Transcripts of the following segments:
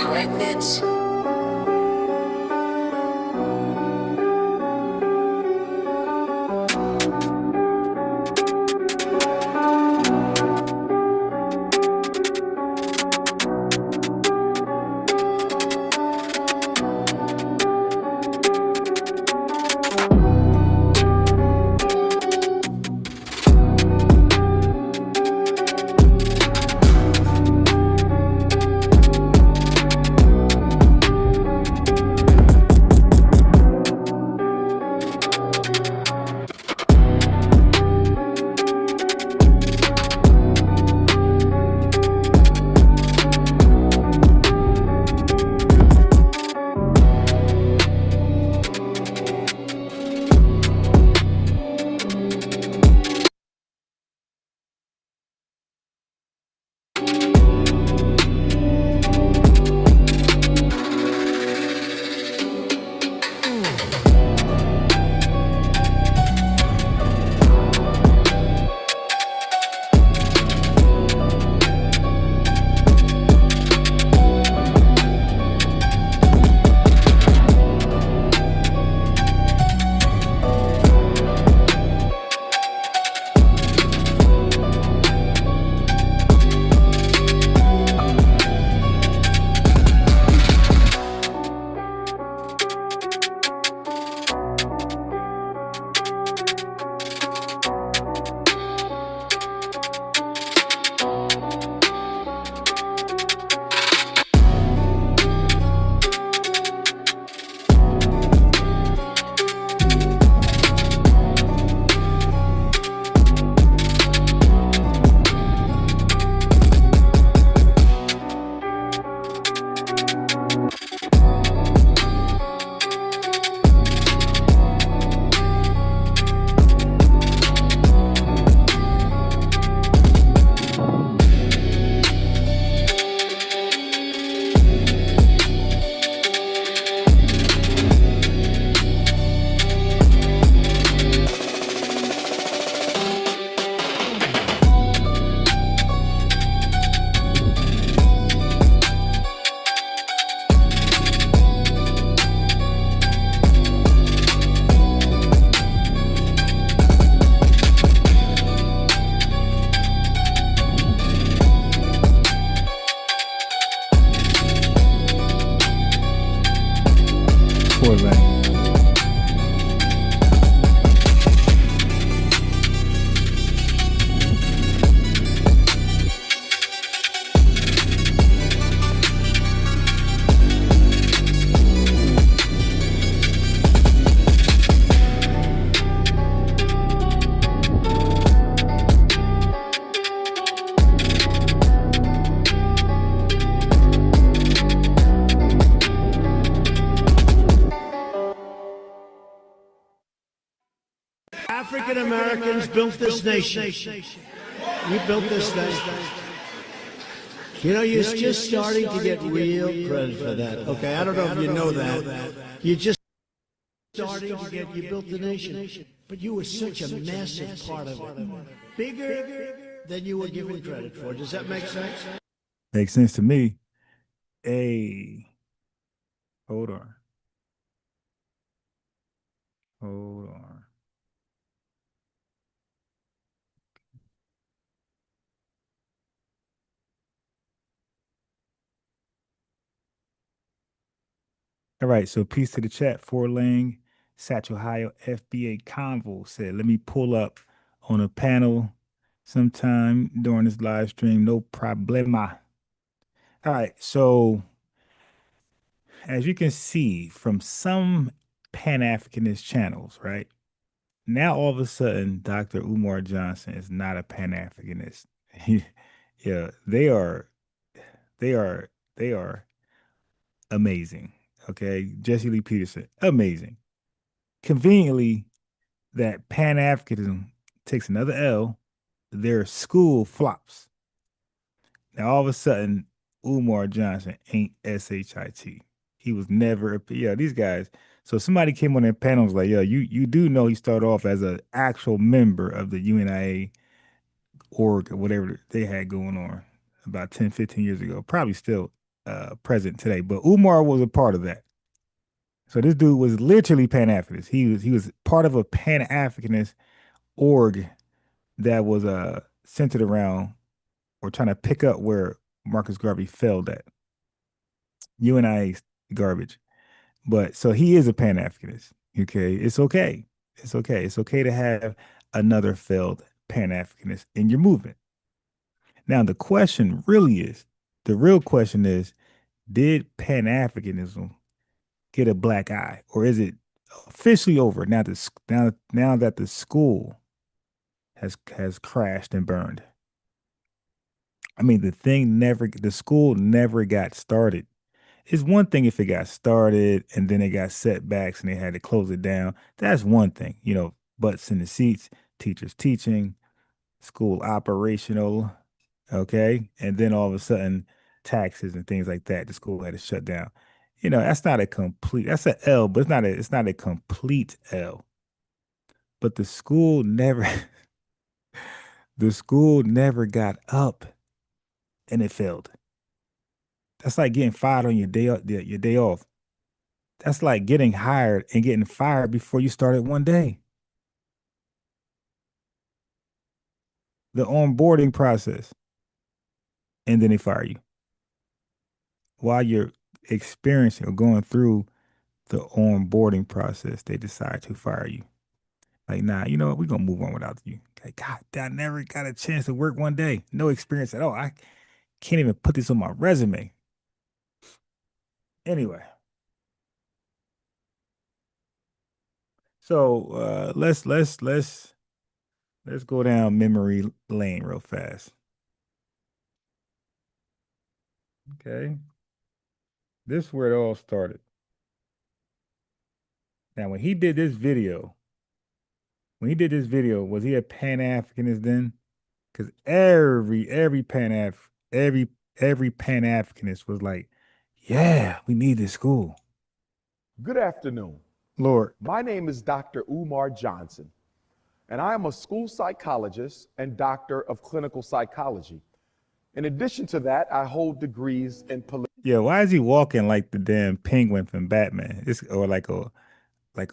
pregnant. African Americans built this nation. You built this nation. You know, you're just starting to get real credit for that. Okay, I don't know if you know that. You're just starting to get, you built the nation. But you were such a massive part of it. Bigger than you were given credit for. Does that make sense? Makes sense to me. Hey, hold on. Hold on. All right, so peace to the chat. Lang, Satchel Ohio, FBA Convo said, let me pull up on a panel sometime during this live stream. No problema. All right, so as you can see from some Pan-Africanist channels, right? Now all of a sudden, Dr. Umar Johnson is not a Pan-Africanist. Yeah, they are amazing. Okay, Jesse Lee Peterson, amazing. Conveniently, that Pan-Africanism takes another L, their school flops. Now all of a sudden, Umar Johnson ain't SHIT. He was never, these guys. So somebody came on their panel and was like, yo, you do know he started off as an actual member of the UNIA org or whatever they had going on about 10, 15 years ago. Probably still present today. But Umar was a part of that. So this dude was literally Pan-Africanist. He was part of a Pan-Africanist org that was centered around or trying to pick up where Marcus Garvey failed at. UNIA garbage. But so he is a Pan-Africanist. Okay. It's okay. It's okay. It's okay to have another failed Pan-Africanist in your movement. Now the question really is, the real question is, did Pan-Africanism get a black eye, or is it officially over now? Now that the school has crashed and burned. I mean, the school never got started. It's one thing if it got started and then it got setbacks and they had to close it down. That's one thing, butts in the seats, teachers teaching, school operational, okay, and then all of a sudden taxes and things like that. The school had to shut down. That's not a complete. That's a L, but it's not a complete L. But the school never, the school never got up, and it failed. That's like getting fired on your day off. That's like getting hired and getting fired before you started one day. The onboarding process, and then they fire you while you're experiencing or going through the onboarding process. They decide to fire you. Like, nah, you know what? We're gonna move on without you. Like, God, I never got a chance to work one day. No experience at all. I can't even put this on my resume. Anyway, so let's go down memory lane real fast. Okay, this is where it all started. Now, when he did this video, was he a Pan-Africanist then? Because every Pan-Africanist was like, yeah, we need this school. Good afternoon. Lord. My name is Dr. Umar Johnson, and I am a school psychologist and doctor of clinical psychology. In addition to that, I hold degrees in political. Yeah, why is he walking like the damn penguin from Batman? Or like a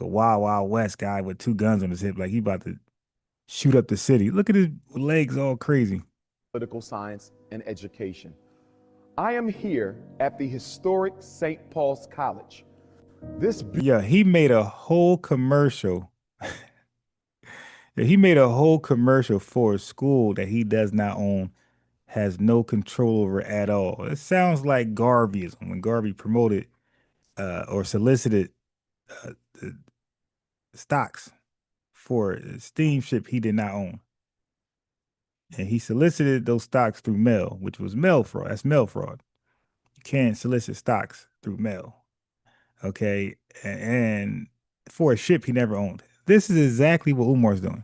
Wild Wild West guy with two guns on his hip, like he about to shoot up the city. Look at his legs all crazy. Political science and education. I am here at the historic St. Paul's College. He made a whole commercial. He made a whole commercial for a school that he does not own, has no control over at all. It sounds like Garveyism when Garvey promoted or solicited the stocks for a steamship he did not own. And he solicited those stocks through mail, which was mail fraud. That's mail fraud. You can't solicit stocks through mail. Okay. And for a ship he never owned. This is exactly what Umar's doing.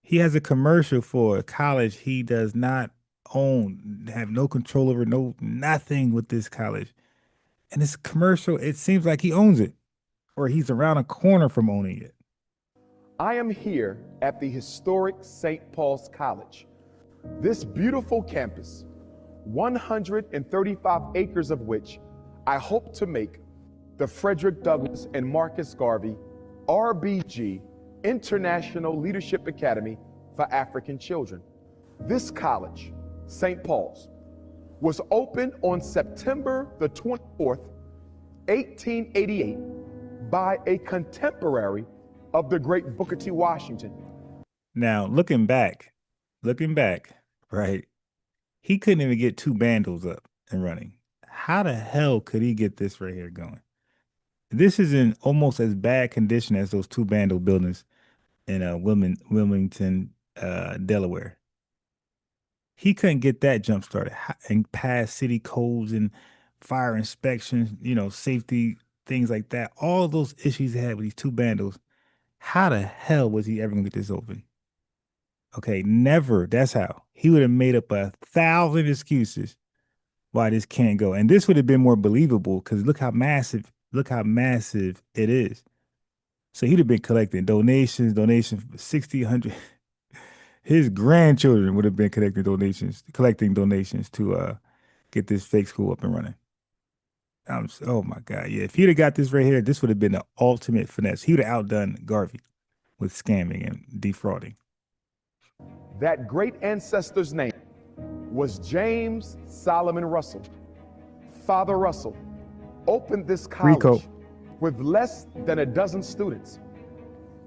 He has a commercial for a college he does not own, have no control over, nothing with this college. And this commercial, it seems like he owns it or he's around a corner from owning it. I am here at the historic St. Paul's College. This beautiful campus, 135 acres of which I hope to make the Frederick Douglass and Marcus Garvey RBG International Leadership Academy for African Children. This college, St. Paul's, was opened on September the 24th, 1888 by a contemporary of the great Booker T. Washington. Now, looking back, right? He couldn't even get two bandles up and running. How the hell could he get this right here going? This is in almost as bad condition as those two bandle buildings in Wilmington, Delaware. He couldn't get that jump started and pass city codes and fire inspections, safety, things like that. All of those issues he had with these two bandles. How the hell was he ever gonna get this open? Okay, never. That's how. He would have made up 1,000 excuses why this can't go. And this would have been more believable because look how massive it is. So he'd have been collecting donations, 60, 100. His grandchildren would have been collecting donations to get this fake school up and running. Oh my God. Yeah. If he'd have got this right here, this would have been the ultimate finesse. He would have outdone Garvey with scamming and defrauding. That great ancestor's name was James Solomon Russell. Father Russell opened this college Rico. with less than a dozen students.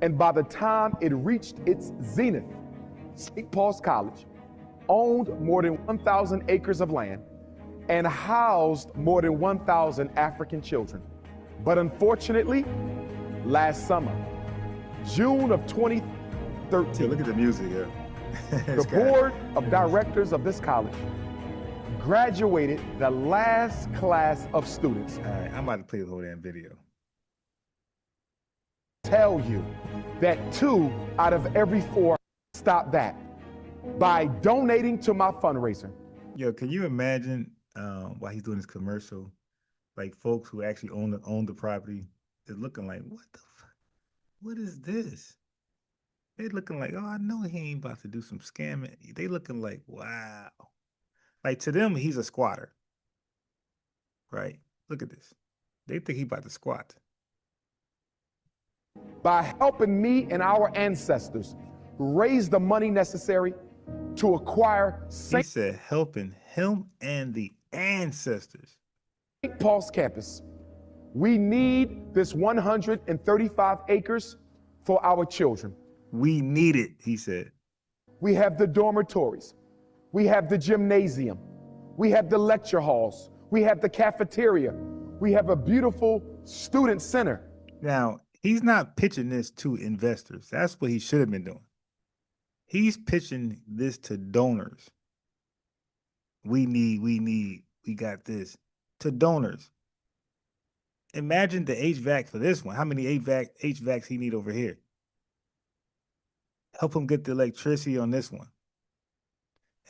And by the time it reached its zenith, St. Paul's College owned more than 1,000 acres of land and housed more than 1,000 African children. But unfortunately, last summer, June of 2013, Look at the music here. the board of directors of this college graduated the last class of students. All right, I'm about to play the whole damn video. Tell you that 2 out of every 4 stopped that by donating to my fundraiser. Yo, can you imagine while he's doing this commercial, like folks who actually own the property is looking like, what is this? They looking like, oh, I know he ain't about to do some scamming. They looking like, wow. Like to them, he's a squatter, right? Look at this. They think he about to squat. By helping me and our ancestors raise the money necessary to acquire He St. said helping him and the ancestors. Paul's campus, we need this 135 acres for our children. We need it, he said. We have the dormitories. We have the gymnasium. We have the lecture halls. We have the cafeteria. We have a beautiful student center. Now, he's not pitching this to investors. That's what he should have been doing. He's pitching this to donors. We got this. To donors. Imagine the HVAC for this one. How many HVACs he need over here? Help him get the electricity on this one.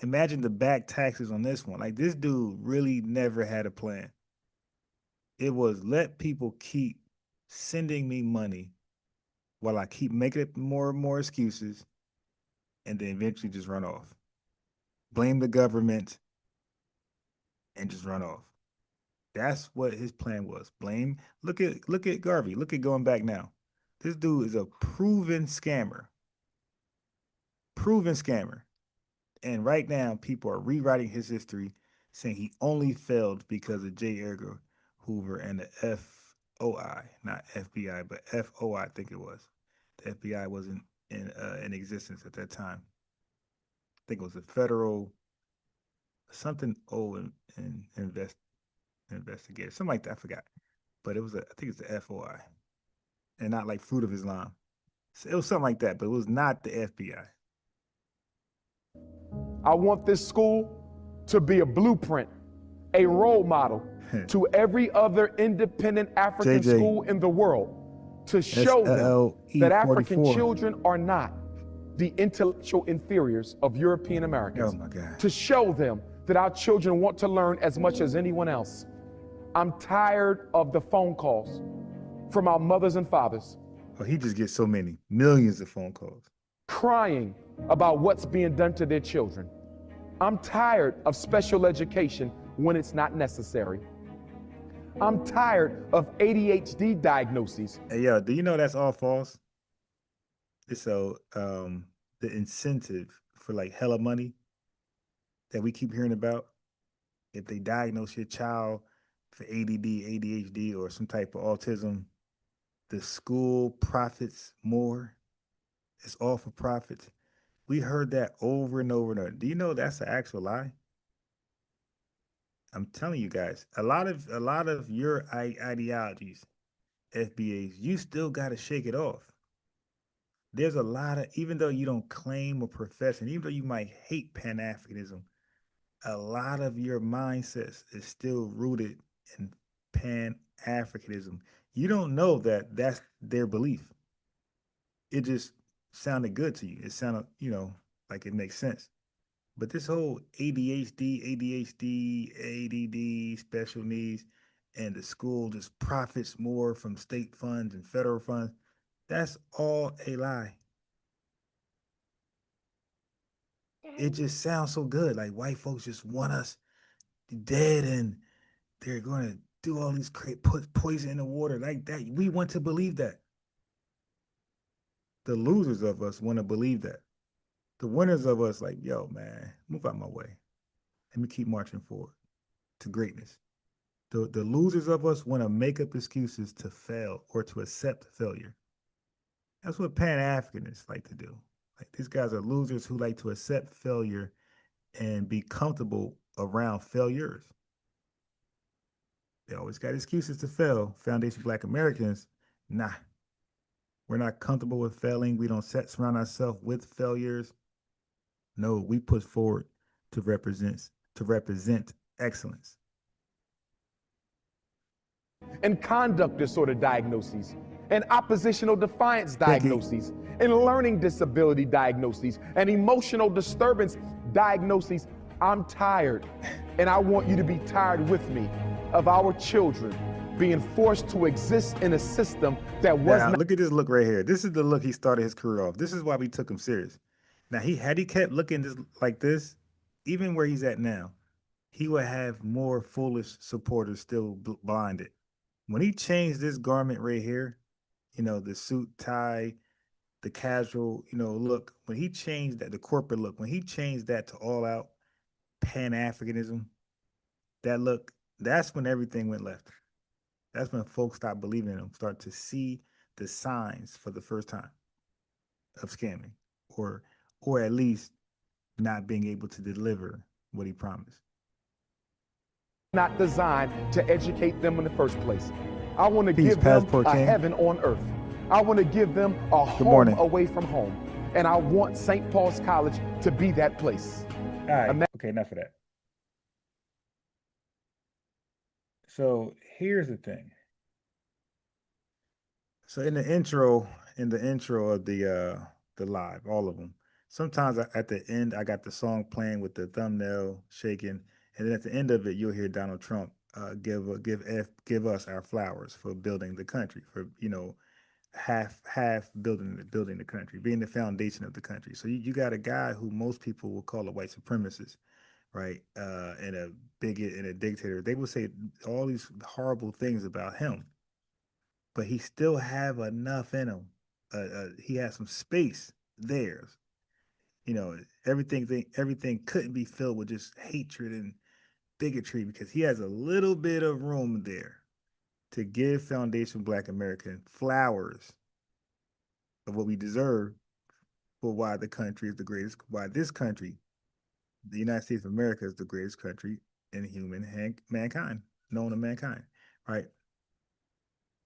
Imagine the back taxes on this one. Like, this dude really never had a plan. It was let people keep sending me money while I keep making it more and more excuses and then eventually just run off. Blame the government and just run off. That's what his plan was. Blame. Look at Garvey. Look at going back now. This dude is a proven scammer. Proven scammer. And right now, people are rewriting his history, saying he only failed because of J. Edgar Hoover and the FOI, not FBI, but FOI, I think it was. The FBI wasn't in existence at that time. I think it was a federal something investigator, something like that. I forgot, but it was I think it's the FOI, and not like Fruit of Islam. So it was something like that, but it was not the FBI. I want this school to be a blueprint, a role model to every other independent African JJ. school in the world, to show them that African 44. children are not the intellectual inferiors of European Americans. Oh my God. To show them that our children want to learn as much as anyone else. I'm tired of the phone calls from our mothers and fathers Oh, he just gets so many millions of phone calls. crying about what's being done to their children. I'm tired of special education when it's not necessary. I'm tired of ADHD diagnoses. Hey, yo, do you know that's all false? So, the incentive for like hella money that we keep hearing about, if they diagnose your child for ADD, ADHD, or some type of autism, the school profits more. It's all for profits. We heard that over and over and over. Do you know that's an actual lie? I'm telling you guys, a lot of your ideologies, FBAs, you still got to shake it off. There's a lot of, even though you don't claim or profess, and even though you might hate Pan-Africanism, a lot of your mindsets is still rooted in Pan-Africanism. You don't know that that's their belief. It just sounded good to you. It sounded, like it makes sense. But this whole ADHD, ADD, special needs, and the school just profits more from state funds and federal funds, that's all a lie. It just sounds so good. Like white folks just want us dead and they're going to do all these put poison in the water like that. We want to believe that. The losers of us want to believe that. The winners of us like, yo, man, move out my way. Let me keep marching forward to greatness. The losers of us want to make up excuses to fail or to accept failure. That's what Pan-Africanists like to do. Like, these guys are losers who like to accept failure and be comfortable around failures. They always got excuses to fail. Foundation Black Americans, nah. We're not comfortable with failing. We don't surround ourselves with failures. No, we push forward to represent excellence. And conduct disorder diagnoses, and oppositional defiance diagnoses, and learning disability diagnoses, and emotional disturbance diagnoses. I'm tired, and I want you to be tired with me, of our children being forced to exist in a system that was now, not. Look at this look right here. This is the look he started his career off. This is why we took him serious. Now, he kept looking like this, even where he's at now, he would have more foolish supporters still blinded. When he changed this garment right here, you know, the suit, tie, the casual, you know, look, when he changed that, the corporate look, when he changed that to all out Pan-Africanism, that look, that's when everything went left. That's when folks stopped believing in him, start to see the signs for the first time of scamming, or at least not being able to deliver what he promised. Not designed to educate them in the first place. I want to give them a heaven on earth. I want to give them a home away from home. And I want St. Paul's College to be that place. All right, okay, enough of that. So here's the thing. So in the intro of the live, all of them, sometimes at the end, I got the song playing with the thumbnail shaking. And then at the end of it, you'll hear Donald Trump give us our flowers for building the country, for, you know, half building the country, being the foundation of the country. So you got a guy who most people will call a white supremacist, right? And a bigot and a dictator. They will say all these horrible things about him, but he still have enough in him. He has some space there. You know, everything couldn't be filled with just hatred and bigotry, because he has a little bit of room there to give Foundation Black American flowers of what we deserve for why the country is the greatest, why this country, the United States of America, is the greatest country in mankind, known to mankind, right?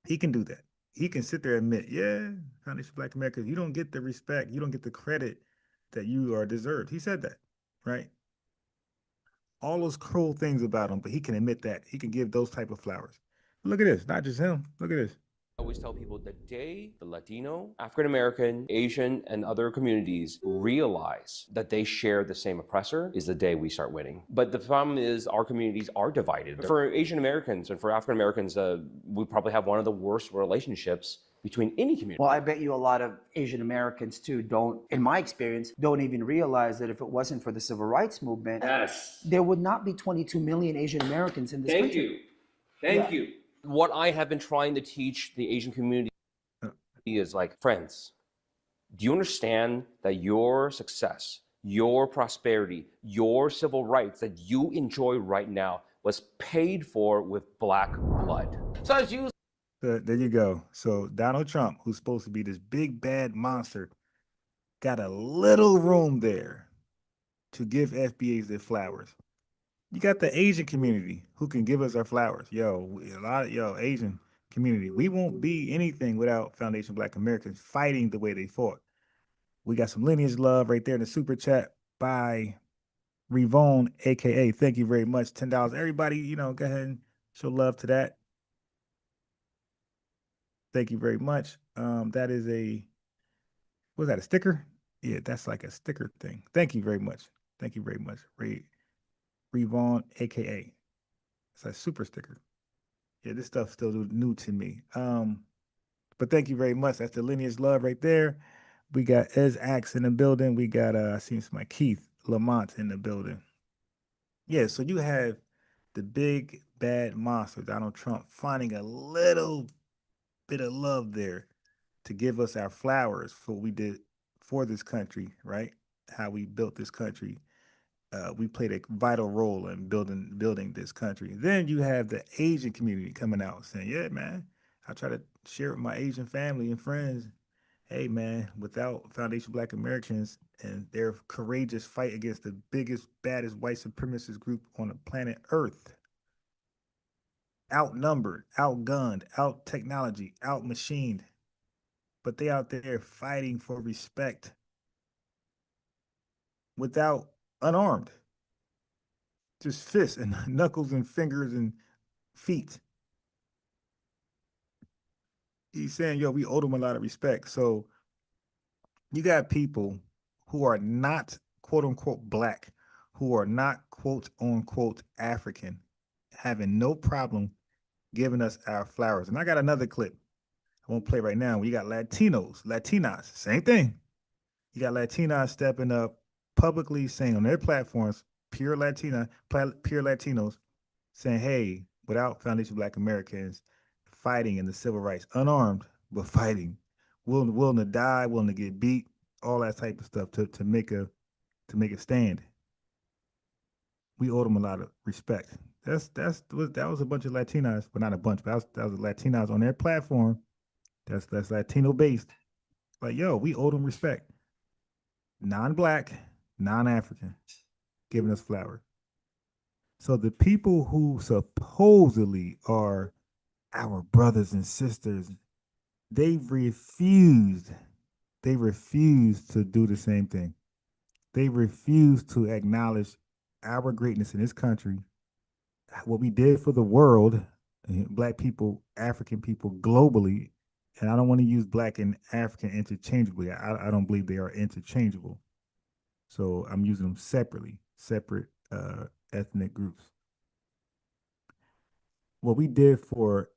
He can do that. He can sit there and admit, yeah, Foundation Black America, you don't get the respect, you don't get the credit that you are deserved. He said that, right? All those cruel things about him, but he can admit that. He can give those type of flowers. Look at this, not just him. Look at this. I always tell people the day the Latino, African American, Asian, and other communities realize that they share the same oppressor is the day we start winning. But the problem is our communities are divided. For Asian Americans and for African Americans, we probably have one of the worst relationships between any community. Well, I bet you a lot of Asian Americans too don't, in my experience, don't even realize that if it wasn't for the civil rights movement, there would not be 22 million Asian Americans in this country. Thank you. What I have been trying to teach the Asian community is like, friends, do you understand that your success, your prosperity, your civil rights that you enjoy right now was paid for with Black blood? So as you there you go. So Donald Trump, who's supposed to be this big bad monster, got a little room there to give FBAs their flowers. You got the Asian community who can give us our flowers. Asian community. We won't be anything without Foundation Black Americans fighting the way they fought. We got some lineage love right there in the super chat by Revone, aka. Thank you very much. $10. Everybody, you know, go ahead and show love to that. Thank you very much. That is was that a sticker? Yeah, that's like a sticker thing. Thank you very much. Thank you very much. Revone, aka. It's a super sticker. Yeah, this stuff's still new to me. But thank you very much. That's the lineage love right there. We got Ez Axe in the building. We got I seen my Keith Lamont in the building. Yeah, so you have the big bad monster, Donald Trump, finding a little bit of love there to give us our flowers for what we did for this country, right? How we built this country. We played a vital role in building this country. Then you have the Asian community coming out saying, "Yeah, man, I try to share with my Asian family and friends. Hey, man, without Foundation Black Americans and their courageous fight against the biggest, baddest white supremacist group on the planet Earth, outnumbered, outgunned, out technology, out machined, but they out there fighting for respect without unarmed, just fists and knuckles and fingers and feet." He's saying, yo, we owe them a lot of respect. So you got people who are not quote unquote black, who are not quote unquote African, having no problem giving us our flowers. And I got another clip I won't play right now. We got Latinas, same thing. You got Latinas stepping up publicly saying on their platforms, pure Latinos saying, hey, without Foundation Black Americans fighting in the civil rights, unarmed, but fighting, willing to die, willing to get beat, all that type of stuff to make a stand. We owe them a lot of respect. That was a bunch of Latinas, but not a bunch, but that was Latinas on their platform. That's Latino based. Like, yo, we owe them respect. Non-black, non-African, giving us flowers. So the people who supposedly are our brothers and sisters, they refused to do the same thing. They refused to acknowledge our greatness in this country, what we did for the world, Black people, African people globally. And I don't want to use Black and African interchangeably. I don't believe they are interchangeable. So I'm using them separately, separate ethnic groups. What we did for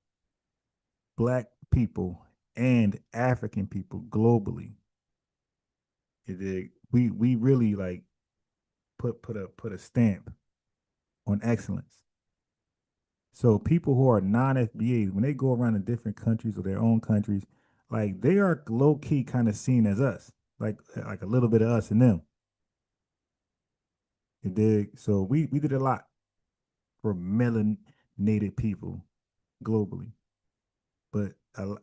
Black people and African people globally, we really like put a stamp on excellence. So people who are non-FBAs, when they go around in different countries or their own countries, like they are low key kind of seen as us, like a little bit of us and them. You dig? So we did a lot for melanated people globally, but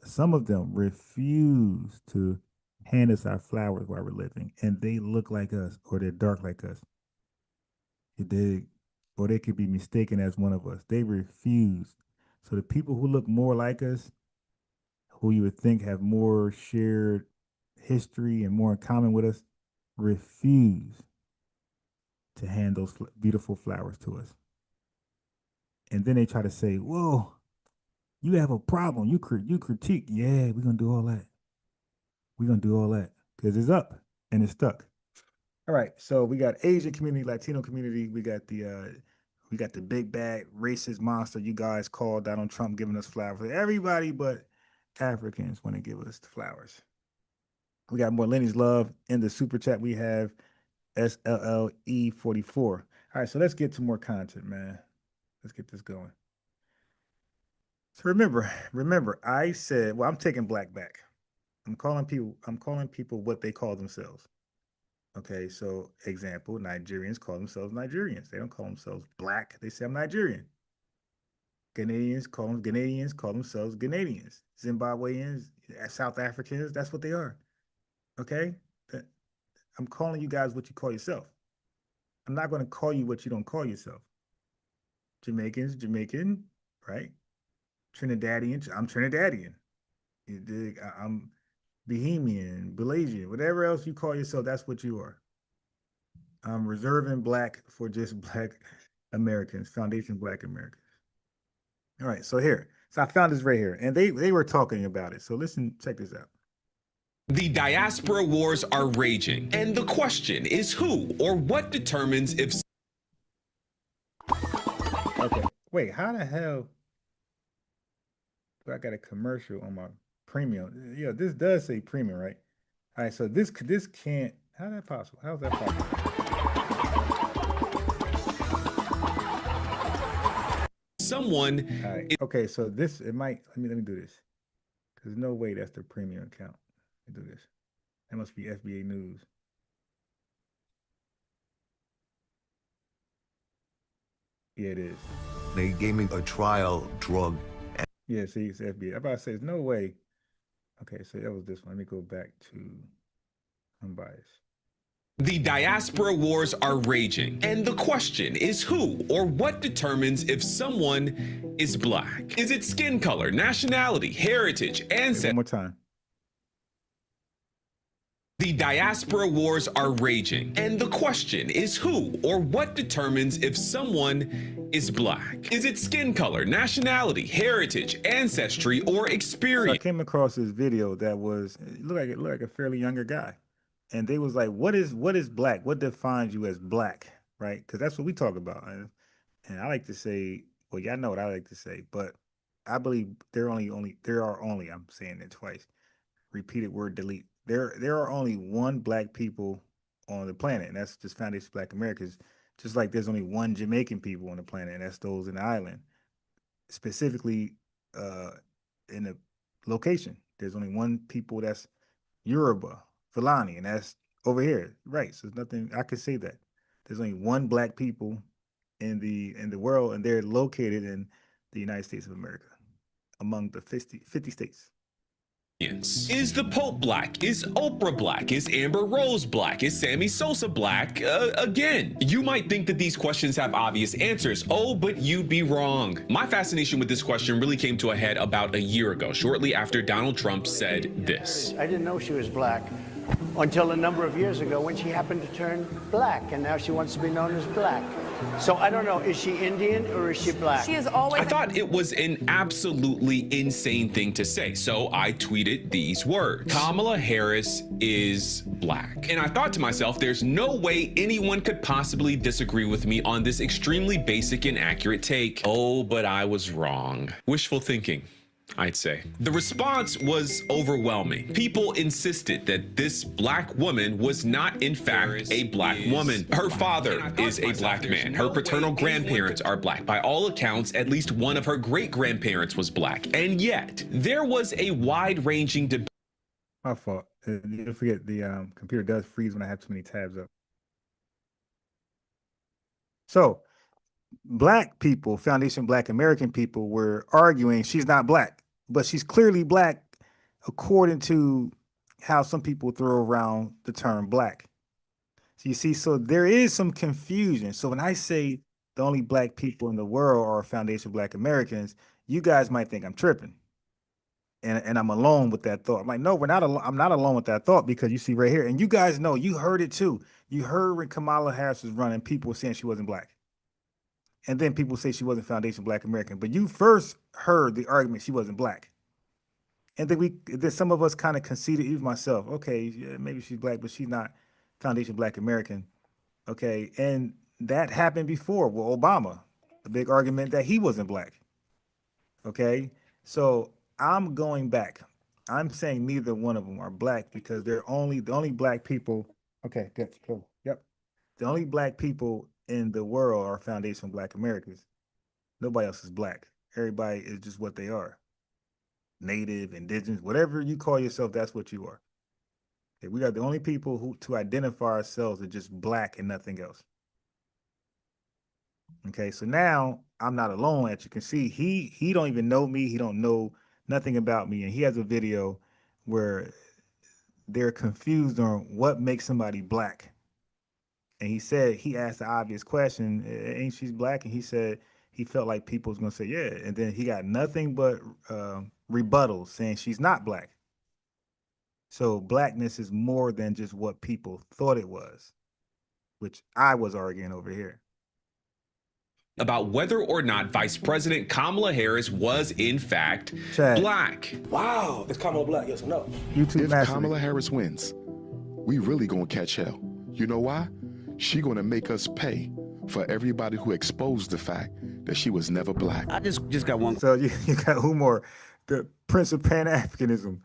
some of them refuse to hand us our flowers while we're living, and they look like us or they're dark like us. You dig? Or they could be mistaken as one of us. They refuse. So the people who look more like us, who you would think have more shared history and more in common with us, refuse to hand those beautiful flowers to us. And then they try to say, whoa, you have a problem. You critique. Yeah, we're going to do all that. We're going to do all that because it's up and it's stuck. All right, so we got Asian community, Latino community. We got the big bad racist monster you guys called Donald Trump giving us flowers. Everybody but Africans want to give us the flowers. We got more Lenny's love in the super chat. We have SLLE44. All right, so let's get to more content, man. Let's get this going. So remember, I said, well, I'm taking black back. I'm calling people what they call themselves. Okay, so example, Nigerians call themselves Nigerians. They don't call themselves black. They say I'm Nigerian. Ghanaians call themselves Ghanaians. Zimbabweans, South Africans, that's what they are. Okay? I'm calling you guys what you call yourself. I'm not going to call you what you don't call yourself. Jamaicans, Jamaican, right? Trinidadian, I'm Trinidadian. You dig? I'm Bahamian, Belizean, whatever else you call yourself, that's what you are. I'm reserving black for just Black Americans, Foundation Black Americans. All right, so I found this right here, and they were talking about it. So listen, check this out. The diaspora wars are raging, and the question is who or what determines if... Okay, wait, how the hell do I got a commercial on my premium? Yeah, this does say premium, right? All right, so this can't, how's that possible? How's that possible? someone All right. Okay, so this, it might, let me do this. Because no way that's the premium account. Let me do this. That must be FBA News. Yeah, it is. They gave me a trial drug. Yeah, see, it's FBA. I'm about to say, there's no way. Okay, so that was this one. Let me go back to unbiased. The diaspora wars are raging, and the question is who or what determines if someone is Black? Is it skin color, nationality, heritage, ancestry? One more time. The diaspora wars are raging, and the question is who or what determines if someone is Black? Is it skin color, nationality, heritage, ancestry, or experience? So I came across this video that was, it looked like a fairly younger guy. And they was like, what is Black? What defines you as Black, right? Because that's what we talk about. And I like to say, well, y'all know what I like to say, but I believe there are only, I'm saying it twice, repeated word delete. There are only one Black people on the planet, and that's just Foundation Black Americans. Just like there's only one Jamaican people on the planet, and that's those in the island. Specifically, in the location, there's only one people that's Yoruba, Fulani, and that's over here, right? So there's nothing I could say that. There's only one Black people in the world, and they're located in the United States of America, among the 50 states. Is the Pope Black? Is Oprah Black? Is Amber Rose Black? Is Sammy Sosa Black? Again, you might think that these questions have obvious answers. Oh, but you'd be wrong. My fascination with this question really came to a head about a year ago, shortly after Donald Trump said this. I didn't know she was Black until a number of years ago when she happened to turn Black, and now she wants to be known as Black. So I don't know, is she Indian or is she Black? She is always. I thought it was an absolutely insane thing to say, so I tweeted these words. Kamala Harris is Black. And I thought to myself, there's no way anyone could possibly disagree with me on this extremely basic and accurate take. Oh, but I was wrong. Wishful thinking, I'd say. The response was overwhelming. People insisted that this Black woman was not, in fact, a Black woman. Her father is a Black man. Her paternal grandparents are Black. By all accounts, at least one of her great-grandparents was Black. And yet, there was a wide-ranging debate. My fault. You forget the computer does freeze when I have too many tabs up. So, Black people, Foundation Black American people, were arguing she's not Black, but she's clearly Black according to how some people throw around the term Black. So you see, so there is some confusion. So when I say the only Black people in the world are Foundation Black Americans, you guys might think I'm tripping. And I'm alone with that thought. I'm like, no, we're not alone. I'm not alone with that thought, because you see right here, and you guys know, you heard it too. You heard when Kamala Harris was running, people were saying she wasn't Black. And then people say she wasn't Foundation Black American, but you first heard the argument she wasn't Black. And then some of us kind of conceded, even myself, okay, yeah, maybe she's Black, but she's not Foundation Black American. Okay, and that happened before with Obama, a big argument that he wasn't Black. Okay, so I'm going back. I'm saying neither one of them are Black, because the only Black people. Okay, good, cool. Yep, the only Black people in the world are Foundation Black Americans. Nobody else is Black. Everybody is just what they are. Native, indigenous, whatever you call yourself, that's what you are. Okay, we are the only people who to identify ourselves as just Black and nothing else. Okay, so now I'm not alone. As you can see, he don't even know me. He don't know nothing about me. And he has a video where they're confused on what makes somebody Black. And he asked the obvious question, ain't she Black? And he said he felt like people was gonna say, yeah. And then he got nothing but rebuttals saying she's not Black. So Blackness is more than just what people thought it was, which I was arguing over here. About whether or not Vice President Kamala Harris was, in fact, Black. Wow, is Kamala Black, yes or no? YouTube if Kamala Harris wins, we really gonna catch hell. You know why? She gonna make us pay for everybody who exposed the fact that she was never Black. I just got one. So you got Umar, the Prince of Pan-Africanism,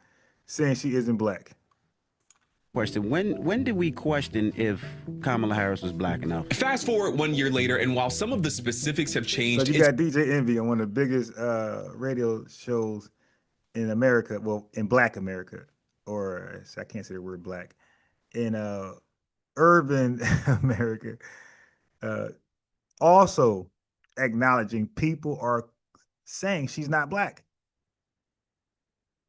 saying she isn't Black. Question: When did we question if Kamala Harris was black enough? Fast forward 1 year later, and while some of the specifics have changed, So you got DJ Envy on one of the biggest radio shows in America, well, in Black America, or I can't say the word black, in urban America, also acknowledging people are saying she's not black.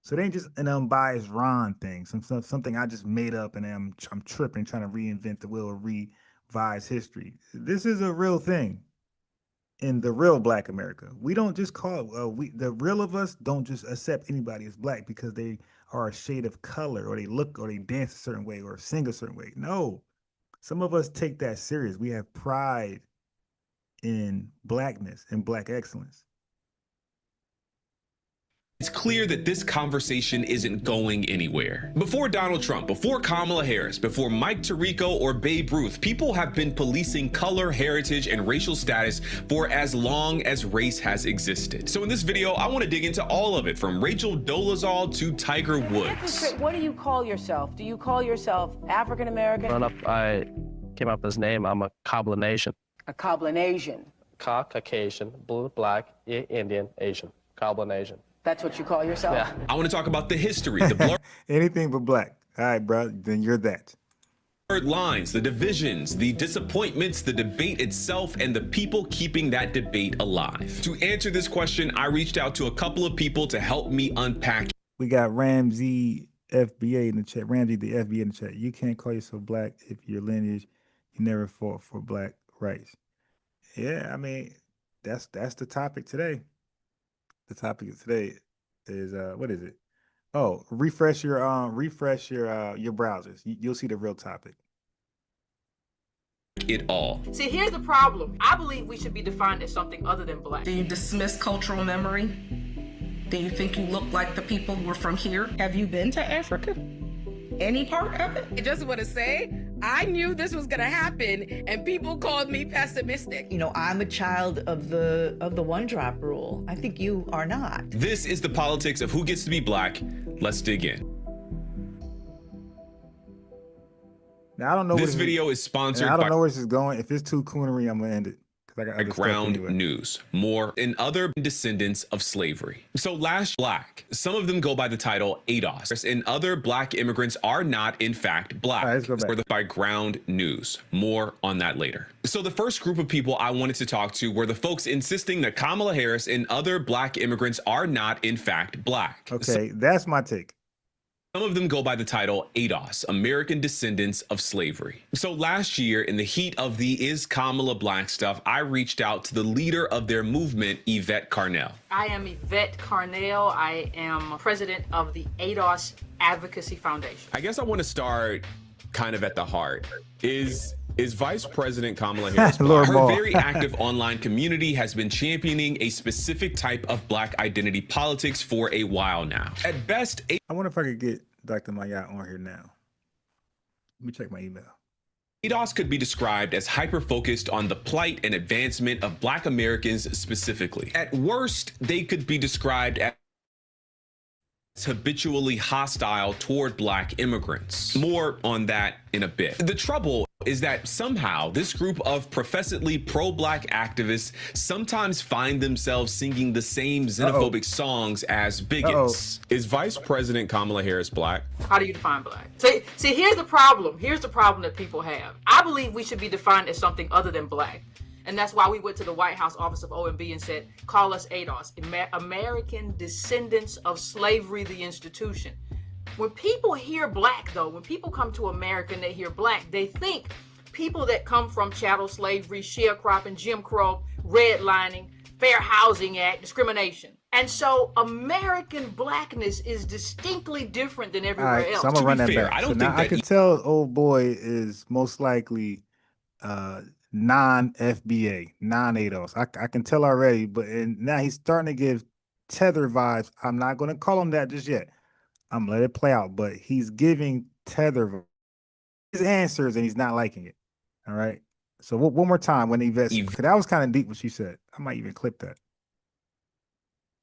So they ain't just an unbiased Ron thing, something I just made up and I'm tripping, trying to reinvent the wheel or revise history. This is a real thing in the real Black America. We don't just call the real of us don't just accept anybody as black because they are a shade of color or they look or they dance a certain way or sing a certain way. No, some of us take that serious. We have pride in blackness and black excellence. it's clear that this conversation isn't going anywhere. Before Donald Trump, before Kamala Harris, before Mike Tirico or Babe Ruth, people have been policing color, heritage, and racial status for as long as race has existed. So in this video, I want to dig into all of it, from Rachel Dolezal to Tiger Woods. What do you call yourself? Do you call yourself African American? Growing up, I came up with this name. I'm a combination. A combination. Caucasian, blue, black, Indian, Asian. Combination. That's what you call yourself? Yeah. I want to talk about the history, the blurred Anything but black. All right, bro, then you're that. lines, the divisions, the disappointments, the debate itself, and the people keeping that debate alive. To answer this question, I reached out to a couple of people to help me unpack. We got Ramsey FBA in the chat. Ramsey, the FBA in the chat. You can't call yourself black if your lineage, you never fought for black rights. Yeah, I mean, that's the topic today. The topic of today is what is it? Oh, refresh your browsers. You'll see the real topic. It all. See, here's the problem. I believe we should be defined as something other than black. Do you dismiss cultural memory? Do you think you look like the people who are from here? Have you been to Africa? Any part of it? I just want to say, I knew this was going to happen, and people called me pessimistic. You know, I'm a child of the one drop rule. I think you are not. This is the politics of who gets to be black. Let's dig in. Now, I don't know. This video is sponsored I don't by know where this is going. If it's too coonery, I'm gonna end it. Ground News, more and other descendants of slavery. So last black, some of them go by the title ADOS, and other black immigrants are not in fact black. All right, let's go back. By Ground News, more on that later. So the first group of people I wanted to talk to were the folks insisting that Kamala Harris and other black immigrants are not in fact black. Okay, that's my take. Some of them go by the title ADOS, American Descendants of Slavery. So last year, in the heat of the Is Kamala Black stuff, I reached out to the leader of their movement, Yvette Carnell. I am Yvette Carnell. I am president of the ADOS Advocacy Foundation. I guess I want to start kind of at the heart. Is Vice President Kamala Harris black? Her very active online community has been championing a specific type of black identity politics for a while now. At best, I wonder if I could get Dr. Mayat on here now. Let me check my email. ADOS could be described as hyper-focused on the plight and advancement of black Americans specifically. At worst, they could be described as habitually hostile toward black immigrants. More on that in a bit. The trouble is that somehow this group of professedly pro-black activists sometimes find themselves singing the same xenophobic songs as bigots. Is Vice President Kamala Harris black? How do you define black? See, here's the problem. Here's the problem that people have. I believe we should be defined as something other than black. And that's why we went to the White House Office of OMB and said, call us ADOS, American Descendants of Slavery, the institution. When people hear black, though, when people come to America and they hear black, they think people that come from chattel slavery, sharecropping, Jim Crow, redlining, Fair Housing Act, discrimination. And so American blackness is distinctly different than everywhere else. So I'm gonna run that back. I can tell old boy is most likely non-FBA, non-ADOS. I can tell already, but now he's starting to give tether vibes. I'm not going to call him that just yet. I'm going to let it play out, but he's giving tether his answers and he's not liking it. All right. So one more time when Yvette, that was kind of deep what she said. I might even clip that.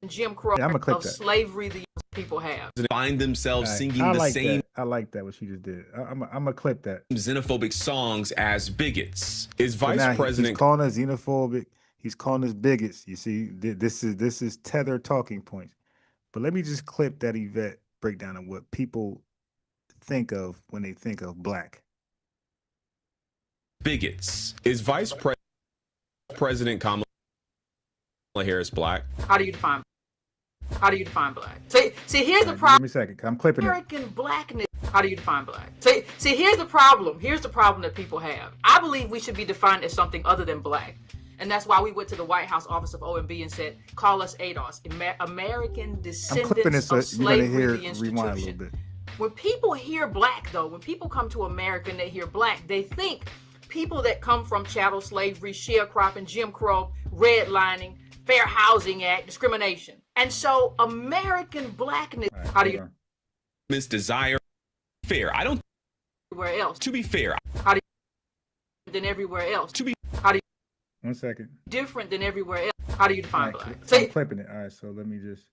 Jim Crow I'm gonna clip of that. slavery, the people have. Find themselves All right, singing I the like same that. I like that what she just did. I'm gonna clip that. xenophobic songs as bigots. Is So Vice now he's President calling us xenophobic. He's calling us bigots. You see, this is tether talking points. But let me just clip that Yvette breakdown of what people think of when they think of black. bigots? Is President Kamala Harris black? How do you define black? See, here's the Give problem. me a second. I'm clipping it. American blackness. How do you define black? See, here's the problem. Here's the problem that people have. I believe we should be defined as something other than black. And that's why we went to the White House office of OMB and said, call us ADOS, American Descendants of Slavery, the institution. Rewind a little bit. When people hear black, though, when people come to America and they hear black, they think people that come from chattel slavery, sharecropping, Jim Crow, redlining, Fair Housing Act, discrimination. And so American blackness, Right, how do you Desire fair. I don't. everywhere else? To be fair, How do you than everywhere else? to be 1 second. Different than everywhere else. How do you define All right, black? I'm clipping it. All right, so let me just.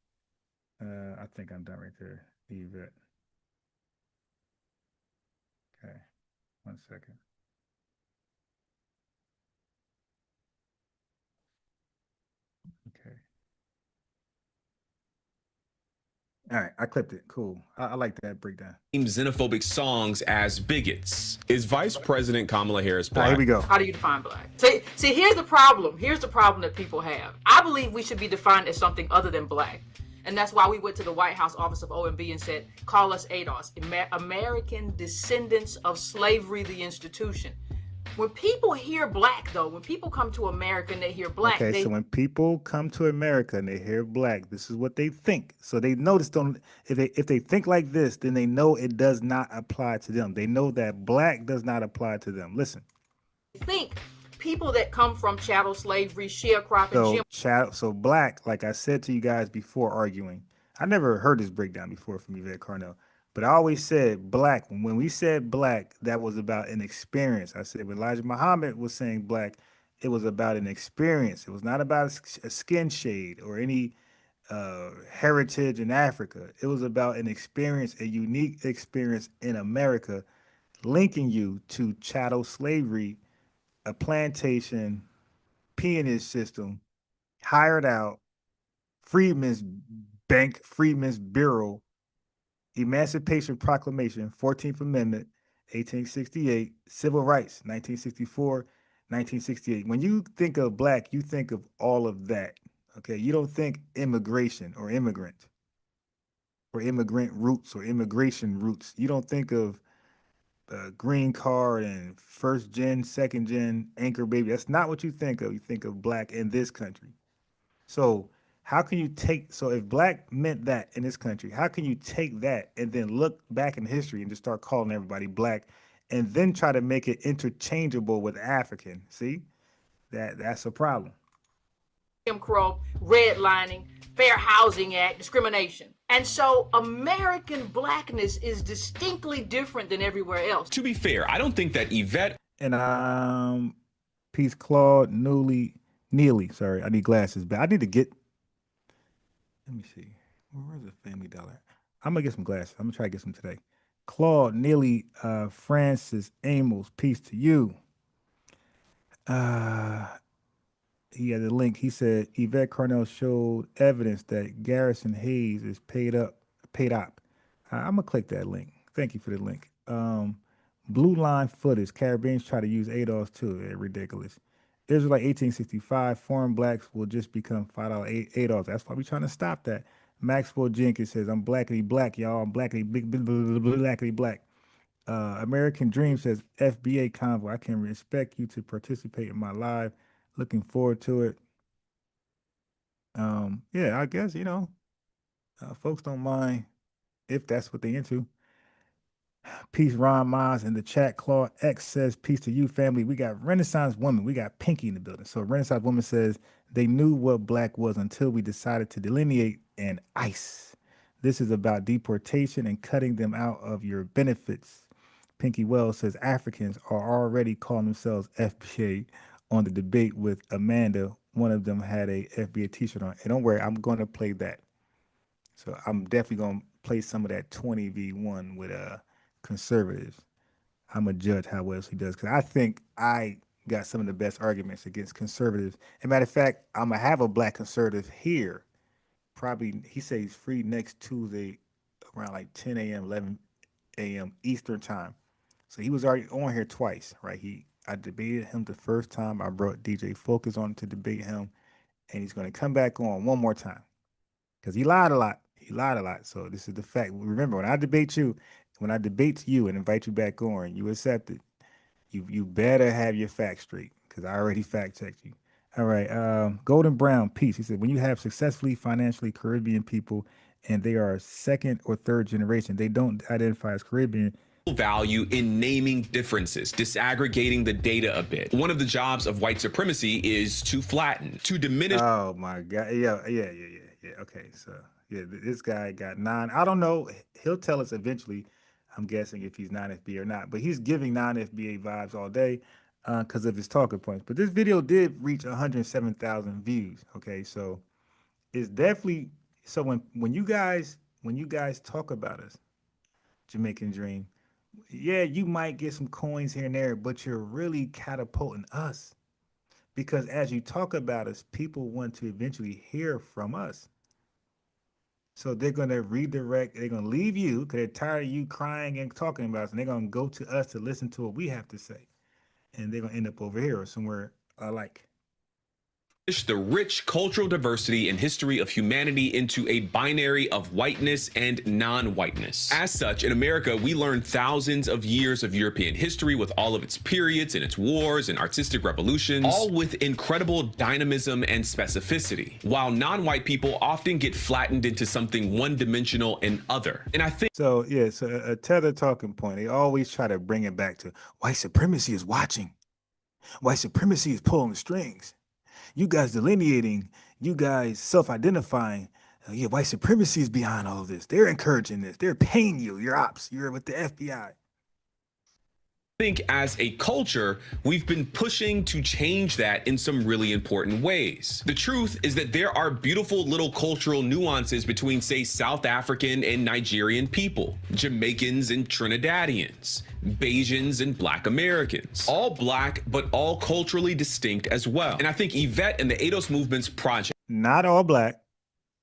I think I'm done right there. Yvette. Okay, 1 second. Okay. All right, I clipped it. Cool. I like that breakdown. xenophobic songs as bigots. Is Vice President Kamala Harris All right, black? here we go. How do you define black? See, here's the problem. Here's the problem that people have. I believe we should be defined as something other than black. And that's why we went to the White House office of OMB and said, call us ADOS, American Descendants of Slavery, the institution. When people hear black, though, when people come to America and they hear black, Okay, so when people come to America and they hear black, this is what they think. So they notice if they think like this, then they know it does not apply to them. They know that black does not apply to them. Listen. think people that come from chattel slavery, sharecropping, So black, like I said to you guys before arguing, I never heard this breakdown before from Yvette Carnell, but I always said black. When we said black, that was about an experience. I said when Elijah Muhammad was saying black, it was about an experience. It was not about a skin shade or any heritage in Africa. It was about an experience, a unique experience in America, linking you to chattel slavery, a plantation, peonage system, hired out, Freedmen's Bank, Freedmen's Bureau, Emancipation Proclamation, 14th Amendment, 1868, Civil Rights, 1964, 1968. When you think of black, you think of all of that. Okay, you don't think immigration or immigrant or immigrant roots or immigration roots. You don't think of green card and first gen, second gen, anchor baby. That's not what you think of. You think of black in this country. So how can you so if black meant that in this country, how can you take that and then look back in history and just start calling everybody black and then try to make it interchangeable with African? See, that's a problem. Jim Crow, redlining, Fair Housing Act, discrimination. And so American blackness is distinctly different than everywhere else. To be fair, I don't think that Yvette and Peace Claude Neely. Sorry, I need glasses, but I need to get. Let me see. Where's the Family Dollar? I'm gonna get some glasses. I'm gonna try to get some today. Claude Neely, Francis Amos. Peace to you. He had a link. He said Yvette Carnell showed evidence that Garrison Hayes is paid up. I'm gonna click that link. Thank you for the link. Blue line footage. Caribbeans try to use ADOS too. They're ridiculous. Israelite 1865. Foreign blacks will just become $5 ADOS. That's why we're trying to stop that. Maxwell Jenkins says, "I'm blackity black, y'all. I'm blackity blackity black." American Dream says, "FBA convoy. I can expect you to participate in my live. Looking forward to it." Yeah, I guess, folks don't mind if that's what they into. Peace, Ron Miles in the chat. Claude X says, "Peace to you, family. We got Renaissance Woman. We got Pinky in the building." So Renaissance Woman says, "They knew what black was until we decided to delineate and ICE. This is about deportation and cutting them out of your benefits." Pinky Wells says, "Africans are already calling themselves FBA on the debate with Amanda. One of them had a FBA t-shirt on." And don't worry, I'm going to play that. So I'm definitely gonna play some of that 20v1 with conservatives. I'm gonna judge how well he does, because I think I got some of the best arguments against conservatives. As a matter of fact, I'm gonna have a black conservative here. Probably, he says he's free next Tuesday around like 10 a.m., 11 a.m. Eastern time. So he was already on here twice, right? I debated him the first time. I brought DJ Focus on to debate him, and he's gonna come back on one more time because he lied a lot. He lied a lot. So this is the fact. Remember, when I debate you and invite you back on, you accept it. You better have your facts straight, because I already fact checked you. All right, Golden Brown, peace. He said, when you have successfully financially Caribbean people and they are second or third generation, they don't identify as Caribbean. Value in naming differences, disaggregating the data a bit. One of the jobs of white supremacy is to flatten, to diminish. Oh my God. Yeah. Okay, so yeah, this guy got 9. I don't know. He'll tell us eventually, I'm guessing, if he's non-FBA or not, but he's giving non-FBA vibes all day because of his talking points. But this video did reach 107,000 views. Okay, so it's definitely, so when you guys talk about us, Jamaican Dream, yeah, you might get some coins here and there, but you're really catapulting us, because as you talk about us, people want to eventually hear from us. So they're going to redirect, they're going to leave you because they're tired of you crying and talking about us, and they're going to go to us to listen to what we have to say. And they're going to end up over here or somewhere like. The rich cultural diversity and history of humanity into a binary of whiteness and non-whiteness. As such, in America, we learn thousands of years of European history with all of its periods and its wars and artistic revolutions, all with incredible dynamism and specificity, while non-white people often get flattened into something one-dimensional and other. And I think so. Yeah, so a tether talking point. They always try to bring it back to white supremacy is watching. White supremacy is pulling the strings. You guys delineating, you guys self-identifying, yeah, white supremacy is behind all of this. They're encouraging this. They're paying you. You're ops. You're with the FBI. I think as a culture, we've been pushing to change that in some really important ways. The truth is that there are beautiful little cultural nuances between, say, South African and Nigerian people, Jamaicans and Trinidadians, Bajans and Black Americans, all Black, but all culturally distinct as well. And I think Yvette and the ADOS movement's project. Not all Black.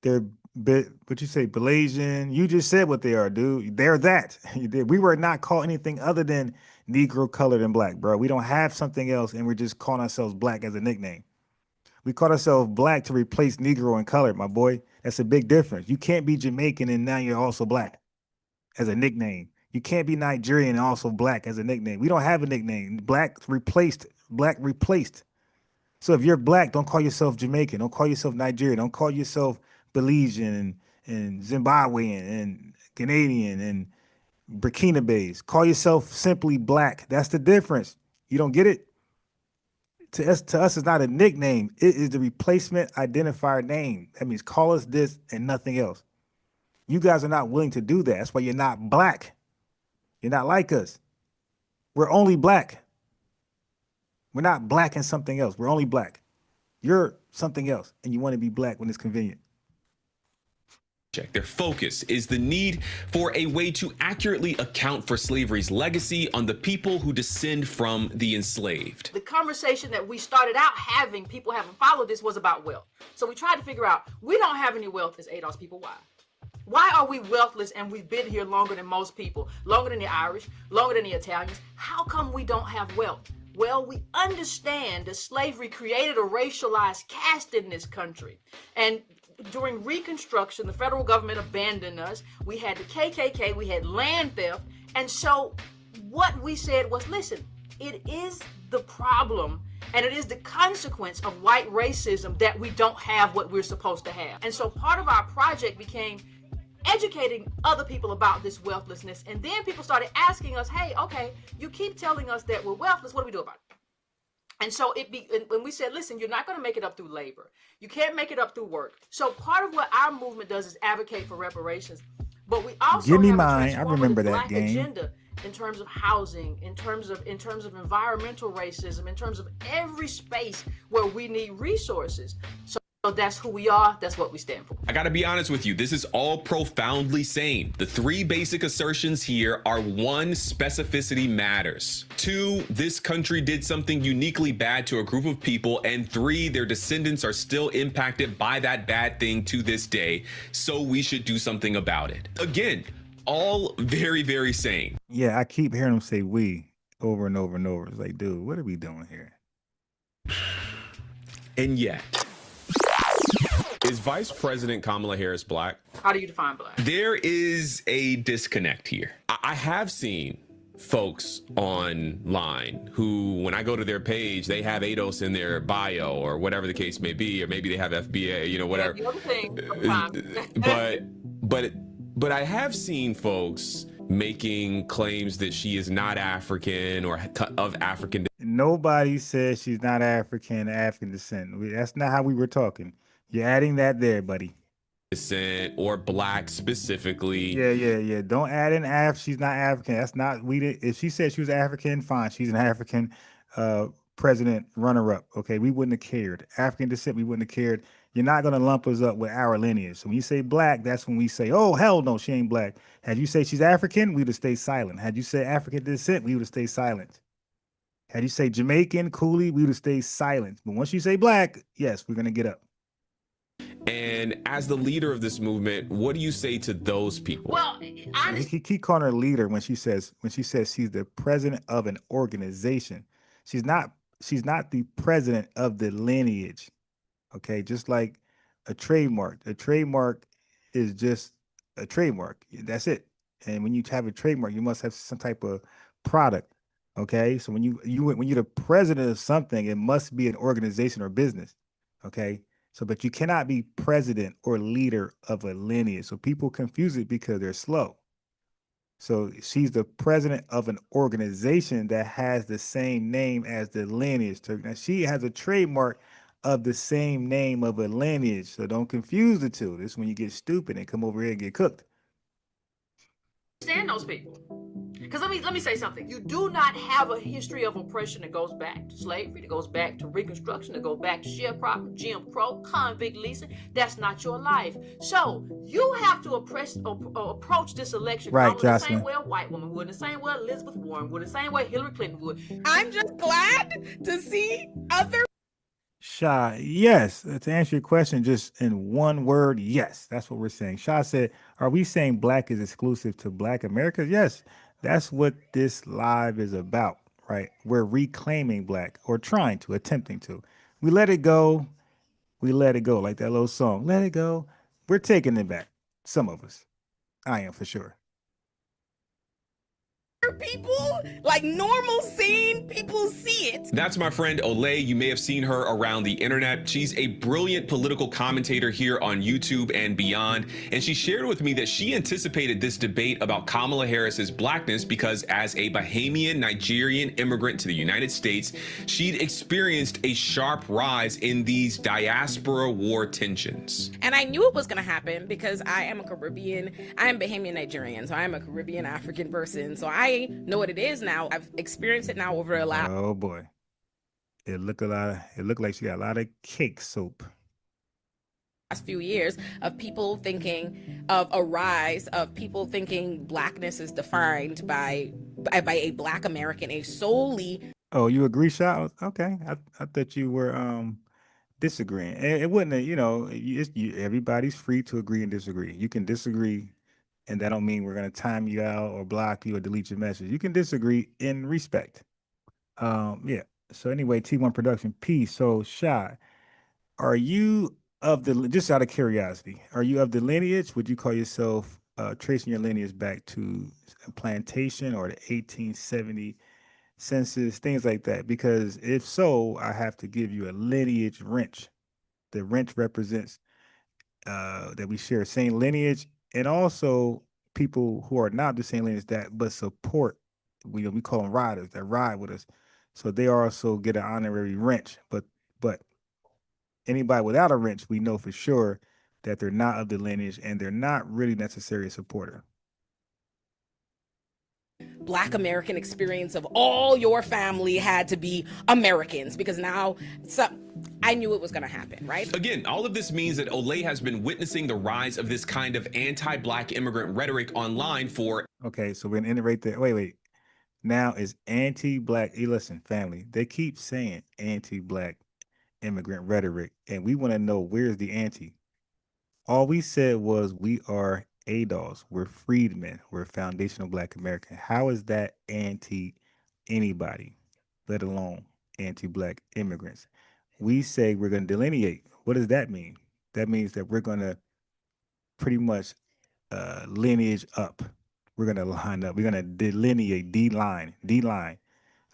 They're what you say, Blasian. You just said what they are, dude. They're that. We were not called anything other than Negro, colored, and Black, bro. We don't have something else, and we're just calling ourselves Black as a nickname. We call ourselves Black to replace Negro and colored, my boy. That's a big difference. You can't be Jamaican and now you're also Black as a nickname. You can't be Nigerian and also Black as a nickname. We don't have a nickname. Black replaced. So if you're Black, don't call yourself Jamaican. Don't call yourself Nigerian. Don't call yourself Belizean and Zimbabwean and Canadian and Burkina Faso. Call yourself simply Black. That's the difference. You don't get it? To us, it's not a nickname. It is the replacement identifier name. That means call us this and nothing else. You guys are not willing to do that. That's why you're not Black. You're not like us. We're only Black. We're not Black and something else. We're only Black. You're something else, and you want to be Black when it's convenient. Their focus is the need for a way to accurately account for slavery's legacy on the people who descend from the enslaved. The conversation that we started out having, people haven't followed this, was about wealth. So we tried to figure out, we don't have any wealth as ADOS people. Why? Why are we wealthless and we've been here longer than most people, longer than the Irish, longer than the Italians? How come we don't have wealth? Well, we understand that slavery created a racialized caste in this country. And during Reconstruction, the federal government abandoned us. We had the KKK, we had land theft. And so what we said was, listen, it is the problem and it is the consequence of white racism that we don't have what we're supposed to have. And so part of our project became educating other people about this wealthlessness. And then people started asking us, hey, okay, you keep telling us that we're wealthless. What do we do about it? And so when we said, listen, you're not going to make it up through labor. You can't make it up through work. So part of what our movement does is advocate for reparations. But we also give me have mine. a I remember that Black game. agenda in terms of housing, in terms of environmental racism, in terms of every space where we need resources. So that's who we are. That's what we stand for. I gotta be honest with you, this is all profoundly sane. The three basic assertions here are: 1, specificity matters; 2, this country did something uniquely bad to a group of people; and 3, their descendants are still impacted by that bad thing to this day, so we should do something about it. Again, all very, very sane. Yeah, I keep hearing them say we over and over and over. It's like, dude, what are we doing here? And yet, is Vice President Kamala Harris black? How do you define black? There is a disconnect here. I have seen folks online who, when I go to their page, they have ADOS in their bio or whatever the case may be, or maybe they have FBA, you know, whatever. The other thing, but I have seen folks making claims that she is not African or of African. Nobody says she's not African descent. That's not how we were talking. You're adding that there, buddy. Descent or black specifically. Yeah. Don't add in she's not African. That's not if she said she was African, fine. She's an African president runner-up. Okay, we wouldn't have cared. African descent, we wouldn't have cared. You're not gonna lump us up with our lineage. So when you say black, that's when we say, oh hell no, she ain't black. Had you say she's African, we would have stayed silent. Had you said African descent, we would have stayed silent. Had you say Jamaican, Coolie, we would have stayed silent. But once you say black, yes, we're gonna get up. And as the leader of this movement, what do you say to those people? Well, he keep calling her leader when she says she's the president of an organization. She's not the president of the lineage. Okay, just like a trademark. A trademark is just a trademark. That's it. And when you have a trademark, you must have some type of product. Okay, so when you're the president of something, it must be an organization or business. Okay. So, but you cannot be president or leader of a lineage. So people confuse it because they're slow. So she's the president of an organization that has the same name as the lineage. Now she has a trademark of the same name of a lineage. So don't confuse the two. This is when you get stupid and come over here and get cooked. Understand those people. Because let me say something. You do not have a history of oppression that goes back to slavery, that goes back to Reconstruction, that goes back to sharecropping, Jim Crow, convict leasing. That's not your life. So you have to approach this election the same way a white woman would, the same way Elizabeth Warren would, the same way Hillary Clinton would. I'm just glad to see other. Sha, yes. To answer your question, just in one word, yes. That's what we're saying. Sha said, are we saying black is exclusive to Black America? Yes. That's what this live is about, right? We're reclaiming black, or attempting to. We let it go. We let it go, like that little song. Let it go. We're taking it back. Some of us. I am for sure. People, like normal sane people, see it. That's my friend Olay. You may have seen her around the internet. She's a brilliant political commentator here on YouTube and beyond. And she shared with me that she anticipated this debate about Kamala Harris's blackness because as a Bahamian Nigerian immigrant to the United States, she'd experienced a sharp rise in these diaspora war tensions. And I knew it was going to happen because I am Bahamian Nigerian, so I am a Caribbean African person. So I know what it is now. I've experienced it now over a lot. Oh boy. It looked like she got a lot of cake soap. Last few years of people thinking of a rise of people thinking blackness is defined by a Black American, a solely. Oh, you agree, Sha? Okay. I thought you were disagreeing. It wouldn't, everybody's free to agree and disagree. You can disagree, and that don't mean we're going to time you out or block you or delete your message. You can disagree in respect. Yeah. So anyway, T1 Production, peace. So Sha, are you just out of curiosity, are you of the lineage? Would you call yourself tracing your lineage back to a plantation or the 1870 census, things like that? Because if so, I have to give you a lineage wrench. The wrench represents that we share same lineage, and also people who are not the same lineage but support. We call them riders that ride with us, so they also get an honorary wrench. But anybody without a wrench, we know for sure that they're not of the lineage and they're not really necessarily a supporter. Black American experience of all your family had to be Americans, because now I knew it was going to happen, right? Again, all of this means that Olay has been witnessing the rise of this kind of anti-Black immigrant rhetoric online for... Okay, so we're going to end it right there. Wait. Now is anti-Black, listen, family, they keep saying anti-Black immigrant rhetoric, and we want to know, where's the anti? All we said was we are ADOS, we're freedmen, we're foundational Black American. How is that anti anybody, let alone anti-Black immigrants? We say we're going to delineate. What does that mean? That means that we're going to pretty much lineage up. We're going to line up. We're going to delineate, D-line.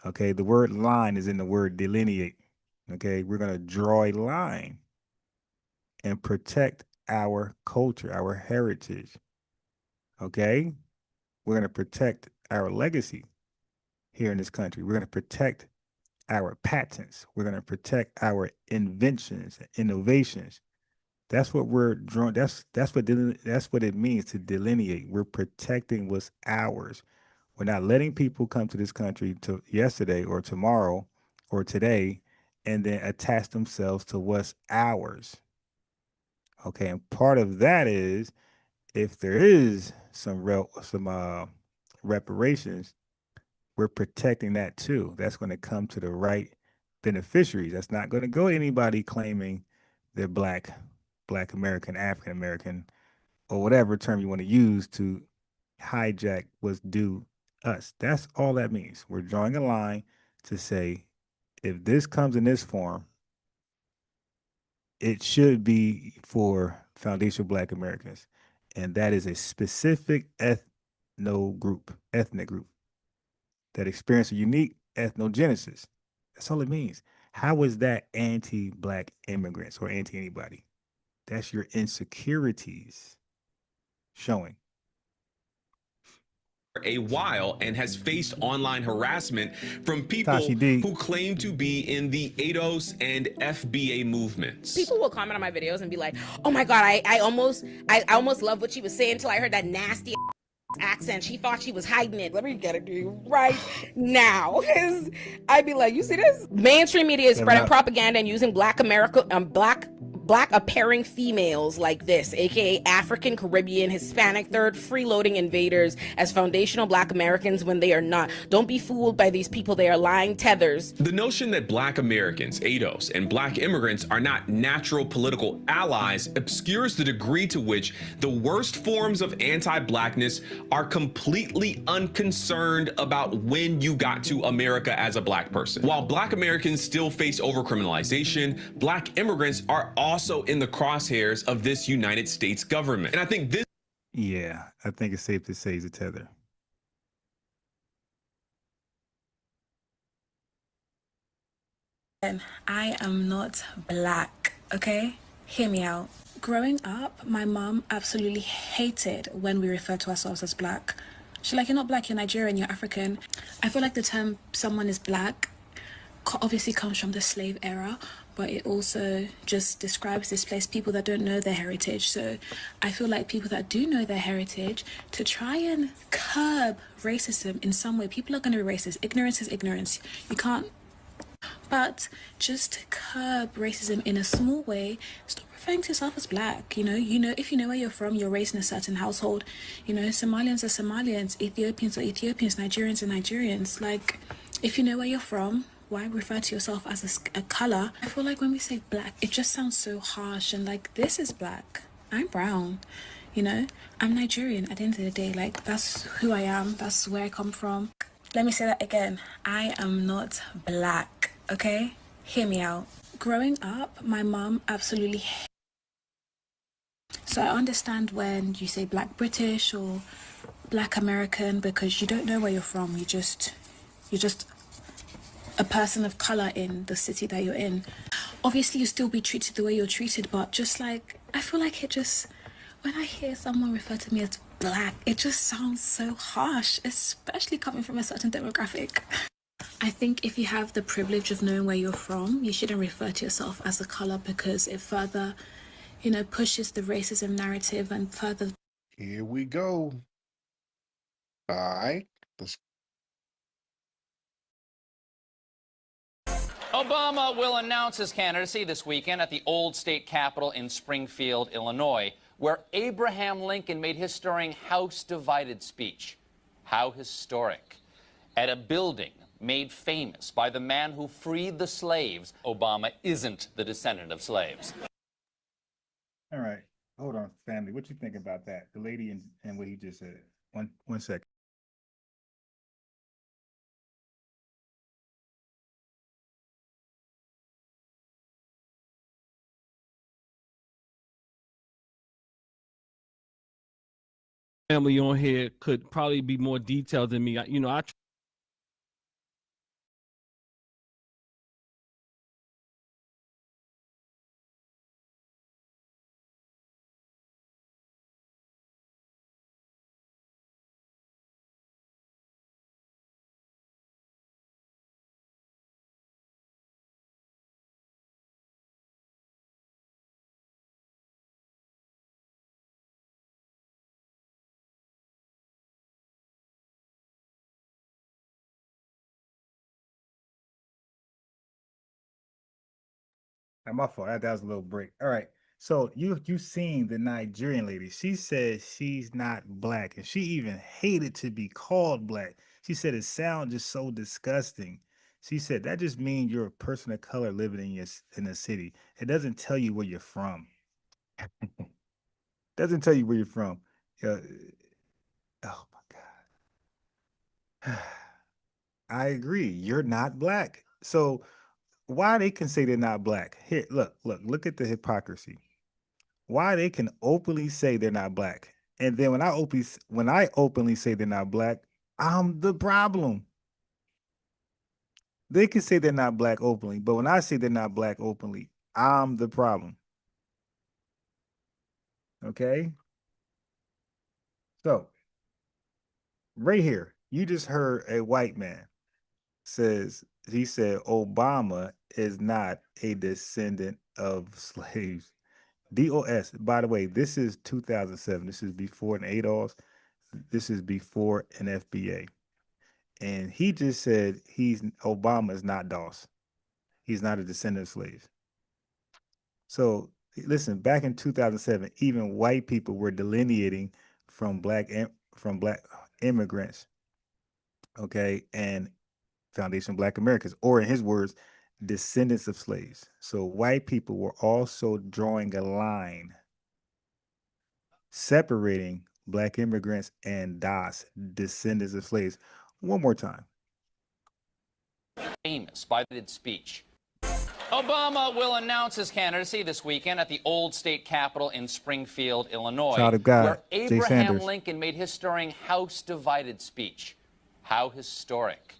Okay, the word line is in the word delineate. Okay, we're going to draw a line and protect our culture, our heritage. Okay, we're going to protect our legacy here in this country. We're going to protect our patents. We're going to protect our inventions, innovations. That's what we're drawing. That's what it means to delineate. We're protecting what's ours. We're not letting people come to this country to yesterday or tomorrow or today and then attach themselves to what's ours. Okay, and part of that is if there is some reparations, we're protecting that too. That's going to come to the right beneficiaries. That's not going to go to anybody claiming they're Black American, African American, or whatever term you want to use to hijack what's due us. That's all that means. We're drawing a line to say, if this comes in this form, it should be for foundational Black Americans. And that is a specific ethnic group that experience a unique ethnogenesis. That's all it means. How is that anti-Black immigrants or anti-anybody? That's your insecurities showing. A while and has faced online harassment from people who claim to be in the ADOS and FBA movements. People will comment on my videos and be like, "Oh my God, I almost love what she was saying until I heard that nasty accent. She thought she was hiding it. Let me get it to you right now." I'd be like, "You see this? Mainstream media is spreading propaganda and using Black appearing females like this, aka African, Caribbean, Hispanic, third freeloading invaders as foundational Black Americans when they are not. Don't be fooled by these people. They are lying tethers." The notion that Black Americans, ADOS, and Black immigrants are not natural political allies obscures the degree to which the worst forms of anti-Blackness are completely unconcerned about when you got to America as a Black person. While Black Americans still face overcriminalization, Black immigrants are also in the crosshairs of this United States government. And I think this... Yeah, I think it's safe to say he's a tether. I am not Black, okay? Hear me out. Growing up, my mom absolutely hated when we refer to ourselves as Black. She's like, "You're not Black, you're Nigerian, you're African." I feel like the term someone is Black obviously comes from the slave era, but it also just describes displaced people that don't know their heritage. So I feel like people that do know their heritage, to try and curb racism in some way, people are going to be racist. Ignorance is ignorance. You can't, but just curb racism in a small way. Stop referring to yourself as Black. You know, if you know where you're from, you're raised in a certain household. Somalians are Somalians, Ethiopians are Ethiopians, Nigerians are Nigerians. Like, if you know where you're from, why refer to yourself as a color? I feel like when we say Black, it just sounds so harsh and like, this is Black. I'm brown. I'm Nigerian at the end of the day. Like, that's who I am. That's where I come from. Let me say that again. I am not Black, okay? Hear me out. Growing up, my mom absolutely So I understand when you say Black British or Black American, because you don't know where you're from. You're just a person of color in the city that you're in. Obviously, you still be treated the way you're treated, but just like, I feel like when I hear someone refer to me as Black, it just sounds so harsh, especially coming from a certain demographic. I think if you have the privilege of knowing where you're from, you shouldn't refer to yourself as a color, because it further, pushes the racism narrative and further. Here we go. All right. Obama will announce his candidacy this weekend at the old state capitol in Springfield, Illinois, where Abraham Lincoln made his stirring House Divided speech. How historic. At a building made famous by the man who freed the slaves, Obama isn't the descendant of slaves. All right. Hold on, family. What you think about that? The lady and what he just said. One second. Family on here could probably be more detailed than me. I My fault. That was a little break. All right. So you seen the Nigerian lady. She said she's not black, and she even hated to be called black. She said it sounds just so disgusting. She said that just means you're a person of color living in a city. It doesn't tell you where you're from. Doesn't tell you where you're from. Oh my God. I agree. You're not black. So why they can say they're not black? Here, look at the hypocrisy. Why they can openly say they're not black, and then when I openly say they're not black, I'm the problem. They can say they're not black openly, but when I say they're not black openly, I'm the problem. Okay? So, right here, you just heard a white man he said Obama is not a descendant of slaves. DOS, by the way, this is 2007. This is before an ADOS. This is before an FBA. And he just said Obama is not DOS. He's not a descendant of slaves. So listen, back in 2007, even white people were delineating from black immigrants, okay, and Foundation Black Americans, or in his words, descendants of slaves. So white people were also drawing a line separating black immigrants and DOS, descendants of slaves. One more time. Famous by the speech. Obama will announce his candidacy this weekend at the old state capitol in Springfield, Illinois, Child of God, where Jay Abraham Sanders. Lincoln made his stirring House Divided speech. How historic.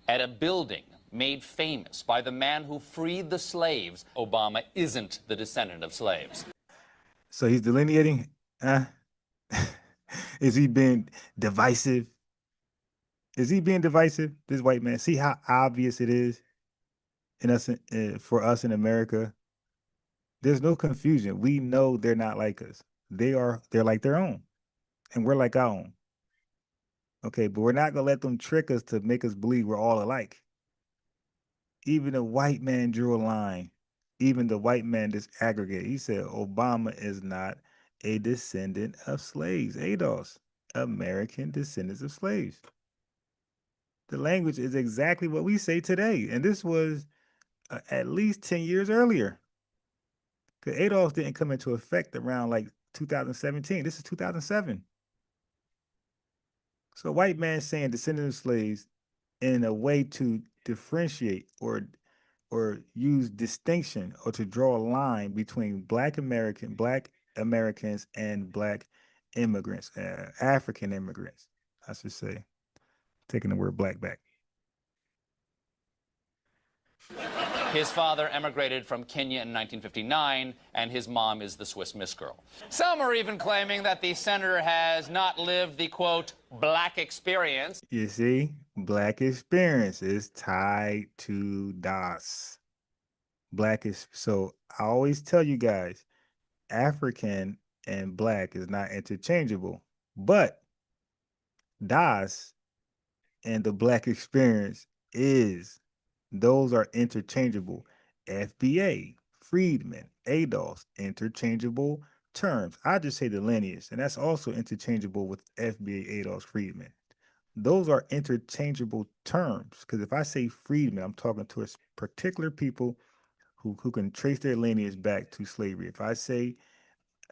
At a building made famous by the man who freed the slaves, Obama isn't the descendant of slaves. So he's delineating. Is he being divisive? Is he being divisive? This white man. See how obvious it is for us in America. There's no confusion. We know they're not like us. They're like their own, and we're like our own. Okay, but we're not gonna let them trick us to make us believe we're all alike. Even the white man drew a line. Even the white man disaggregated. He said Obama is not a descendant of slaves. ADOS, American descendants of slaves. The language is exactly what we say today. And this was at least 10 years earlier. Because ADOS didn't come into effect around like 2017. This is 2007. So a white man saying descendant of slaves in a way to differentiate or use distinction or to draw a line between black Americans and black immigrants, African immigrants, I should say, taking the word black back. His father emigrated from Kenya in 1959, and his mom is the Swiss Miss Girl. Some are even claiming that the senator has not lived the, quote, black experience. You see, black experience is tied to DOS. So I always tell you guys, African and black is not interchangeable, but DOS and the black experience is, those are interchangeable. FBA, freedmen, ADOS, interchangeable terms. I just say the lineage, and that's also interchangeable with FBA, ADOS, freedmen. Those are interchangeable terms, because if I say freedmen, I'm talking to a particular people who can trace their lineage back to slavery. If I say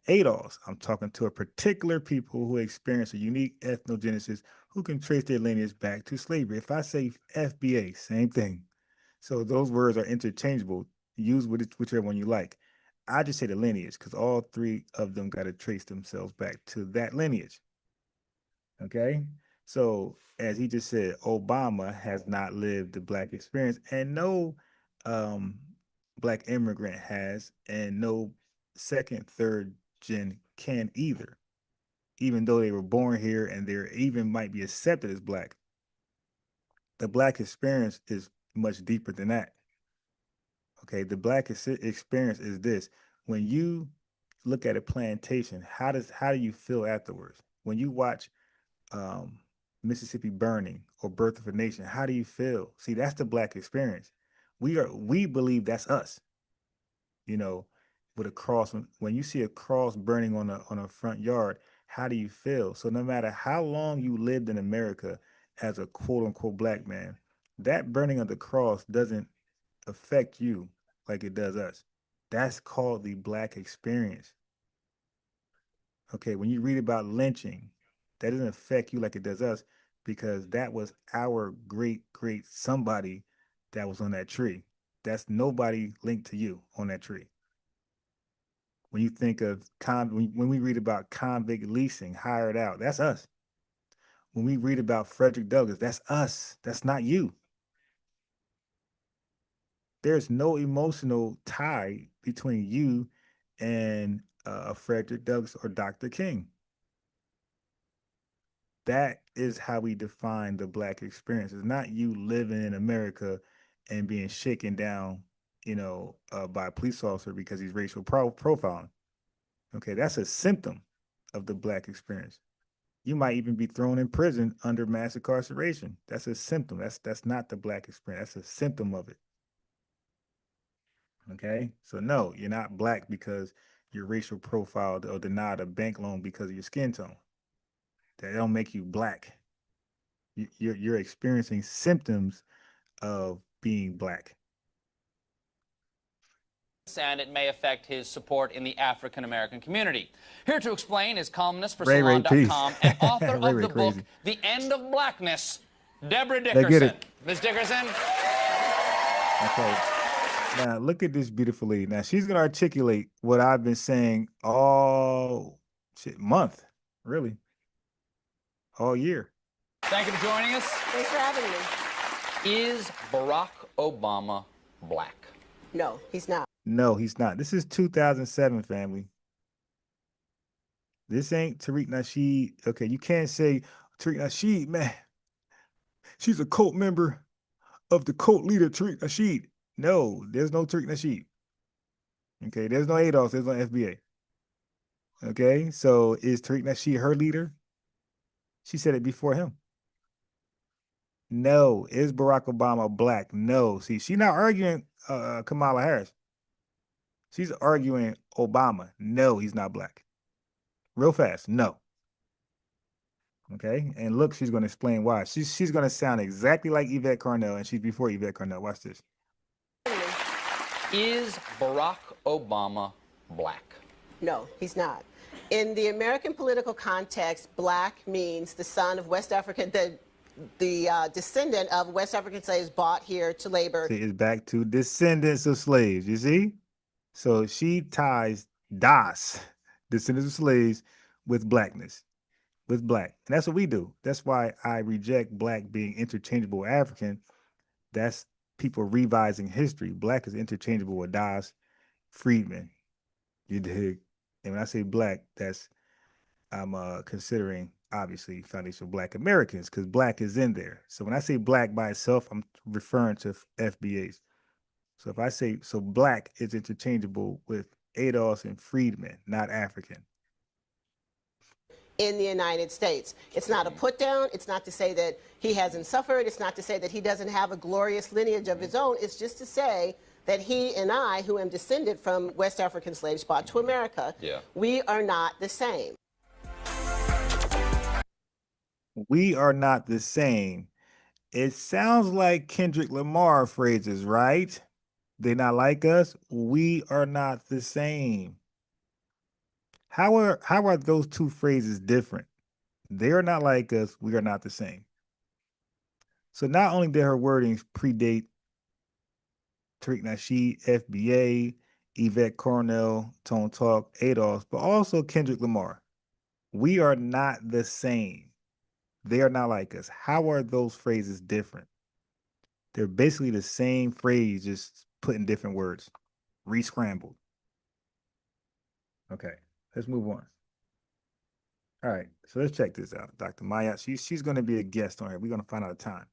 ADOS, I'm talking to a particular people who experience a unique ethnogenesis who can trace their lineage back to slavery. If I say FBA, same thing. So those words are interchangeable. Use whichever one you like. I just say the lineage because all three of them got to trace themselves back to that lineage. Okay? So as he just said, Obama has not lived the black experience, and no black immigrant has, and no second, third gen can either, even though they were born here and they're even might be accepted as black. The black experience is much deeper than that. Okay, the black experience is this: when you look at a plantation, how do you feel afterwards? When you watch Mississippi Burning or Birth of a Nation, how do you feel? See, that's the black experience. We believe that's us. You know, with a cross, when you see a cross burning on a front yard, how do you feel? So no matter how long you lived in America as a quote unquote black man, that burning of the cross doesn't affect you like it does us. That's called the black experience. Okay, when you read about lynching, that doesn't affect you like it does us because that was our great somebody that was on that tree. That's nobody linked to you on that tree. When you think of when we read about convict leasing, hired out, that's us. When we read about Frederick Douglass, that's us. That's not you. There's no emotional tie between you and Frederick Douglass or Dr. King. That is how we define the black experience. It's not you living in America and being shaken down, by a police officer because he's racial profiling. Okay, that's a symptom of the black experience. You might even be thrown in prison under mass incarceration. That's a symptom. That's not the black experience. That's a symptom of it. Okay, so no, you're not black because you're racial profiled or denied a bank loan because of your skin tone. That don't make you black. You're experiencing symptoms of being black. And it may affect his support in the African American community. Here to explain is columnist for Ray, Salon.com and author Ray, of the book, crazy. The End of Blackness, Deborah Get Dickerson. it. Ms. Dickerson? Okay. Now look at this beautiful lady. Now she's gonna articulate what I've been saying all month, really, all year. Thank you for joining us. Thanks for having me. Is Barack Obama black? No, he's not. No, he's not. This is 2007, family. This ain't Tariq Nasheed. Okay, you can't say Tariq Nasheed, man. She's a cult member of the cult leader Tariq Nasheed. No, there's no Tariq Nasheed. Okay, there's no ADOS, there's no FBA. Okay, so is Tariq Nasheed her leader? She said it before him. No. Is Barack Obama black? No. See, she's not arguing Kamala Harris. She's arguing Obama. No, he's not black. Real fast, no. Okay, and look, she's going to explain why. She's going to sound exactly like Yvette Carnell, and she's before Yvette Carnell. Watch this. Is Barack Obama black? No, he's not. In the American political context, black means the son of West African, the descendant of West African slaves brought here to labor. See, it's back to descendants of slaves, you see? So she ties DAS, descendants of slaves, with blackness, with black. And that's what we do. That's why I reject black being interchangeable with African. That's people revising history. Black is interchangeable with DAS, freedmen. You dig? And when I say black, I'm considering obviously foundational black Americans because black is in there. So when I say black by itself, I'm referring to FBAs. So if I say, so black is interchangeable with ADOS and freedmen, not African. in the United States. It's not a put down. It's not to say that he hasn't suffered. It's not to say that he doesn't have a glorious lineage of his own. It's just to say that he and I, who am descended from West African slaves brought to America, we are not the same. We are not the same. It sounds like Kendrick Lamar phrases, right? They not like us. We are not the same. How are those two phrases different? They are not like us. We are not the same. So not only did her wordings predate Tariq Nasheed, FBA, Yvette Cornell, Tone Talk, ADOS, but also Kendrick Lamar. We are not the same. They are not like us. How are those phrases different? They're basically the same phrase, just put in different words, re-scrambled. Okay, let's move on. All right, so let's check this out. Dr. Maya, she's going to be a guest on here. We're going to find out the time.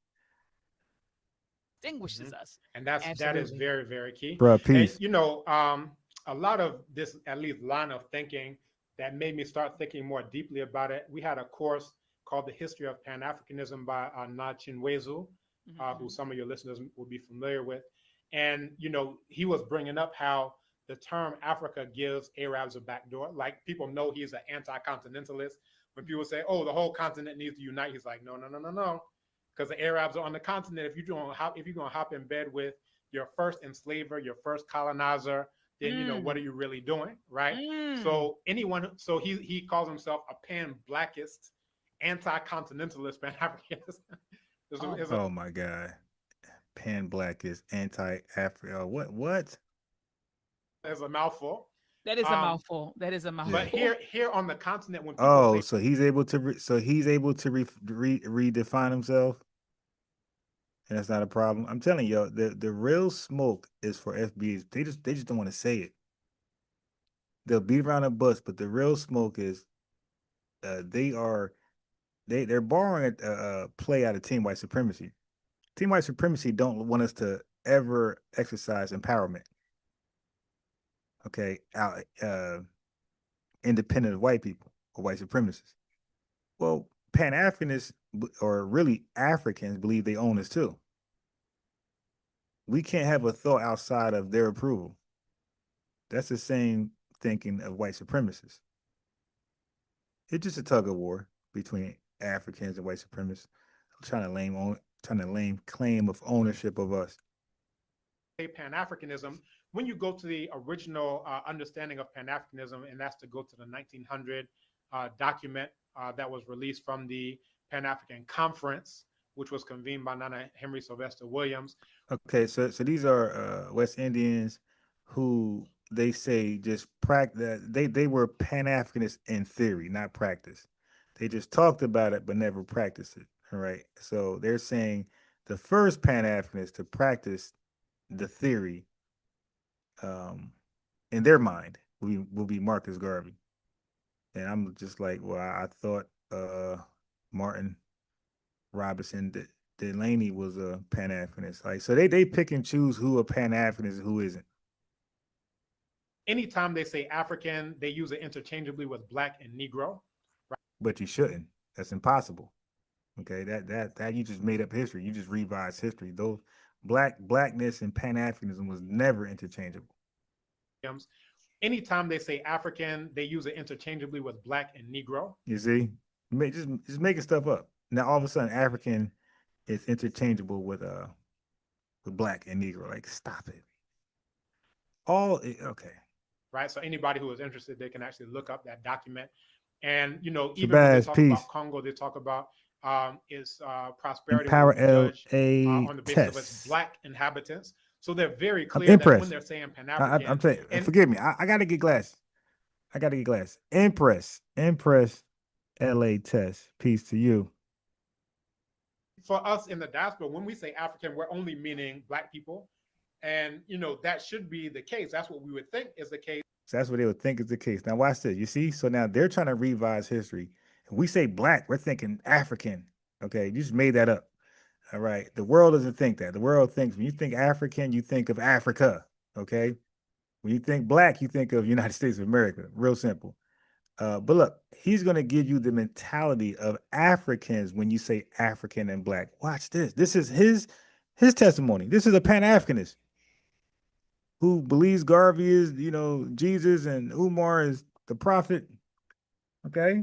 Distinguishes us. And that is very, very key. Bruh, peace. And, you know, a lot of this, at least line of thinking that made me start thinking more deeply about it. We had a course called The History of Pan-Africanism by Na Chinwezu, who some of your listeners will be familiar with. And, you know, he was bringing up how the term Africa gives Arabs a backdoor. Like, people know he's an anti-continentalist. When people say, oh, the whole continent needs to unite, he's like, no, no, no, no, no. Because the Arabs are on the continent. If you're gonna hop in bed with your first enslaver, your first colonizer, then you know, what are you really doing, right? So he calls himself a pan-blackist, anti-continentalist Pan-Africanist. Oh my God. Pan-blackist, anti-Africa. What? That's a mouthful. That is a mouthful. That is a mouthful. But here on the continent, when people say, so he's able to redefine himself, and that's not a problem. I'm telling you, the real smoke is for FBAs. They just don't want to say it. They'll beat around the bush, but the real smoke is they're borrowing a play out of Team White Supremacy. Team White Supremacy don't want us to ever exercise empowerment. Okay, independent of white people or white supremacists. Well, Pan-Africanists, or really Africans, believe they own us too. We can't have a thought outside of their approval. That's the same thinking of white supremacists. It's just a tug of war between Africans and white supremacists, trying to lay claim of ownership of us. Pan-Africanism, when you go to the original understanding of Pan-Africanism, and that's to go to the 1900 document that was released from the Pan-African Conference, which was convened by Nana Henry Sylvester Williams. Okay, so these are West Indians who they say just they were Pan-Africanists in theory, not practice. They just talked about it but never practiced it. All right, so they're saying the first Pan-Africanist to practice the theory in their mind will be Marcus Garvey. And I'm just like, well, I thought Martin Robinson Delaney was a Pan-Africanist. Like, so they pick and choose who a Pan-Africanist and who isn't. Anytime they say African, they use it interchangeably with Black and Negro. Right? But you shouldn't. That's impossible. Okay, that you just made up history. You just revised history. Those blackness and Pan-Africanism was never interchangeable. Anytime they say African, they use it interchangeably with Black and Negro. You see, just making stuff up. Now all of a sudden, African is interchangeable with Black and Negro. Like, stop it. Okay. Right. So anybody who is interested, they can actually look up that document. And you know, even when they talk about Congo, they talk about its prosperity Power on the basis of its Black inhabitants. So they're very clear that when they're saying Pan-African, I'm saying, forgive me, I gotta get glasses. Empress, LA test. Peace to you. For us in the diaspora, when we say African, we're only meaning Black people. And, you know, that should be the case. That's what we would think is the case. So that's what they would think is the case. Now, watch this. You see? So now they're trying to revise history. If we say Black, we're thinking African. Okay, you just made that up. All right. The world doesn't think that. The world thinks when you think African, you think of Africa. Okay. When you think Black, you think of United States of America. Real simple. But look, he's going to give you the mentality of Africans when you say African and black. Watch this. This is his testimony. This is a Pan-Africanist who believes Garvey is, Jesus and Umar is the prophet. Okay?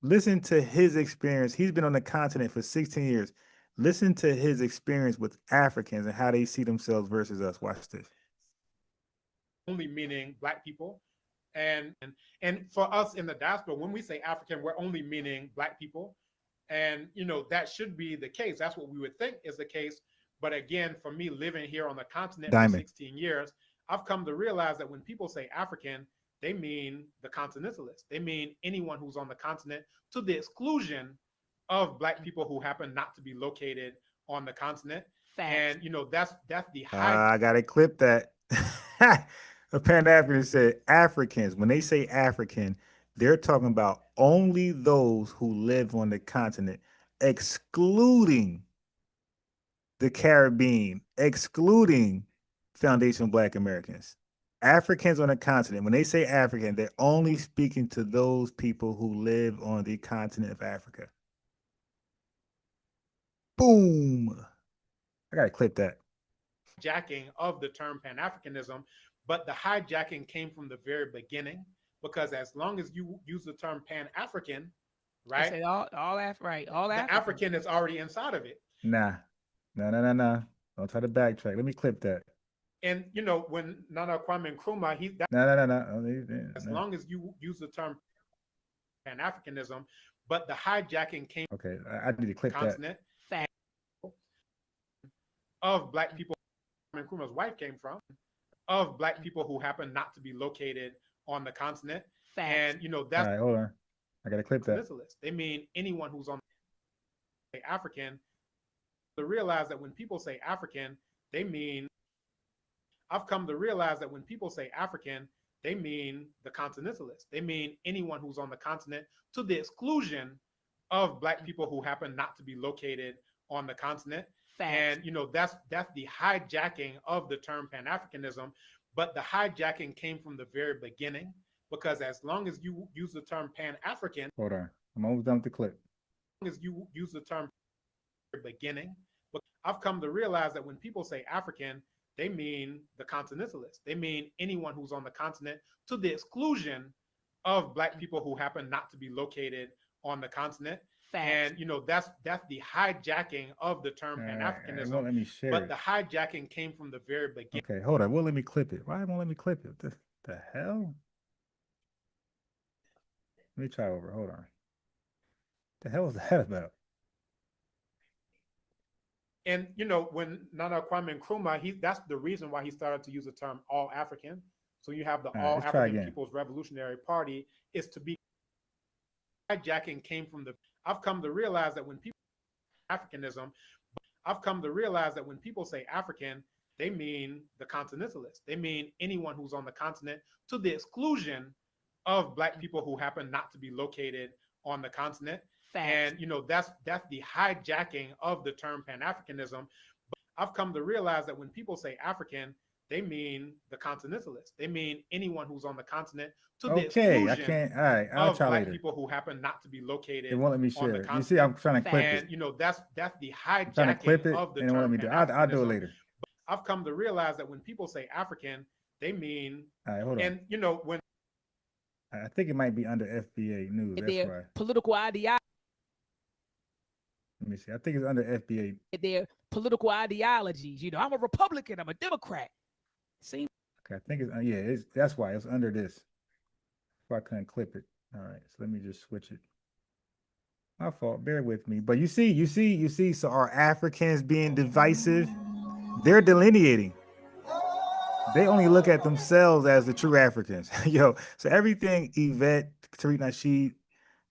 Listen to his experience. He's been on the continent for 16 years. Listen to his experience with Africans and how they see themselves versus us. Watch this. Only meaning black people. And for us in the diaspora, when we say African, we're only meaning black people. And, that should be the case. That's what we would think is the case. But again, for me, living here on the continent for 16 years, I've come to realize that when people say African, they mean the continentalists. They mean anyone who's on the continent, to the exclusion of black people who happen not to be located on the continent. Facts. And, that's the high. I got to clip that. A Pan-Africanist said Africans, when they say African, they're talking about only those who live on the continent, excluding the Caribbean, excluding foundational Black Americans. Africans on the continent, when they say African, they're only speaking to those people who live on the continent of Africa. Boom. I got to clip that. Hijacking of the term Pan-Africanism, but the hijacking came from the very beginning, because as long as you use the term Pan-African, right? Say all right, all the African is already inside of it. Nah. No. Don't try to backtrack. Let me clip that. And when Nana Kwame Nkrumah, No. As long as you use the term Pan-Africanism, but the hijacking came. Okay, I need to clip continent that. Of black people, Nkrumah's wife came from, of black people who happen not to be located on the continent. And that's all right, hold on. I gotta clip that. They mean anyone who's on African. To realize that when people say African, they mean. I've come to realize that when people say African, they mean the continentalists. They mean anyone who's on the continent, to the exclusion of black people who happen not to be located on the continent. And that's the hijacking of the term Pan-Africanism, but the hijacking came from the very beginning, because as long as you use the term Pan-African. Hold on, I'm almost done with the clip. As long as you use the term beginning, but I've come to realize that when people say African, they mean the continentalists. They mean anyone who's on the continent, to the exclusion of black people who happen not to be located on the continent. And that's the hijacking of the term Pan-Africanism. Won't let me share but it. the hijacking came from the very beginning. Okay, hold on. Won't let me clip it. Why won't let me clip it? The hell? Let me try over. Hold on. The hell is that about? And when Nana Kwame Nkrumah, that's the reason why he started to use the term All African. So you have the All African People's Revolutionary Party is to be. Hijacking came from the. I've come to realize that when people Africanism, I've come to realize that when people say African, they mean the continentalists. They mean anyone who's on the continent, to the exclusion of black people who happen not to be located on the continent. And that's the hijacking of the term Pan-Africanism. But I've come to realize that when people say African, they mean the continentalists. They mean anyone who's on the continent, to the exclusion I can't. All right, I'll try black later. people who happen not to be located. It won't let me on the share. continent. You see, I'm trying to clip it. And that's the hijacking I'm trying to clip it, of the and it won't let term me do. I'll do it Pan-Africanism. later. But I've come to realize that when people say African, they mean. All right, hold on. And when. I think it might be under FBA News. That's their why. political ideology. Let me see. I think it's under FBA. Their political ideologies. I'm a Republican. I'm a Democrat. See. Okay, I think it's that's why it's under this. That's why I couldn't clip it. All right, so let me just switch it. My fault. Bear with me. But you see. So are Africans being divisive? They're delineating. They only look at themselves as the true Africans. So everything Yvette, Tariq Nasheed,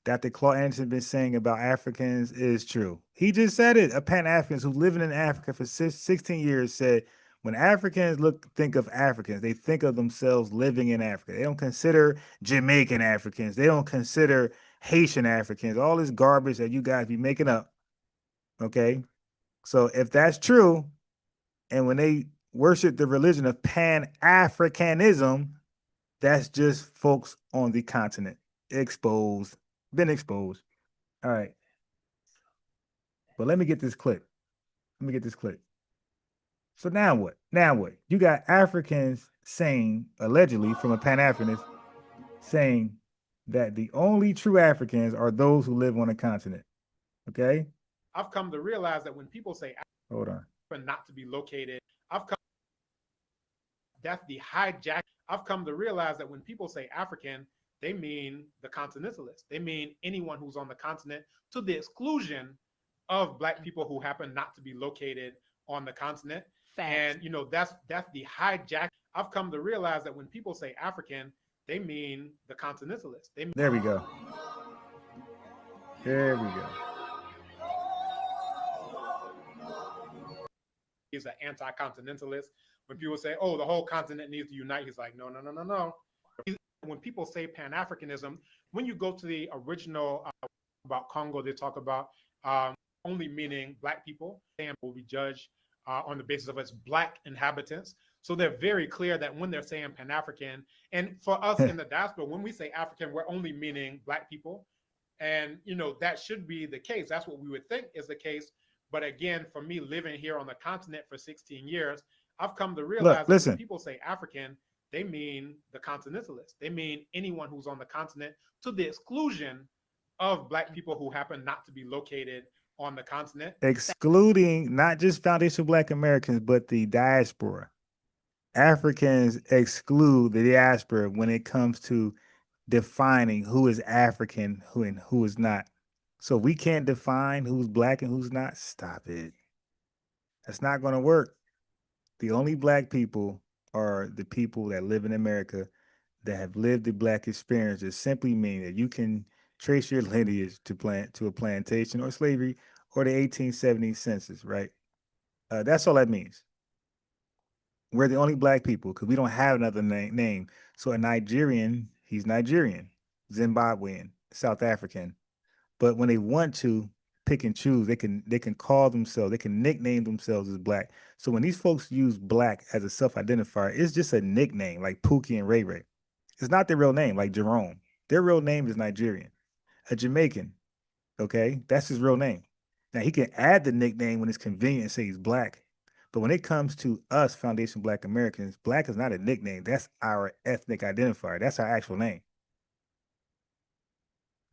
Dr. Claude Anderson been saying about Africans is true. He just said it. A Pan-Africanist who's living in Africa for 16 years said, when Africans think of Africans, they think of themselves living in Africa. They don't consider Jamaican Africans. They don't consider Haitian Africans. All this garbage that you guys be making up. Okay? So if that's true, and when they worship the religion of Pan-Africanism, that's just folks on the continent. exposed. Been exposed. All right. But let me get this clip. So now what? You got Africans saying, allegedly from a Pan-Africanist, saying that the only true Africans are those who live on a continent. Okay? I've come to realize that when people say Hold on. not to be located, that's the hijack. I've come to realize that when people say African, they mean the continentalist. They mean anyone who's on the continent, to the exclusion of Black people who happen not to be located on the continent. Facts. And that's the hijack. I've come to realize that when people say African, they mean the continentalist. There we go. He's an anti-continentalist. When people say, "Oh, the whole continent needs to unite," he's like, "No, no, no, no, no." When people say Pan-Africanism, when you go to the original about Congo, they talk about only meaning Black people and will be judged on the basis of its Black inhabitants. So they're very clear that when they're saying Pan-African, and for us in the diaspora, when we say African, we're only meaning Black people. And, that should be the case. That's what we would think is the case. But again, for me, living here on the continent for 16 years, I've come to realize that when people say African, they mean the continentalist. They mean anyone who's on the continent, to the exclusion of Black people who happen not to be located on the continent. Excluding not just foundational Black Americans, but the diaspora. Africans exclude the diaspora when it comes to defining who is African, who is not. So we can't define who's Black and who's not. Stop it. That's not going to work. The only Black people are the people that live in America that have lived the Black experience. It simply means that you can trace your lineage to a plantation or slavery or the 1870 census, right? That's all that means. We're the only Black people because we don't have another name. So a Nigerian, he's Nigerian, Zimbabwean, South African. But when they want to pick and choose, they can call themselves, they can nickname themselves as Black. So when these folks use Black as a self-identifier, it's just a nickname like Pookie and Ray Ray. It's not their real name, like Jerome. Their real name is Nigerian. A Jamaican, okay? That's his real name. Now, he can add the nickname when it's convenient and say he's Black. But when it comes to us, Foundation Black Americans, Black is not a nickname. That's our ethnic identifier. That's our actual name.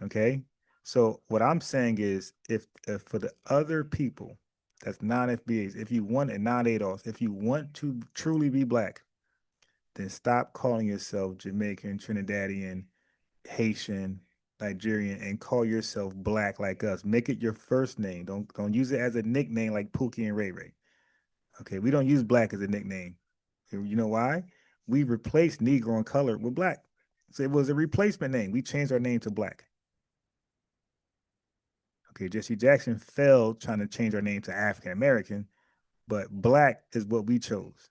Okay? So what I'm saying is if for the other people, that's non-FBAs, if you want a non-ADOS, if you want to truly be Black, then stop calling yourself Jamaican, Trinidadian, Haitian, Nigerian, and call yourself Black like us. Make it your first name. Don't use it as a nickname like Pookie and Ray Ray. Okay, we don't use Black as a nickname. You know why? We replaced Negro and color with Black. So it was a replacement name. We changed our name to Black. Okay, Jesse Jackson failed trying to change our name to African American, but Black is what we chose.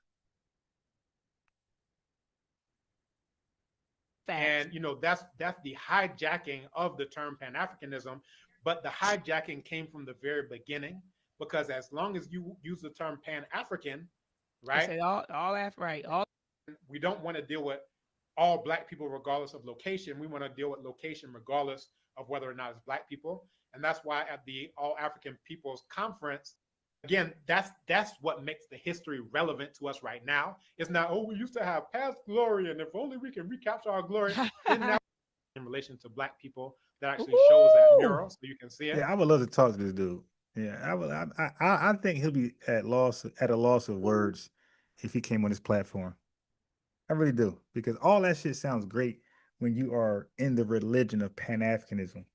And that's the hijacking of the term Pan-Africanism, but the hijacking came from the very beginning, because as long as you use the term Pan-African, right? We don't want to deal with all Black people regardless of location. We want to deal with location regardless of whether or not it's Black people. And that's why at the All African Peoples Conference, again, that's what makes the history relevant to us right now. It's not, oh, we used to have past glory, and if only we can recapture our glory. Now, in relation to Black people, that actually shows that mural, so you can see it. Yeah, I would love to talk to this dude. Yeah, I think he'll be at a loss of words if he came on this platform. I really do, because all that shit sounds great when you are in the religion of Pan-Africanism.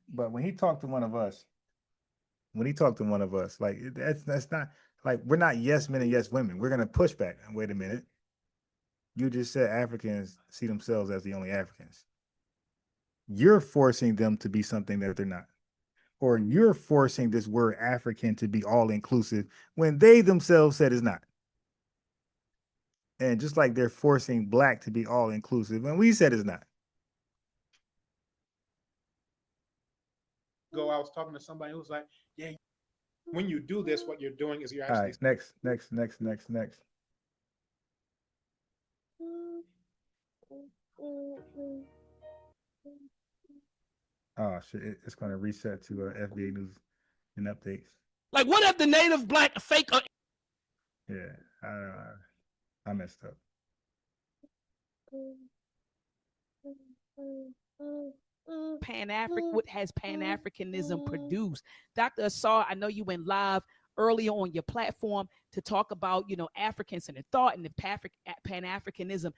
But when he talked to one of us, like that's not like, we're not yes men and yes women. We're gonna push back. Wait a minute. You just said Africans see themselves as the only Africans. You're forcing them to be something that they're not. Or you're forcing this word African to be all inclusive when they themselves said it's not. And just like they're forcing Black to be all inclusive when we said it's not. I was talking to somebody who was like, yeah, when you do this, what you're doing is you're actually... All right, next. Oh shit! It's going to reset to FBA News and Updates. Like, what if the native black fake? Yeah, I messed up. What has Pan-Africanism produced? Dr. Assar, I know you went live earlier on your platform to talk about, Africans and their thought, and if Pan-Africanism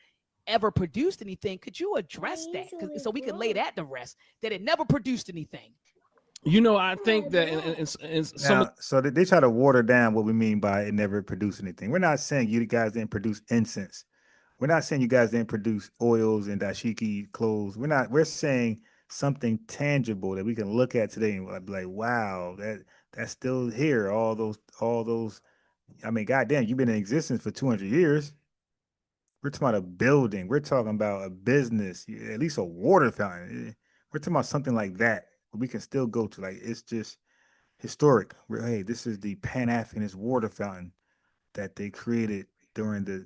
ever produced anything. Could you address that? So we can lay that to rest, that it never produced anything. I think that in some now, so they try to water down what we mean by it never produced anything. We're not saying you guys didn't produce incense. We're not saying you guys didn't produce oils and dashiki clothes. We're saying something tangible that we can look at today and be like, wow, that's still here. All those. I mean, goddamn, you've been in existence for 200 years. We're talking about a building. We're talking about a business, at least a water fountain. We're talking about something like that we can still go to. Like, it's just historic. Hey, this is the Pan-Africanist water fountain that they created during the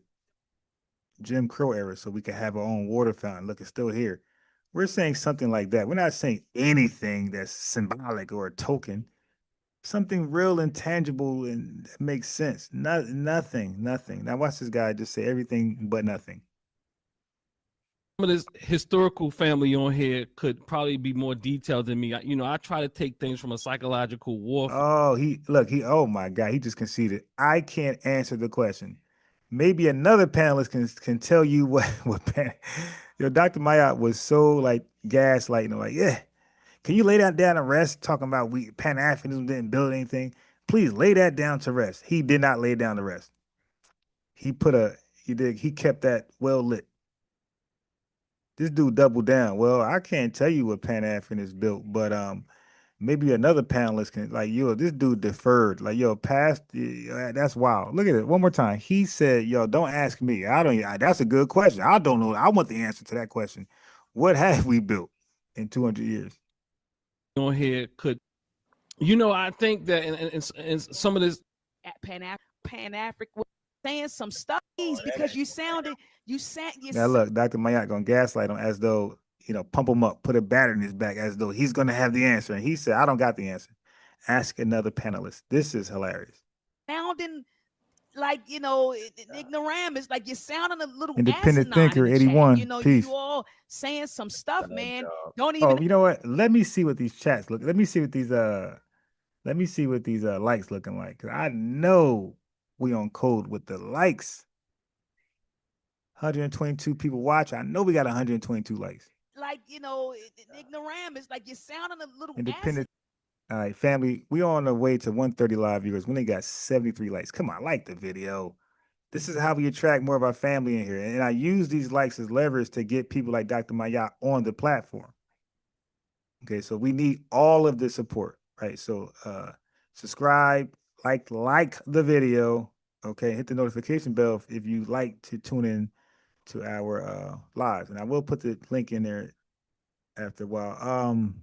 Jim Crow era, so we could have our own water fountain. Look, it's still here. We're saying something like that. We're not saying anything that's symbolic or a token. Something real and tangible and that makes sense. Nothing. Now watch this guy just say everything but nothing. Some of this historical family on here could probably be more detailed than me. I try to take things from a psychological warfare. Oh, oh my God, he just conceded. I can't answer the question. Maybe another panelist can tell you what Dr. Mayat was so like gaslighting, like, yeah. Can you lay that down to rest? Talking about Pan-Africanism didn't build anything. Please lay that down to rest. He did not lay it down to rest. He kept that well lit. This dude doubled down. Well, I can't tell you what Pan-Africanist built, but maybe another panelist can, like, this dude deferred. Like, that's wild. Look at it one more time. He said, don't ask me. That's a good question. I don't know. I want the answer to that question. What have we built in 200 years? On here could, I think that in some of this Pan-African saying some stuff because you now look, Dr. Mayat gonna gaslight him as though, pump him up, put a battery in his back as though he's gonna have the answer. And he said, I don't got the answer. Ask another panelist. This is hilarious. Sounding like, ignoramus, like you're sounding a little independent thinker, 81. Peace. You all saying some stuff, man. Don't even. Oh, you know what? Let me see what these chats look. Let me see what these likes looking like. Cause I know we on code with the likes. 122 people watch. I know we got 122 likes. Like, ignoramus, like you're sounding a little independent. All right, family, we on the way to 130 live viewers. We only got 73 likes. Come on, like the video. This is how we attract more of our family in here. And I use these likes as leverage to get people like Dr. Mayat on the platform. Okay, so we need all of the support, right? So subscribe, like the video, okay? Hit the notification bell if you like to tune in to our lives. And I will put the link in there after a while.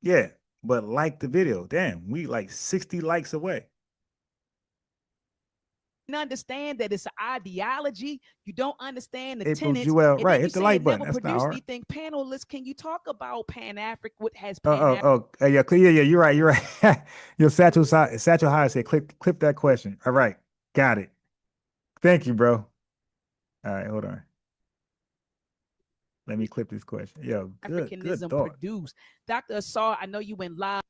Yeah, but like the video. Damn, we like 60 likes away. Understand that it's an ideology. You don't understand the April tenets. Jewel, right? Hit the like button. That's not hard. Anything. Panelists, can you talk about Pan-African? What has yeah, you're right. You're right. Your Satchel High said, clip that question. All right, got it. Thank you, bro. All right, hold on. Let me clip this question. Africanism produced. Dr. Assar, I know you went live.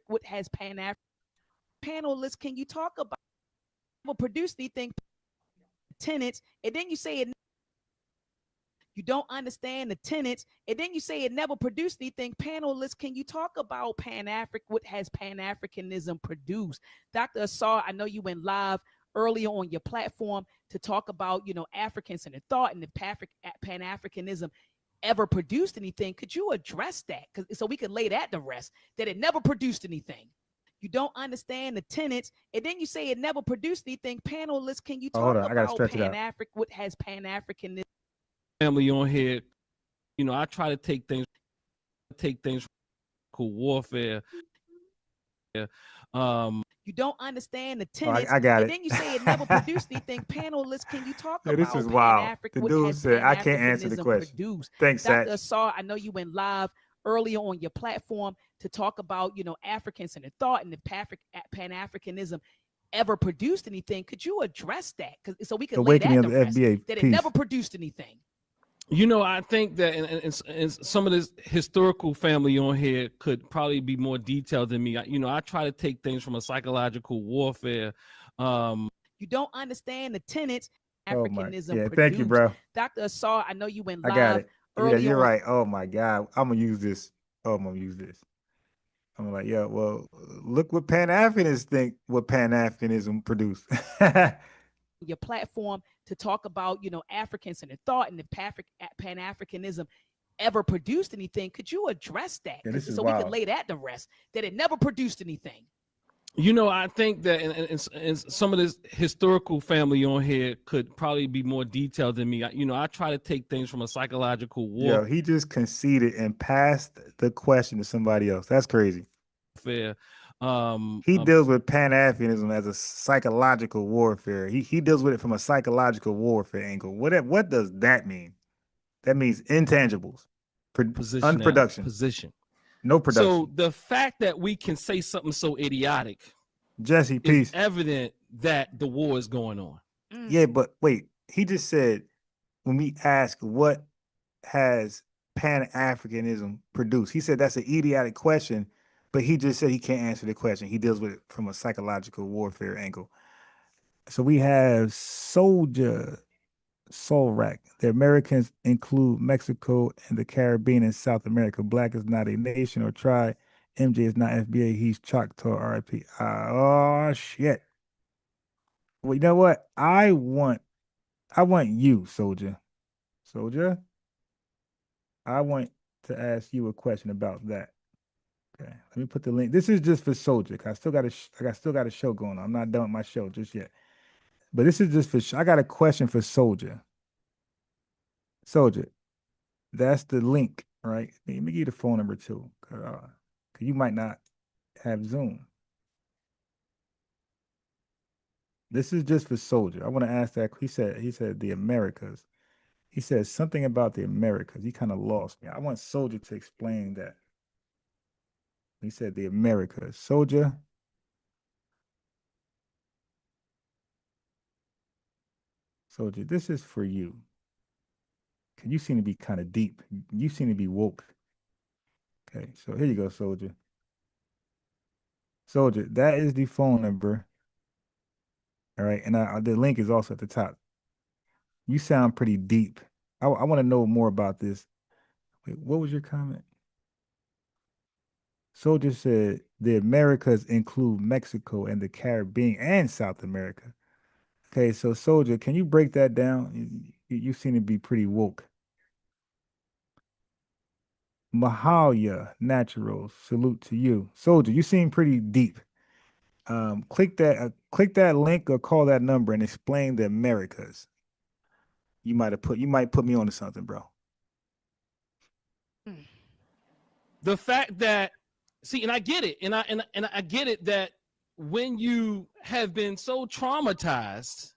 What has Pan-African? Panelists, can you talk about produce these things, tenets, and then you say it. You don't understand the tenets, and then you say it never produced anything. Panelists, can you talk about Pan-African? What has Pan-Africanism produced? Dr. Assar, I know you went live earlier on your platform to talk about, Africans and their thought, and if Pan-Africanism ever produced anything. Could you address that? So we can lay that to rest, that it never produced anything. You don't understand the tenets, and then you say it never produced anything. Panelists, can you talk about Pan-African? What has Pan-Africanism? Family on here, I try to take things from warfare. You You don't understand the Oh, tenets. I got and it. then you say it never produced anything. Panelists, can you talk Yeah, about this is wild. The what dude has said, I can't answer the Pan-Africanism question. produced? Thanks, Dr. Satch. Asar, I know you went live earlier on your platform to talk about, Africans and the thought and if Pan-Africanism ever produced anything. Could you address that? So we can lay that Awakening to of the rest, FBA. that it Peace. never produced anything. I think that and some of this historical family on here could probably be more detailed than me. I try to take things from a psychological warfare. You don't understand the tenets Africanism Yeah, produced. thank you, bro. Dr. Asar, I know you went I got live it. Yeah, earlier you're on. right. Oh my God. I'm gonna use this. I'm like, yeah, well, look what Pan-Africanists think what Pan-Africanism produced. Your platform to talk about, Africans and the thought and if Pan-Africanism ever produced anything. Could you address that? Yeah, this is So we can wild. lay that to rest, that it never produced anything. I think that and some of this historical family on here could probably be more detailed than me. I try to take things from a psychological Yo, he just conceded and passed the question to somebody else. That's crazy. warfare. He deals with Pan-Africanism as a psychological warfare. He deals with it from a psychological warfare angle. What does that mean? That means intangibles, unproduction, position. no production. So the fact that we can say something so idiotic, Jesse, peace. is evident that the war is going on. Yeah, but wait, he just said when we ask what has Pan-Africanism produced, he said that's an idiotic question, but he just said he can't answer the question. He deals with it from a psychological warfare angle. So we have Soldier Solrak. The Americans include Mexico and the Caribbean and South America. Black is not a nation or tribe. MJ is not FBA. He's Choctaw RIP. Oh shit. Well, you know what? I want you, Soldier. Soldier. I want to ask you a question about that. Okay. Let me put the link. This is just for Soldier. I still got a show going on. I'm not done with my show just yet. But this is just for I got a question for Soldier. Soldier. That's the link, right? Let me give you the phone number too. Cause you might not have Zoom. This is just for Soldier. I want to ask that. He said the Americas. He said something about the Americas. He kind of lost me. I want Soldier to explain that. He said the Americas. Soldier. Soldier, this is for you. You seem to be kind of deep. You seem to be woke. Okay, so here you go, Soldier. Soldier, that is the phone number. All right, and the link is also at the top. You sound pretty deep. I want to know more about this. Wait, what was your comment? Soldier said the Americas include Mexico and the Caribbean and South America. Okay, so Soldier, can you break that down? You seem to be pretty woke. Mahalia Naturals, salute to you. Soldier, you seem pretty deep. Click that link or call that number and explain the Americas. You might put me onto something, bro. The fact that and I get it, and I get it that when you have been so traumatized,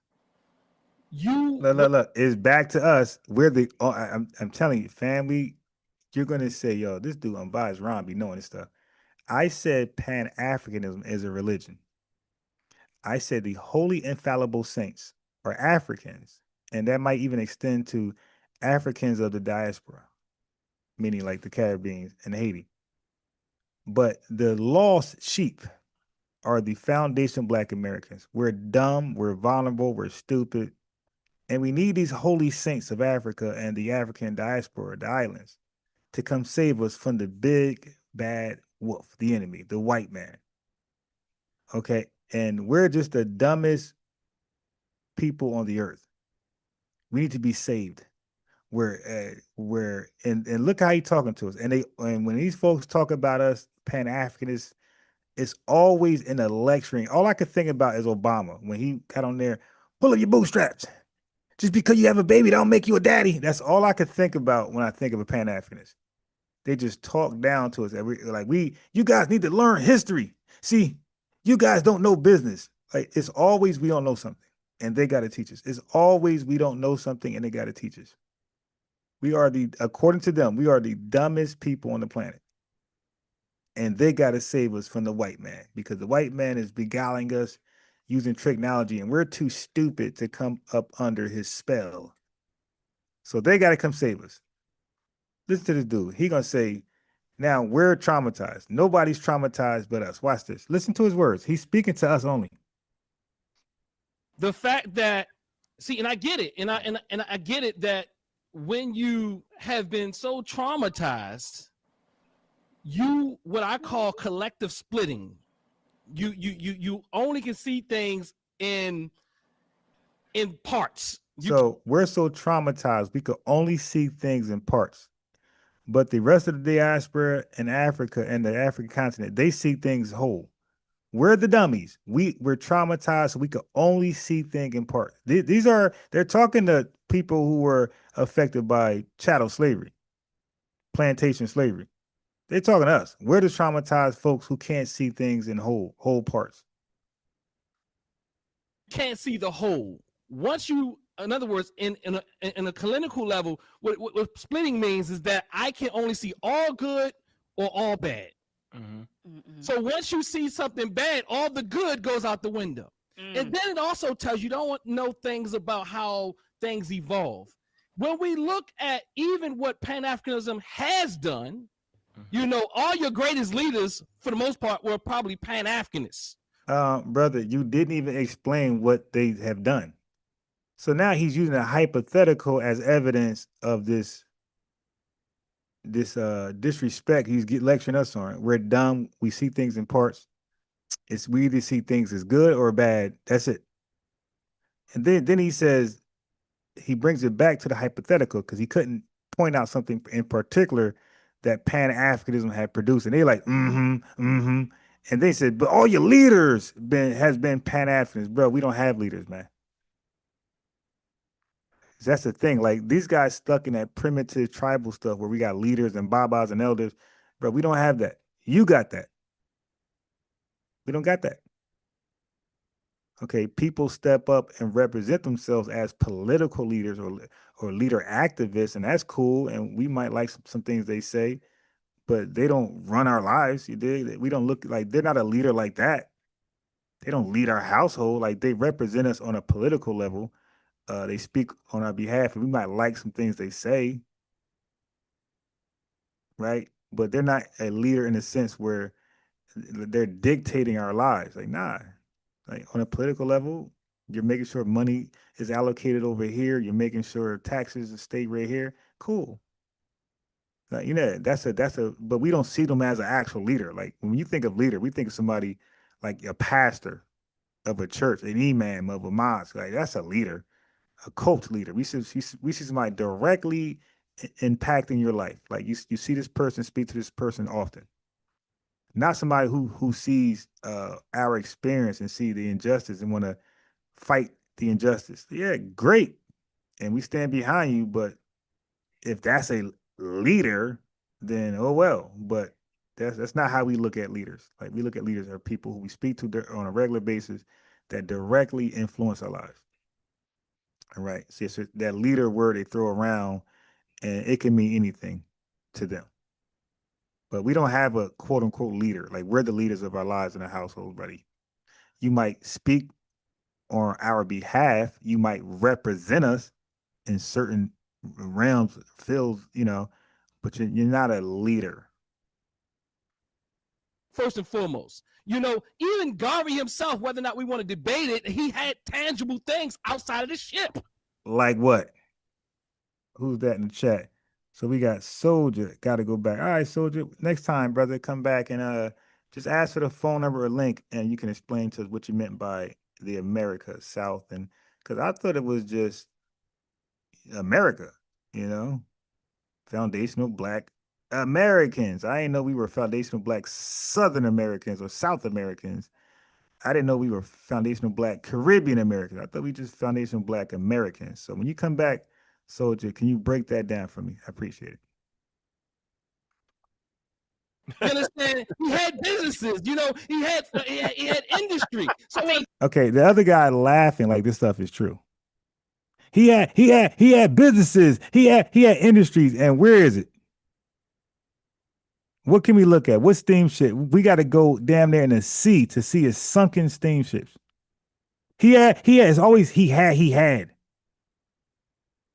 look, it's back to us. We're I'm telling you, family. You're gonna say, yo, this dude unbiased Ron be knowing this stuff. I said Pan-Africanism is a religion. I said the holy infallible saints are Africans, and that might even extend to Africans of the diaspora, meaning like the Caribbean and Haiti. But the lost sheep are the foundation Black Americans. We're dumb, we're vulnerable, we're stupid, and we need these holy saints of Africa and the African diaspora, the islands, to come save us from the big bad wolf, the enemy, the white man. Okay, and we're just the dumbest people on the earth. We need to be saved. And look how he's talking to us. And when these folks talk about us, Pan-Africanists, it's always in a lecturing. All I could think about is Obama when he got on there, pull up your bootstraps. Just because you have a baby, don't make you a daddy. That's all I could think about when I think of a Pan-Africanist. They just talk down to us. You guys need to learn history. See, You guys don't know business. Like, it's always we don't know something and they got to teach us. It's always we don't know something and they got to teach us. We are according to them, we are the dumbest people on the planet. And they got to save us from the white man, because the white man is beguiling us using technology and we're too stupid to come up under his spell. So they got to come save us. Listen to this dude. He going to say, now we're traumatized. Nobody's traumatized but us. Watch this. Listen to his words. He's speaking to us only. The fact that, see, and I get it. And I get it that when you have been so traumatized, what I call collective splitting. You only can see things in parts. So we're so traumatized, we could only see things in parts. But the rest of the diaspora in Africa and the African continent, they see things whole. We're the dummies. We're traumatized, so we could only see things in part. They're talking to people who were affected by chattel slavery, plantation slavery. They're talking to us. We're the traumatized folks who can't see things in whole parts. Can't see the whole. Once you, in other words, in a clinical level, what splitting means is that I can only see all good or all bad. So once you see something bad, all the good goes out the window. And then it also tells you don't know things about how things evolve. When we look at even what Pan-Africanism has done, you know, all your greatest leaders, for the most part, were probably Pan-Africanists. Brother, you didn't even explain what they have done. So now he's using a hypothetical as evidence of this disrespect he's lecturing us on. We're dumb. We see things in parts. We either see things as good or bad. That's it. And then he says, he brings it back to the hypothetical because he couldn't point out something in particular that Pan-Africanism had produced. And they're like, And they said, but all your leaders has been Pan-Africanists. Bro, we don't have leaders, man. That's the thing. Like, these guys stuck in that primitive tribal stuff where we got leaders and babas and elders. Bro, we don't have that. You got that. We don't got that. Okay, people step up and represent themselves as political leaders or leader activists, and that's cool. And we might like some things they say, but they don't run our lives. You dig? We don't look like, they're not a leader like that. They don't lead our household. Like, they represent us on a political level. They speak on our behalf, and we might like some things they say, right? But they're not a leader in the sense where they're dictating our lives. Like, nah. Like, on a political level, you're making sure money is allocated over here. You're making sure taxes stay right here. Cool. Like, you know, but we don't see them as an actual leader. Like, when you think of leader, we think of somebody like a pastor of a church, an imam of a mosque. Like, that's a leader, a cult leader. We see somebody directly impacting your life. Like, you see this person, speak to this person often. Not somebody who sees our experience and see the injustice and want to fight the injustice. Yeah, great. And we stand behind you, but if that's a leader, then oh well. But that's not how we look at leaders. Like, we look at leaders as people who we speak to on a regular basis that directly influence our lives. All right. So it's that leader word they throw around, and it can mean anything to them. But we don't have a quote unquote leader. Like, we're the leaders of our lives in the household, buddy. You might speak on our behalf. You might represent us in certain realms, fields, you know, but you're not a leader. First and foremost, you know, even Garvey himself, whether or not we want to debate it, he had tangible things outside of the ship. Like what? Who's that in the chat? So we got Soldier. Got to go back. All right, Soldier. Next time, brother, come back and just ask for the phone number or link, and you can explain to us what you meant by the America South. And because I thought it was just America, you know, foundational Black Americans. I didn't know we were foundational Black Southern Americans or South Americans. I didn't know we were foundational Black Caribbean Americans. I thought we just foundational Black Americans. So when you come back, Soldier, can you break that down for me? I appreciate it. You understand? He had businesses. You know, he had industry. So Okay, the other guy laughing like this stuff is true. He had businesses. He had industries. And where is it? What can we look at? What steamship? We got to go damn near in the sea to see his sunken steamships. He had.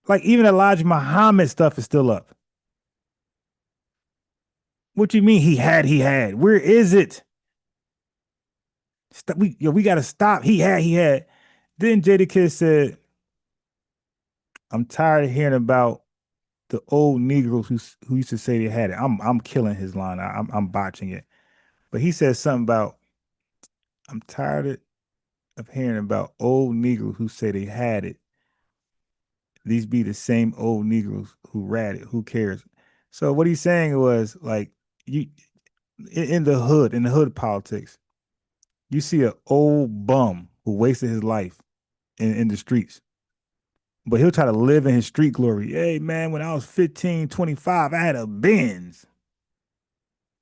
Like even Elijah Muhammad stuff is still up. What you mean he had? Where is it? We got to stop. He had. Then Jadakiss said, I'm tired of hearing about the old Negroes who used to say they had it. I'm killing his line. I'm botching it. But he said something about, I'm tired of hearing about old Negroes who say they had it. These be the same old Negroes who rat it. Who cares? So what he's saying was like, you in the hood politics, you see an old bum who wasted his life in the streets. But he'll try to live in his street glory. Hey, man, when I was 15, 25, I had a Benz.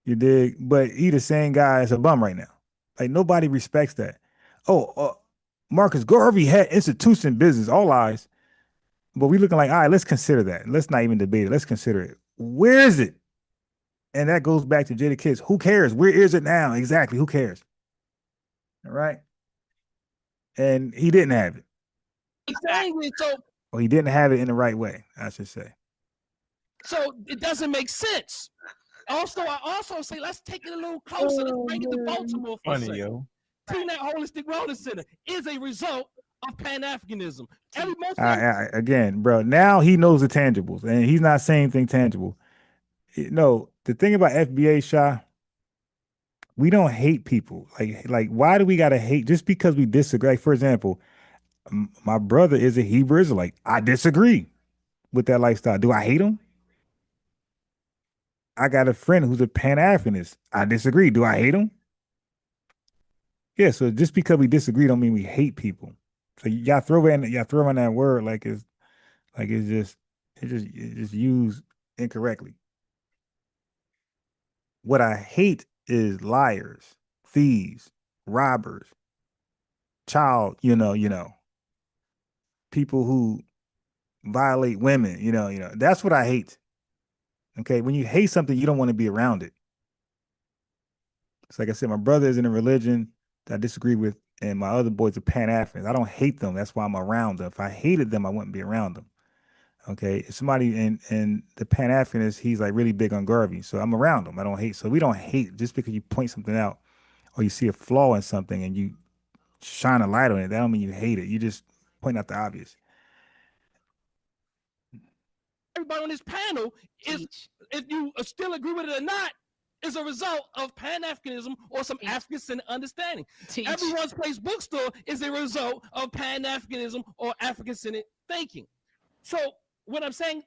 You dig? But he the same guy as a bum right now. Like, nobody respects that. Marcus Garvey had institution business, all lies. But we looking like, all right, let's consider that. Let's not even debate it. Let's consider it. Where is it? And that goes back to Jadakiss. Who cares? Where is it now? Exactly. Who cares? All right. And he didn't have it. exactly. Or he didn't have it in the right way, I should say. So it doesn't make sense. Also, I also say let's take it a little closer. Let's bring it to Baltimore for a second. That Holistic Wellness Center is a result of Pan-Africanism. Again, bro, now he knows the tangibles, and he's not saying anything tangible. No, the thing about FBA, Shah, we don't hate people. Like, why do we gotta hate just because we disagree? Like, for example, my brother is a Hebrew Israelite. I disagree with that lifestyle. Do I hate him? I got a friend who's a Pan-Africanist. I disagree. Do I hate him? Yeah, so just because we disagree don't mean we hate people. So y'all throw in that word like it's just used incorrectly. What I hate is liars, thieves, robbers, people who violate women, that's what I hate. Okay, when you hate something, you don't want to be around it. It's like I said, my brother is in a religion that I disagree with, and my other boys are Pan-Africans. I don't hate them. That's why I'm around them. If I hated them, I wouldn't be around them. Okay, if somebody in the Pan-Africanist, he's like really big on Garvey, so I'm around him. I don't hate. So we don't hate just because you point something out or you see a flaw in something and you shine a light on it. That don't mean you hate it. You just point out the obvious. Everybody on this panel is, if you still agree with it or not, is a result of Pan-Africanism or some African-centered understanding. Everyone's Place bookstore is a result of Pan-Africanism or African-centered thinking. So what I'm saying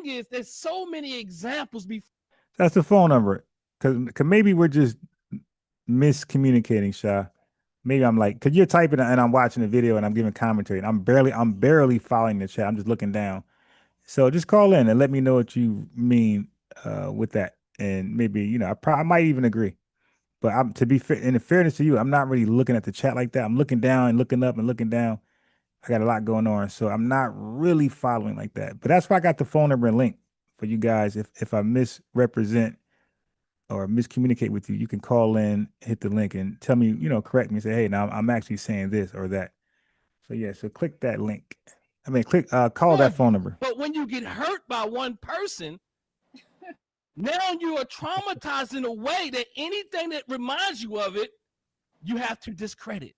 is there's so many examples before. That's the phone number. Cause maybe we're just miscommunicating, Shah. Maybe I'm like, cause you're typing and I'm watching the video and I'm giving commentary and I'm barely following the chat. I'm just looking down. So just call in and let me know what you mean with that. And maybe, I might even agree. But to be fair, in fairness to you, I'm not really looking at the chat like that. I'm looking down and looking up and looking down. I got a lot going on, so I'm not really following like that. But that's why I got the phone number and link for you guys. If I misrepresent or miscommunicate with you, you can call in, hit the link, and tell me, correct me, say, hey, now I'm actually saying this or that. So yeah, so click that link. Call that phone number. But when you get hurt by one person, now you are traumatized in a way that anything that reminds you of it, you have to discredit.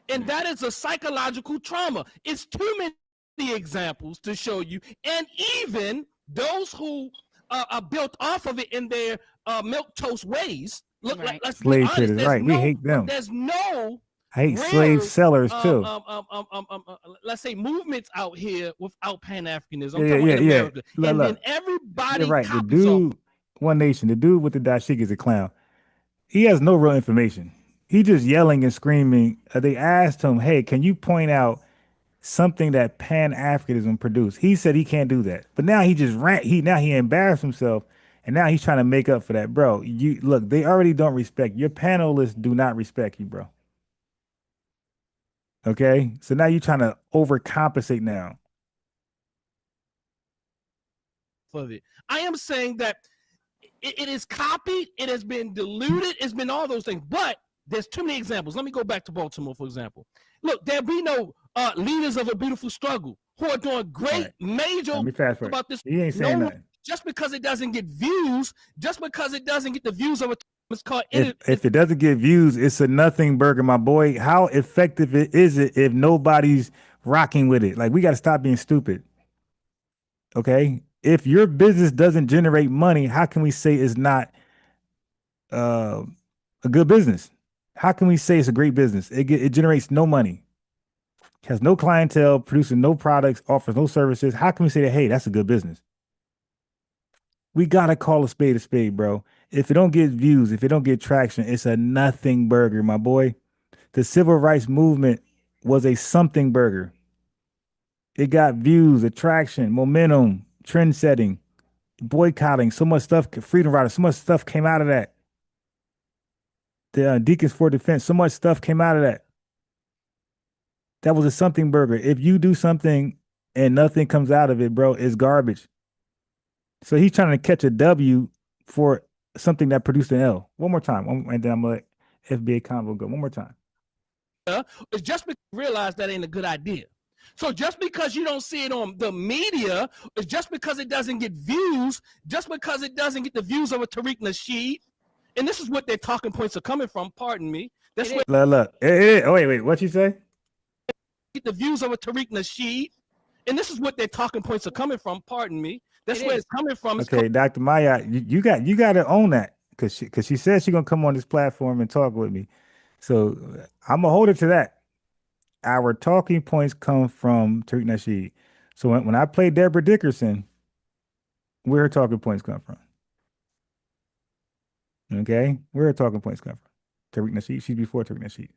And that is a psychological trauma. It's too many examples to show you. And even those who are built off of it in their milquetoast ways. Look, let's slave be honest, traders, right? We hate them. There's no I hate slave sellers too. Let's say movements out here without Pan-Africanism. Yeah. And then everybody You're right. The copies dude, One Nation, the dude with the dashiki is a clown. He has no real information. He just yelling and screaming. They asked him, hey, can you point out something that Pan-Africanism produced? He said he can't do that. But now he just he embarrassed himself And now he's trying to make up for that, bro. You look, they already don't respect your panelists. Do not respect you, bro. Okay, so now you're trying to overcompensate now. Of it, I am saying that it is copied, it has been diluted, it's been all those things. But there's too many examples. Let me go back to Baltimore, for example. Look, there be no leaders of a beautiful struggle who are doing great, major about this. He ain't saying nothing. Just because it doesn't get views, just because it doesn't get the views of a it's called if it doesn't get views, it's a nothing burger, my boy. How effective is it if nobody's rocking with it? Like, we got to stop being stupid. Okay, if your business doesn't generate money, how can we say it's not a good business? How can we say it's a great business? It generates no money, has no clientele, producing no products, offers no services. How can we say that, hey, that's a good business? We got to call a spade, bro. If it don't get views, if it don't get traction, it's a nothing burger, my boy. The civil rights movement was a something burger. It got views, attraction, momentum, trend setting, boycotting, so much stuff, freedom riders, so much stuff came out of that. The Deacons for Defense, so much stuff came out of that. That was a something burger. If you do something and nothing comes out of it, bro, it's garbage. So he's trying to catch a W for something that produced an L. One more time, and then I'm going to let FBA Convo go. One more time. It's just because you realize that ain't a good idea. So just because you don't see it on the media, it's just because it doesn't get views, just because it doesn't get the views of a Tariq Nasheed, and this is what their talking points are coming from, pardon me. That's what look. Oh, wait, what you say? Get the views of a Tariq Nasheed, and this is what their talking points are coming from, pardon me. That's where it's coming from. Okay, Dr. Maya, you got to own that, because she said she's gonna come on this platform and talk with me. So I'm gonna hold her to that. Our talking points come from Tariq Nasheed. So when I play Deborah Dickerson, where her talking points come from? Okay, where her talking points come from? Tariq Nasheed. She's before Tariq Nasheed.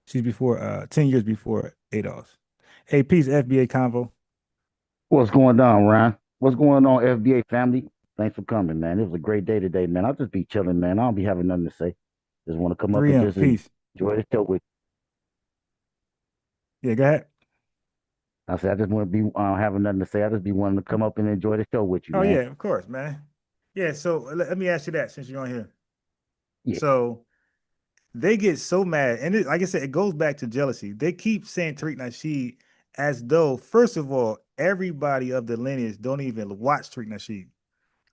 She's before 10 years before ADOS. Hey, peace, FBA Convo. What's going on, Ryan? What's going on, FBA family? Thanks for coming, man. It was a great day today, man. I'll just be chilling, man. I don't be having nothing to say. Just want to come up and just enjoy the show with you. Yeah, go ahead. I said I just want to be having nothing to say. I just be wanting to come up and enjoy the show with you, man. Oh, yeah, of course, man. Yeah, so let me ask you that since you're on here. Yeah. So they get so mad, and like I said, it goes back to jealousy. They keep saying Tariq Nasheed as though, first of all, everybody of the lineage don't even watch Tariq Nasheed,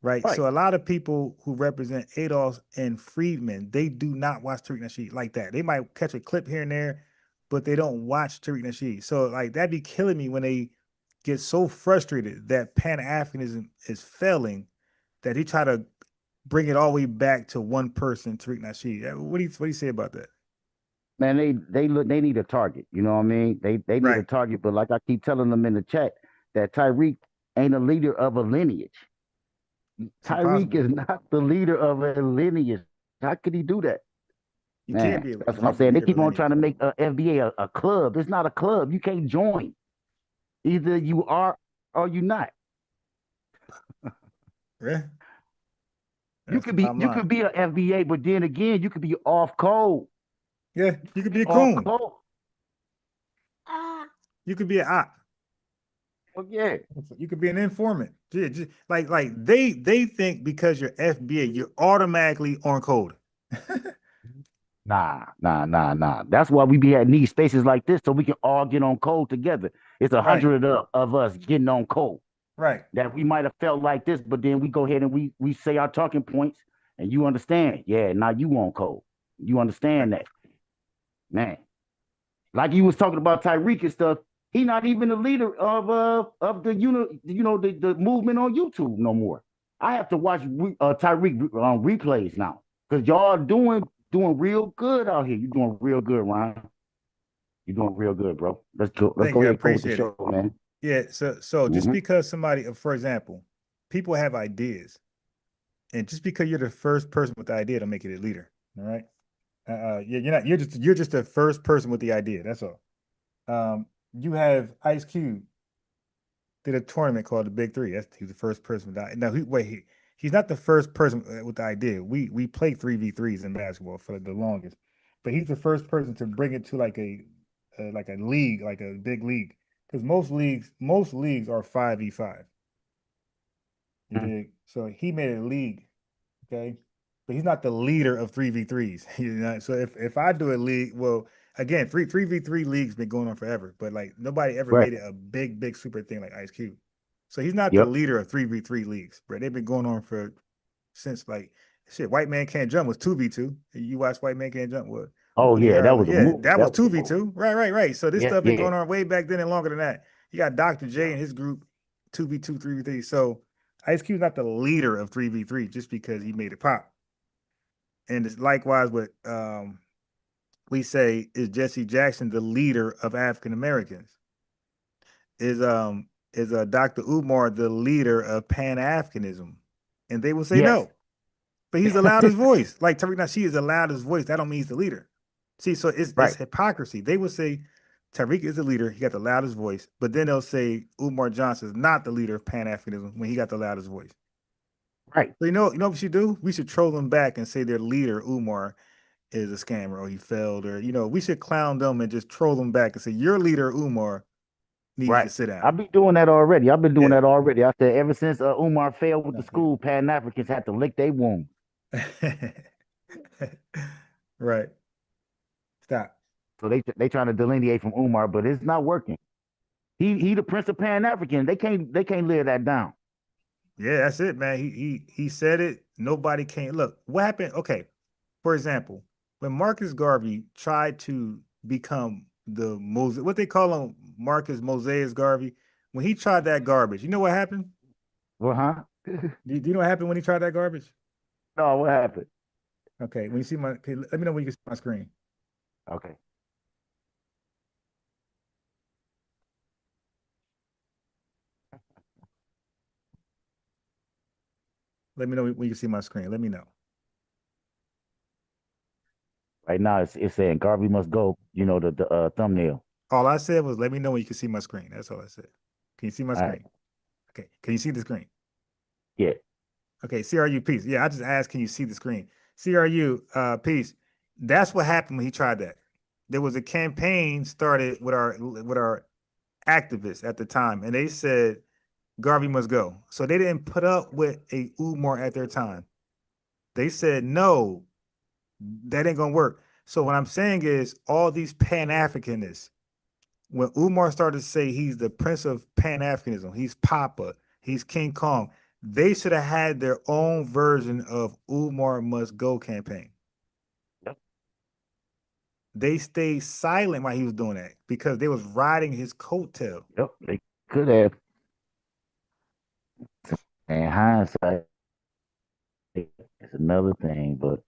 right? So a lot of people who represent ADOS and Freedmen, they do not watch Tariq Nasheed like that. They might catch a clip here and there, but they don't watch Tariq Nasheed. So like that'd be killing me when they get so frustrated that Pan-Africanism is failing that he try to bring it all the way back to one person, Tariq Nasheed. What do you say about that? Man, they need a target. You know what I mean? They need a target, but like I keep telling them in the chat, that Tariq ain't a leader of a lineage. Tariq is not the leader of a lineage. How could he do that? You can't be. That's what I'm saying. They keep on trying to make FBA a club. It's not a club. You can't join. Either you are or you not. Yeah. You could be a FBA, but then again, you could be off code. Yeah, you could be a coon. You could be an op. Well, yeah. You could be an informant. Yeah, just, like they think because you're FBA, you're automatically on code. Nah. That's why we be at need spaces like this so we can all get on code together. It's 100 of us getting on code. Right. That we might have felt like this, but then we go ahead and we say our talking points and you understand. Yeah, now you on code. You understand that. Man. Like you was talking about Tariq and stuff. He not even the leader of the the movement on YouTube no more. I have to watch Tariq replays now because y'all doing real good out here. You're doing real good, Ryan. You're doing real good, bro. Let's go ahead and go with the show, man. Yeah. So just because somebody, for example, people have ideas, and just because you're the first person with the idea, don't make it a leader. All right. You're just the first person with the idea. That's all. You have Ice Cube did a tournament called the Big Three. He was the first person with that. Now, he's not the first person with the idea. We play 3v3s in basketball for the longest, but he's the first person to bring it to like a league, like a big league, because most leagues are 5v5. You dig? So he made a league, okay? But he's not the leader of 3v3s. You know? So if I do a league, well, again, 3v3 leagues been going on forever, but like nobody ever Right. made it a big super thing like Ice Cube. So he's not the Yep. leader of 3v3 leagues, bro. They've been going on for since like shit. White Man Can't Jump was 2v2. You watch White Man Can't Jump? What? Oh Woody yeah, that Harrelson. was a Yeah, movie. that was That was a movie. 2v2. Right. So this Yeah, stuff been yeah. going on way back then and longer than that. You got Dr. J and his group 2v2, 3v3. So Ice Cube's not the leader of 3v3 just because he made it pop. And it's likewise with we say, is Jesse Jackson the leader of African Americans? Is Dr. Umar the leader of Pan-Africanism? And they will say Yes. no. But he's the loudest voice. Like Tariq Nasheed is the loudest voice. That don't mean he's the leader. See, so it's Right. hypocrisy. They will say Tariq is the leader, he got the loudest voice, but then they'll say Umar Johnson is not the leader of Pan-Africanism when he got the loudest voice. Right. So you know what we should do? We should troll them back and say their leader, Umar, is a scammer or he failed, or we should clown them and just troll them back and say your leader, Umar, needs Right. to sit down. I've been doing that already. I've been doing Yeah. that already. I said ever since Umar failed with the Okay. school, Pan-Africans had to lick their wounds. Right. Stop. So they trying to delineate from Umar, but it's not working. He the Prince of Pan-African. They can't live that down. Yeah, that's it, man. He said it. Nobody can't look. What happened? Okay. For example, when Marcus Garvey tried to become the what they call him, Marcus Moses Garvey, when he tried that garbage, you know what happened? Well, huh? Do you know what happened when he tried that garbage? No, what happened? Okay, when you see let me know when you can see my screen. Okay. Let me know when you can see my screen. Let me know. Right now, it's saying Garvey must go. You know the thumbnail. All I said was let me know when you can see my screen. That's all I said. Can you see my All screen? right. Okay. Can you see the screen? Yeah. Okay. CRU, peace. Yeah, I just asked, can you see the screen? CRU, peace. That's what happened when he tried that. There was a campaign started with our activists at the time, and they said Garvey must go. So they didn't put up with a Umar at their time. They said no, that ain't gonna work. So what I'm saying is all these Pan-Africanists, when Umar started to say he's the Prince of Pan-Africanism, he's Papa, he's King Kong, they should have had their own version of Umar Must Go campaign. Yep. They stayed silent while he was doing that because they was riding his coattail. Yep. They could have. And hindsight is another thing, but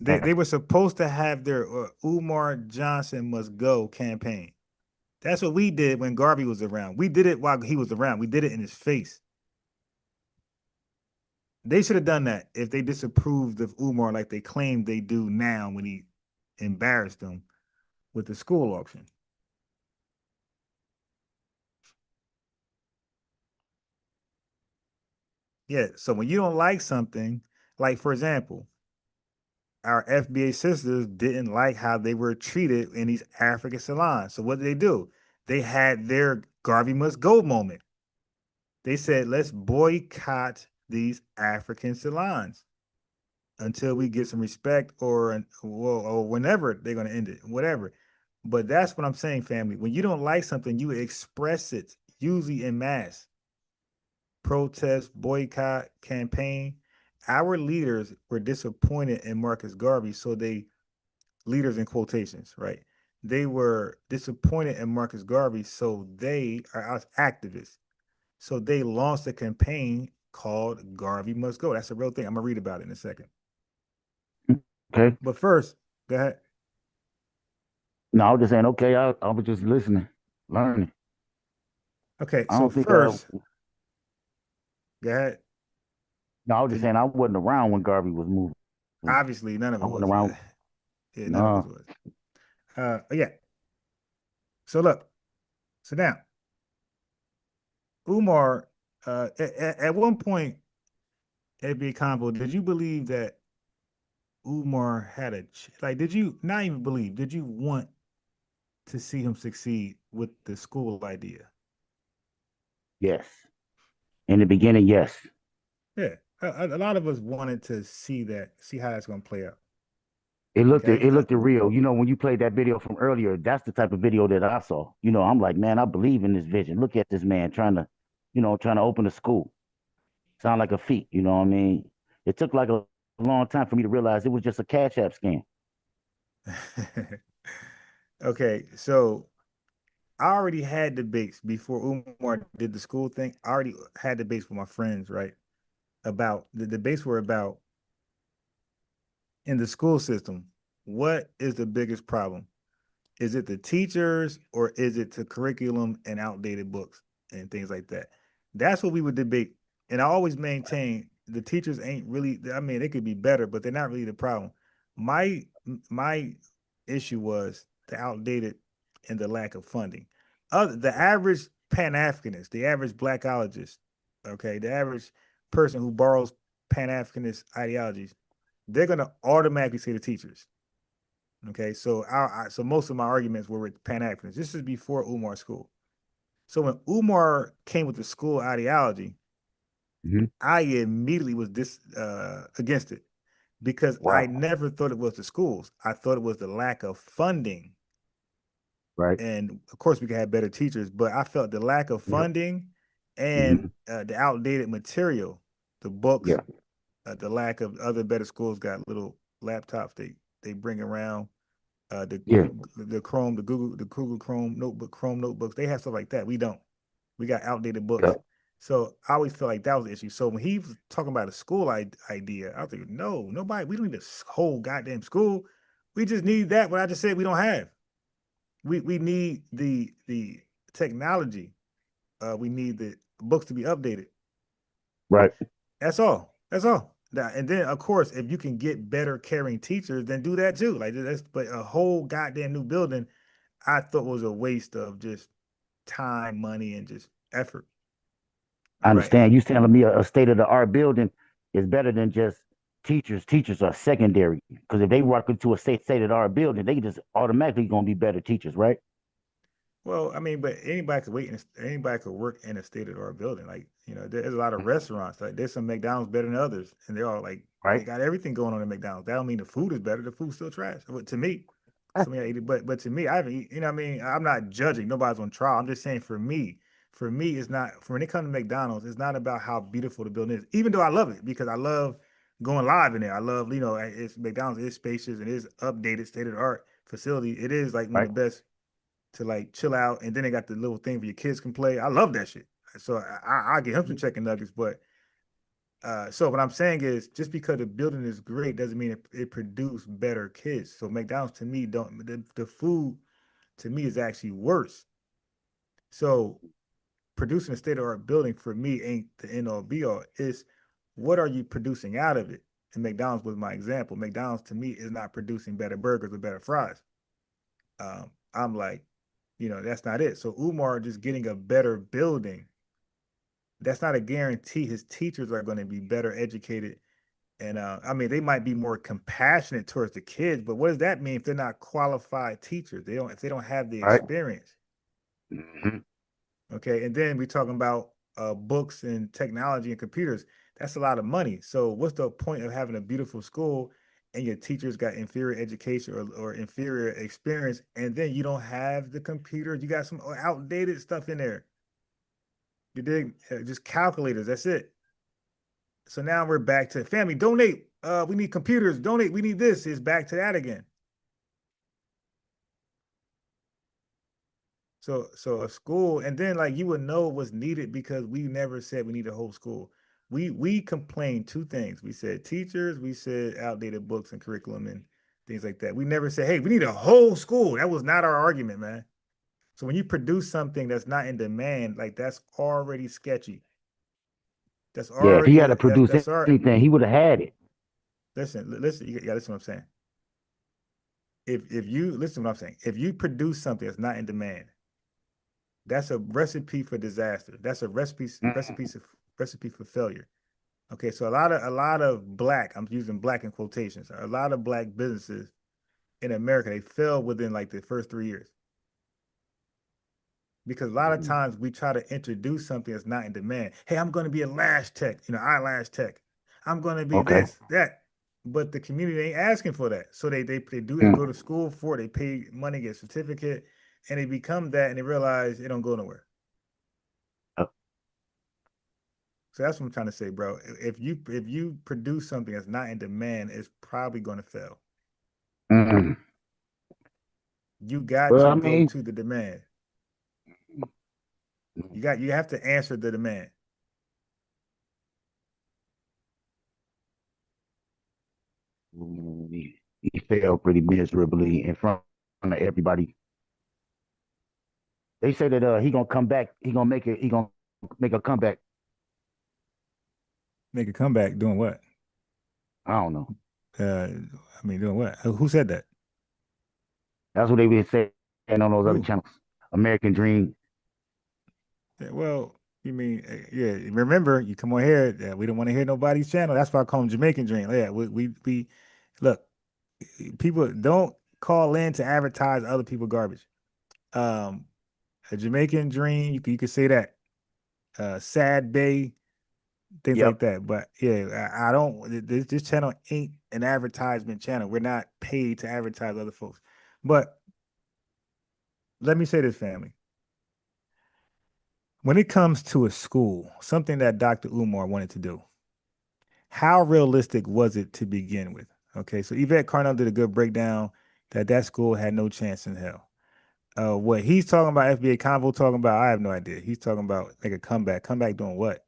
They were supposed to have their Umar Johnson Must Go campaign. That's what we did when Garvey was around. We did it while he was around. We did it in his face. They should have done that if they disapproved of Umar like they claim they do now when he embarrassed them with the school auction. Yeah, so when you don't like something, like for example, our FBA sisters didn't like how they were treated in these African salons. So what did they do? They had their Garvey Must Go moment. They said, let's boycott these African salons until we get some respect or whenever they're going to end it, whatever. But that's what I'm saying, family. When you don't like something, you express it, usually in mass. Protest, boycott, campaign. Our leaders were disappointed in Marcus Garvey, so leaders in quotations, right? They were disappointed in Marcus Garvey, so they are activists. So they launched a campaign called Garvey Must Go. That's a real thing. I'm gonna read about it in a second. Okay. But first, go ahead. No, I was just saying, okay, I was just listening, learning. Okay, I so don't think first, go ahead. No, I was just saying I wasn't around when Garvey was moving. Obviously, none of I it was. wasn't around. Yeah, none of it was. Yeah. So look. So now, Umar, at one point, FBA Convo, did you believe that Umar had did you not even believe, did you want to see him succeed with the school idea? Yes. In the beginning, yes. Yeah. A lot of us wanted to see how that's going to play out. It looked real. You know, when you played that video from earlier, that's the type of video that I saw. You know, I'm like, man, I believe in this vision. Look at this man trying to open a school. Sound like a feat, you know what I mean? It took like a long time for me to realize it was just a Cash App scam. Okay, so I already had debates before Umar did the school thing. I already had debates with my friends, right? The debates were about, in the school system, what is the biggest problem? Is it the teachers or is it the curriculum and outdated books and things like that? That's what we would debate. And I always maintain the teachers ain't really, I mean, they could be better, but they're not really the problem. My issue was the outdated and the lack of funding. The average Pan-Africanist, the average blackologist, okay, the average person who borrows Pan-Africanist ideologies, they're going to automatically say the teachers. Okay, so so most of my arguments were with Pan-Africanists. This is before Umar school. So when Umar came with the school ideology, I immediately was against it because I never thought it was the schools. I thought it was the lack of funding. Right. And of course, we could have better teachers, but I felt the lack of funding and the outdated material, the books, the lack of other better schools got little laptops they bring around. The Google Chrome notebooks, they have stuff like that. We don't. We got outdated books. So I always felt like that was the issue. So when he was talking about a school idea, I was like, no, nobody, we don't need a whole goddamn school. We just need that, what I just said we don't have. We need the technology. We need the books to be updated. Right. That's all. That's all. And then, of course, if you can get better caring teachers, then do that too. But a whole goddamn new building, I thought was a waste of just time, money, and just effort. I understand. You telling me a state-of-the-art building is better than just teachers. Teachers are secondary because if they walk into a state-of-the-art building, they just automatically gonna be better teachers, right? Well, I mean, but anybody could work in a state-of-the-art building. Like, you know, there's a lot of restaurants. Like, there's some McDonald's better than others, and they're all like, they got everything going on at McDonald's. That don't mean the food is better. The food's still trash. But to me, but to me, I haven't eaten, you know what I mean? I'm not judging. Nobody's on trial. I'm just saying for me, it's not, when it comes to McDonald's, it's not about how beautiful the building is, even though I love it because I love going live in there. I love, you know, it's McDonald's is spacious and it is updated, state-of-the-art facility. It is like one of the best to like chill out, and then they got the little thing where your kids can play. I love that shit. So I get him some chicken nuggets, but so what I'm saying is just because the building is great doesn't mean it produced better kids. So McDonald's to me the food to me is actually worse. So producing a state-of-the-art building for me ain't the end all be all. It's what are you producing out of it? And McDonald's was my example. McDonald's to me is not producing better burgers or better fries. I'm like, you know, that's not it. So Umar just getting a better building, that's not a guarantee his teachers are going to be better educated. And I mean, they might be more compassionate towards the kids, but what does that mean if they're not qualified teachers? If they don't have the experience. Okay, and then we're talking about books and technology and computers. That's a lot of money. So what's the point of having a beautiful school and your teachers got inferior education or inferior experience, and then you don't have the computer? You got some outdated stuff in there. You dig? Just calculators. That's it. So now we're back to family. Donate. We need computers. Donate. We need this. It's back to that again. So a school, and then like you would know what's needed because we never said we need a whole school. We complained two things. We said teachers, we said outdated books and curriculum and things like that. We never said, hey, we need a whole school. That was not our argument, man. So when you produce something that's not in demand, like that's already sketchy. That's already, if he had to produce anything, he would have had it. Listen, you gotta listen what I'm saying. If you listen what I'm saying, if you produce something that's not in demand, that's a recipe for disaster. That's a recipe for failure. Okay, so a lot of black, I'm using black in quotations, a lot of black businesses in America, they fail within like the first 3 years. Because a lot of times we try to introduce something that's not in demand. Hey, I'm going to be a lash tech, eyelash tech. I'm going to be this, that. But the community ain't asking for that. So they go to school for it, they pay money, get a certificate, and they become that and they realize they don't go nowhere. So that's what I'm trying to say, bro. If you produce something that's not in demand, it's probably going to fail. You got to go to the demand. You have to answer the demand. He failed pretty miserably in front of everybody. They say that he gonna come back. He gonna make a comeback. Make a comeback doing what? I don't know. I mean, doing what? Who said that? That's what they been saying on those other channels. American Dream. Yeah, well, you mean, yeah, remember, you come on here, we don't want to hear nobody's channel. That's why I call them Jamaican Dream. Yeah, we look, people don't call in to advertise other people garbage. A Jamaican Dream, you could say that. Sad Bay, things like that. But yeah, I don't, this channel ain't an advertisement channel. We're not paid to advertise other folks. But let me say this, family. When it comes to a school, something that Dr. Umar wanted to do, how realistic was it to begin with? Okay, so Yvette Carnell did a good breakdown that school had no chance in hell. What he's talking about, FBA Convo talking about, I have no idea. He's talking about make a comeback. Comeback doing what?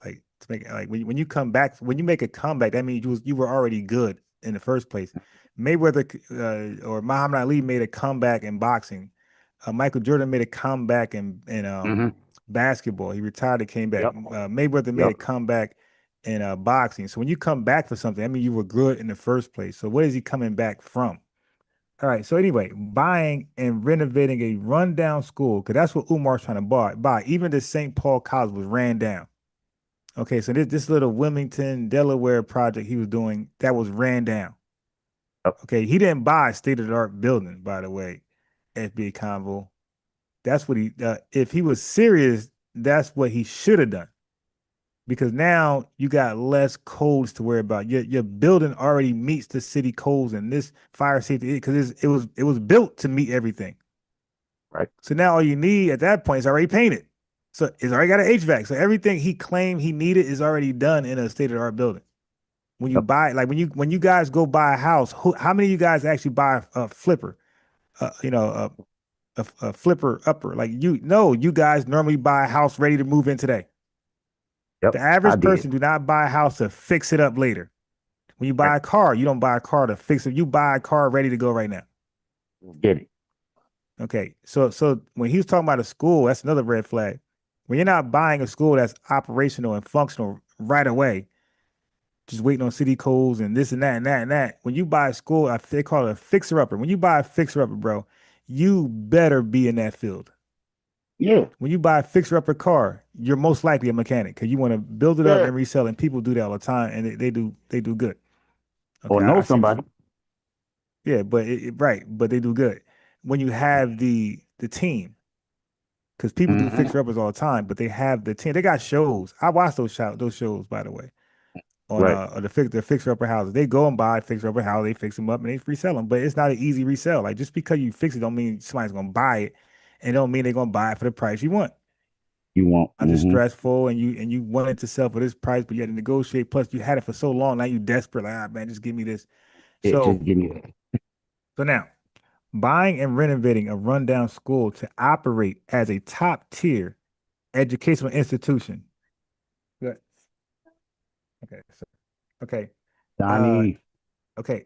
Like to make like when you come back, when you make a comeback, that means you were already good in the first place. Mayweather or Muhammad Ali made a comeback in boxing. Michael Jordan made a comeback in basketball. He retired and came back. Mayweather made a comeback in boxing. So when you come back for something, I mean, you were good in the first place. So what is he coming back from? All right. So anyway, buying and renovating a rundown school, because that's what Umar's trying to buy. Even the St. Paul College was ran down. Okay. So this little Wilmington, Delaware project he was doing, that was ran down. Okay. He didn't buy a state-of-the-art building, by the way, FBA Convo. That's what if he was serious, that's what he should have done. Because now you got less codes to worry about. Your building already meets the city codes and this fire safety, because it was built to meet everything. Right. So now all you need at that point is already painted. So it's already got an HVAC. So everything he claimed he needed is already done in a state-of-the-art building. When you buy, like when you guys go buy a house, how many of you guys actually buy a flipper? A flipper upper. Like you guys normally buy a house ready to move in today. The average person do not buy a house to fix it up later. When you buy a car, you don't buy a car to fix it. You buy a car ready to go right now. Get it. Okay. So when he was talking about a school, that's another red flag. When you're not buying a school that's operational and functional right away, just waiting on city codes and this and that and that and that. When you buy a school, they call it a fixer-upper. When you buy a fixer-upper, bro, you better be in that field. Yeah. When you buy a fixer-upper car, you're most likely a mechanic because you want to build it up and resell, and people do that all the time, and they do good. Okay, or know somebody. Yeah, but but they do good when you have the team, because people do fixer-uppers all the time, but they have the team. They got shows. I watch those shows, by the way, on the fixer-upper houses. They go and buy fixer-upper houses, they fix them up, and they resell them. But it's not an easy resell. Like just because you fix it, don't mean somebody's gonna buy it. And don't mean they're gonna buy it for the price you want. You want it's stressful, and you wanted to sell for this price, but you had to negotiate. Plus, you had it for so long. Now you desperate. Like, man, just give me this. Just give me that. So now, buying and renovating a rundown school to operate as a top tier educational institution. Good. Okay. Donnie. Okay.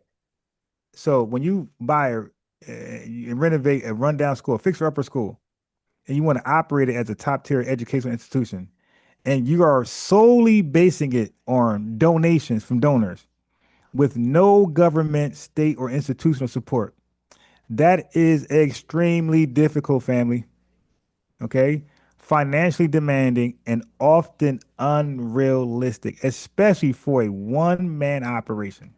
So when you buy and renovate a rundown school, fixer-upper school, and you want to operate it as a top-tier educational institution, and you are solely basing it on donations from donors with no government, state, or institutional support, that is extremely difficult, family. Okay? financially demanding, and often unrealistic, especially for a one-man operation.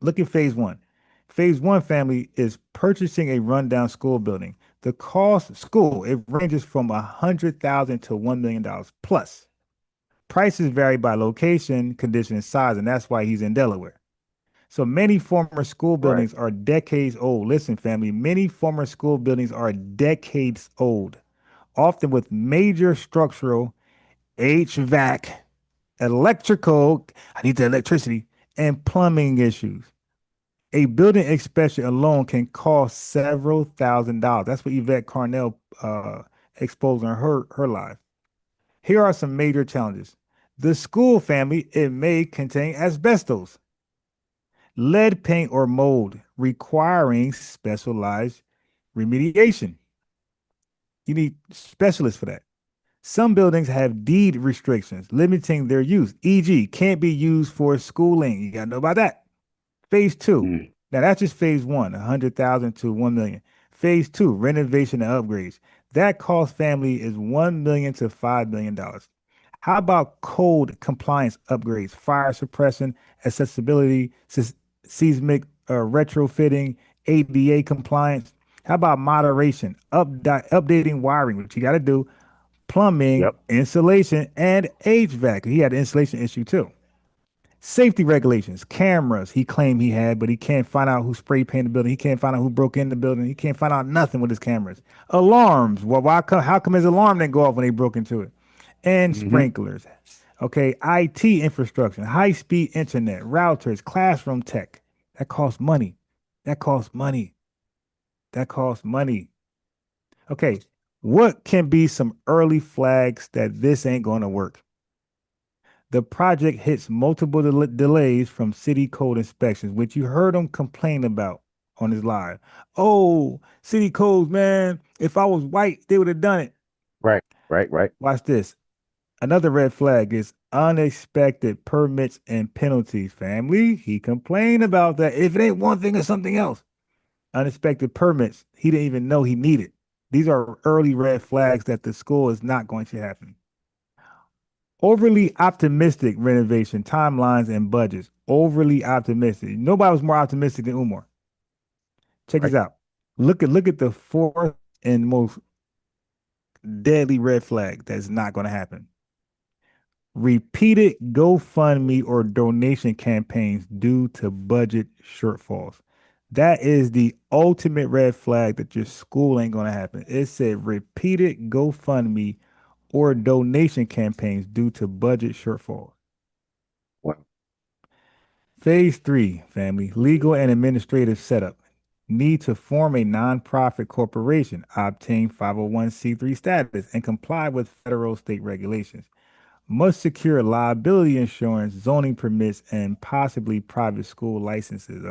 Look at phase one. Phase one, family, is purchasing a rundown school building. The cost of school, it ranges from $100,000 to $1 million plus. Prices vary by location, condition, and size, and that's why he's in Delaware. So many former school buildings are decades old. Listen, family, many former school buildings are decades old, often with major structural, HVAC, electrical, I need the electricity, and plumbing issues. A building inspection alone can cost several $1,000s. That's what Yvette Carnell exposed on her live. Here are some major challenges. The school, family, it may contain asbestos, lead paint or mold, requiring specialized remediation. You need specialists for that. Some buildings have deed restrictions limiting their use, e.g., can't be used for schooling. You got to know about that. Phase two. Now, that's just phase one, 100,000 to 1 million. Phase two, renovation and upgrades. That cost, family, is $1 million to $5 million. How about code compliance upgrades, fire suppression, accessibility, seismic retrofitting, ADA compliance? How about moderation, updating wiring, which you got to do, plumbing, insulation, and HVAC? He had an insulation issue too. Safety regulations, cameras he claimed he had, but he can't find out who spray painted the building. He can't find out who broke in the building. He can't find out nothing with his cameras. Alarms. Well, how come his alarm didn't go off when they broke into it? And sprinklers. Okay, IT infrastructure, high-speed internet, routers, classroom tech. That costs money. That costs money. That costs money. Okay, what can be some early flags that this ain't going to work? The project hits multiple delays from city code inspections, which you heard him complain about on his live. Oh, city codes, man. If I was white, they would have done it. Right. Watch this. Another red flag is unexpected permits and penalties, family. He complained about that. If it ain't one thing or something else. Unexpected permits, he didn't even know he needed. These are early red flags that the school is not going to happen. Overly optimistic renovation timelines and budgets. Overly optimistic. Nobody was more optimistic than Umar. Check this out. Look at the fourth and most deadly red flag that's not going to happen. Repeated GoFundMe or donation campaigns due to budget shortfalls. That is the ultimate red flag that your school ain't going to happen. It said repeated GoFundMe or donation campaigns due to budget shortfall. Phase three, family, legal and administrative setup. Need to form a nonprofit corporation, obtain 501c3 status, and comply with federal state regulations. Must secure liability insurance, zoning permits, and possibly private school licenses.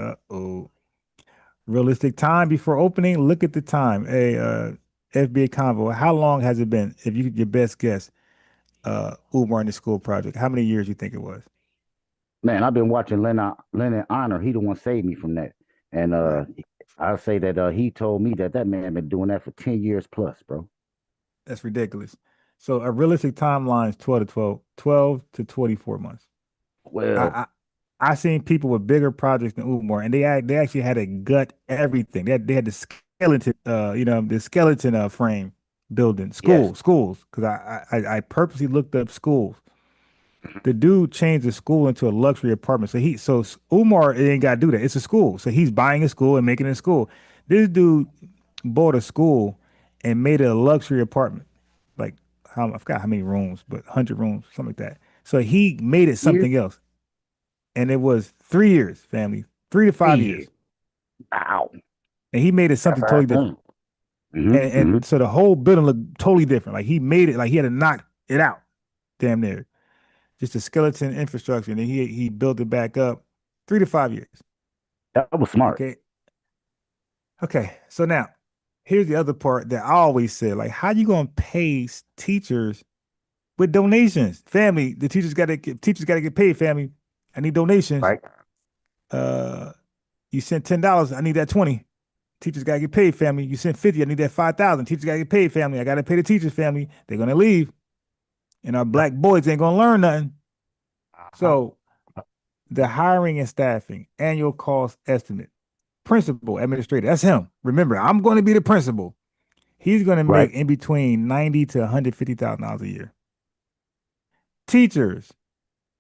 Realistic time before opening. Look at the time. Hey, FBA Convo, how long has it been? If you your best guess, Umar in the school project, how many years you think it was? Man, I've been watching Leonard Honor. He the one saved me from that. And I say that he told me that man been doing that for 10 years plus, bro. That's ridiculous. So a realistic timeline is 12 to 24 months. Well, I seen people with bigger projects than Umar, and they actually had to gut everything. They had the skeleton, the skeleton frame building schools. Because I purposely looked up schools. The dude changed the school into a luxury apartment. So Umar ain't got to do that. It's a school. So he's buying a school and making it a school. This dude bought a school and made it a luxury apartment. Like, I forgot how many rooms, but 100 rooms, something like that. So he made it something else. And it was 3 years, family, 3 to 5 years. Wow. And he made it something totally different. And so the whole building looked totally different. Like he made it, like he had to knock it out, damn near. Just a skeleton infrastructure. And then he built it back up 3 to 5 years. That was smart. Okay. So now, here's the other part that I always said, like, how you gonna pay teachers with donations? Family, the teachers gotta get paid, family. I need donations. Right. You sent $10, I need that 20. Teachers gotta get paid, family. You sent 50, I need that 5,000. Teachers gotta get paid, family. I gotta pay the teachers, family. They're gonna leave. And our black boys ain't gonna learn nothing. So the hiring and staffing, annual cost estimate, principal, administrator, that's him. Remember, I'm gonna be the principal. He's gonna make in between $90,000 to $150,000 a year. Teachers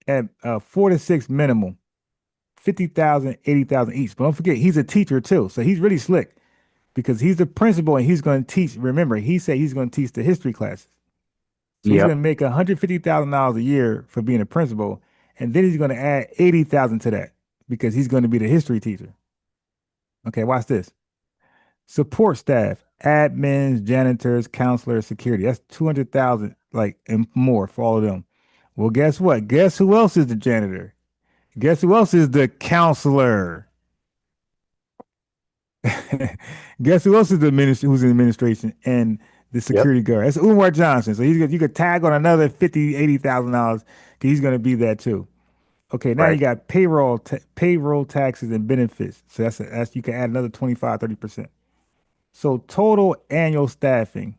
at 4 to 6 minimum, 50,000, 80,000 each. But don't forget, he's a teacher too. So he's really slick because he's the principal and he's going to teach. Remember, he said he's going to teach the history classes. So he's going to make $150,000 a year for being a principal. And then he's going to add 80,000 to that because he's going to be the history teacher. Okay, watch this. Support staff, admins, janitors, counselors, security. That's 200,000, like, and more for all of them. Well, guess what? Guess who else is the janitor? Guess who else is the counselor? Guess who else is the who's in administration and the security guard? That's Umar Johnson. So you could tag on another $50,000, $80,000 because he's going to be that too. Okay, now you got payroll taxes and benefits. So that's you can add another 25, 30%. So total annual staffing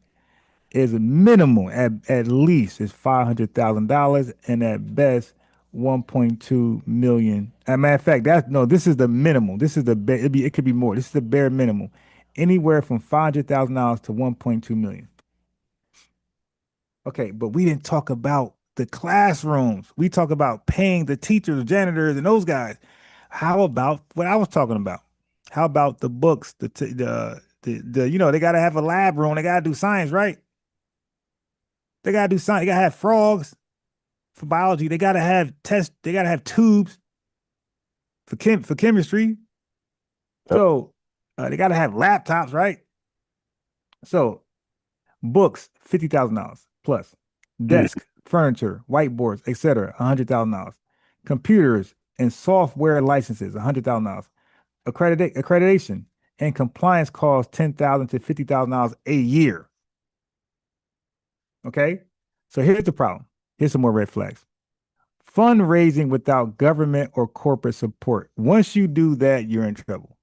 is minimal at least is $500,000 and at best 1.2 million. As a matter of fact, this is the minimum. This is it could be more. This is the bare minimum. Anywhere from $500,000 to 1.2 million. Okay, but we didn't talk about the classrooms. We talk about paying the teachers, janitors, and those guys. How about what I was talking about? How about the books? The they gotta have a lab room. They gotta do science, right? They gotta do science. They gotta have frogs for biology. They gotta have tests. They gotta have tubes for chemistry. So they gotta have laptops, right? So books, $50,000 plus. Desk, furniture, whiteboards, etc., $100,000. Computers and software licenses, $100,000. Accreditation and compliance costs $10,000 to $50,000 a year. Okay, so here's the problem. Here's some more red flags. Fundraising without government or corporate support. Once you do that, you're in trouble.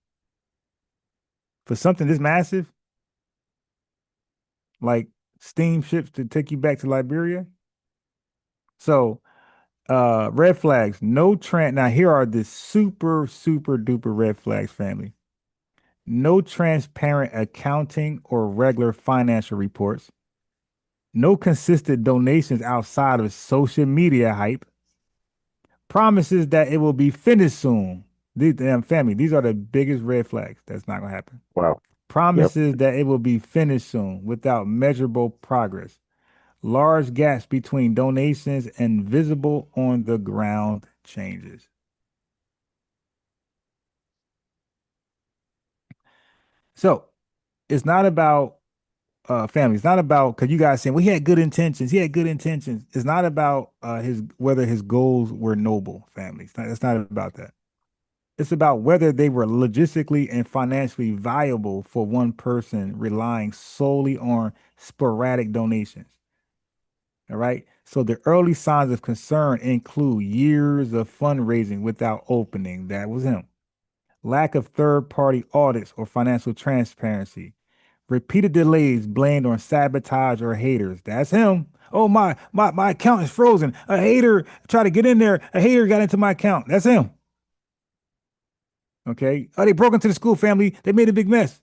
For something this massive, like steamships to take you back to Liberia. So red flags, now here are the super, super duper red flags, family. No transparent accounting or regular financial reports. No consistent donations outside of social media hype. Promises that it will be finished soon. Family, these are the biggest red flags. That's not going to happen. Wow. Promises that it will be finished soon without measurable progress. Large gaps between donations and visible on the ground changes. So it's not about family. It's not about, because you guys saying, well, he had good intentions. He had good intentions. It's not about whether his goals were noble, family. It's not about that. It's about whether they were logistically and financially viable for one person relying solely on sporadic donations. All right. So the early signs of concern include years of fundraising without opening. That was him. Lack of third-party audits or financial transparency. Repeated delays blamed on sabotage or haters. That's him. Oh, my account is frozen. A hater tried to get in there. A hater got into my account. That's him. Okay. Oh, they broke into the school, family. They made a big mess.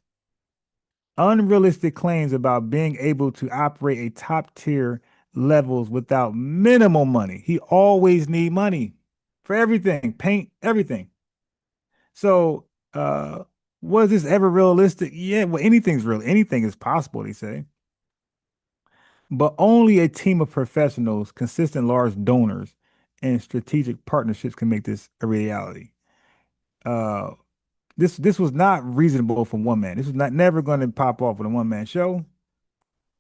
Unrealistic claims about being able to operate a top-tier levels without minimal money. He always need money for everything, paint, everything. So, was this ever realistic? Yeah, well, anything's real. Anything is possible, they say. But only a team of professionals, consistent large donors, and strategic partnerships can make this a reality. This was not reasonable for one man. This was never going to pop off with a one-man show.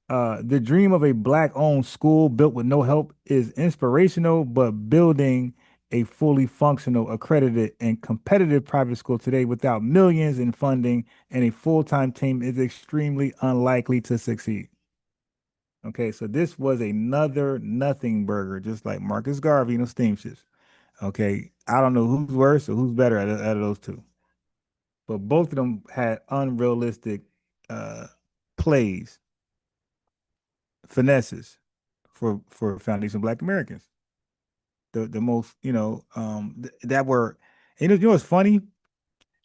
The dream of a Black-owned school built with no help is inspirational, but building a fully functional, accredited, and competitive private school today without millions in funding and a full-time team is extremely unlikely to succeed. Okay, so this was another nothing burger, just like Marcus Garvey and the steamships. Okay, I don't know who's worse or who's better out of those two. but both of them had unrealistic plays, finesses for foundational Black Americans. The most, that were, you know what's funny?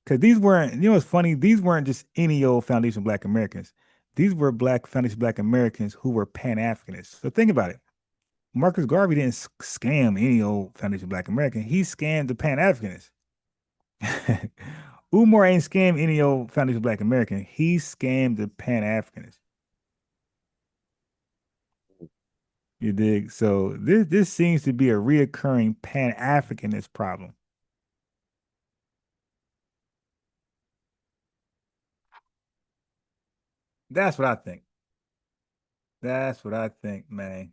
Because these weren't, you know what's funny? These weren't just any old foundational Black Americans. These were foundational Black Americans who were Pan-Africanists. So think about it. Marcus Garvey didn't scam any old foundational Black American. He scammed the Pan-Africanists. Umar ain't scammed any old foundational Black American. He scammed the Pan-Africanists. You dig? So this seems to be a reoccurring Pan-Africanist problem. That's what I think. That's what I think, man.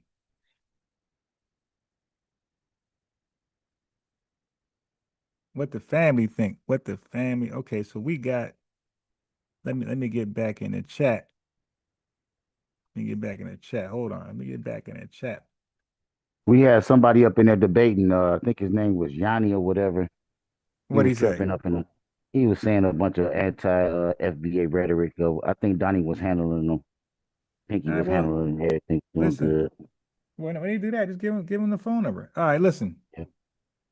What the family think? What the family? Okay, so we got. Let me get back in the chat. Let me get back in the chat. Hold on. Let me get back in the chat. We had somebody up in there debating. I think his name was Yanni or whatever. What he say? He was saying a bunch of anti FBA rhetoric. I think Donnie was handling them. I think he was handling everything doing good. When you do that, just give him the phone number. All right, listen. Yeah.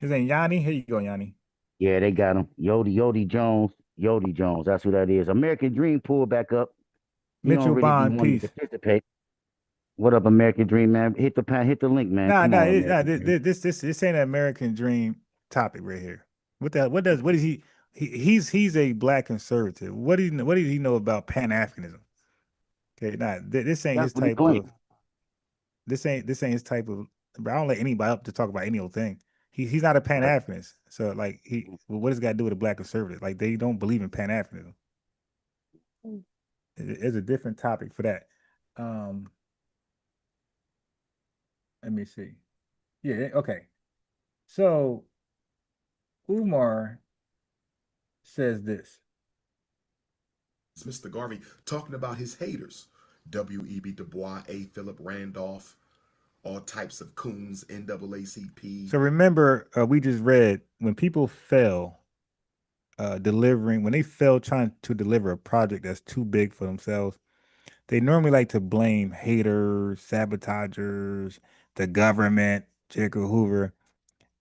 His name Yanni. Here you go, Yanni. Yeah, they got him. Yodi Jones. That's who that is. American Dream pulled back up. He Mitchell don't really Bond, be wanting to participate. What up, American Dream, man? Hit the link, man. This ain't an American Dream topic right here. What is he? He's a Black conservative. What does he know about Pan-Africanism? Okay, this ain't his type of. This ain't his type of. I don't let anybody up to talk about any old thing. He's not a Pan-Africanist. So like what does it got to do with a Black conservative? Like they don't believe in Pan-Africanism. It's a different topic for that. Let me see. Yeah, okay. So Umar says this. Mr. Garvey talking about his haters. W.E.B. Du Bois, A. Philip Randolph, all types of coons, NAACP. So remember, we just read when people fail when they fail trying to deliver a project that's too big for themselves, they normally like to blame haters, sabotagers, the government, J. Edgar Hoover.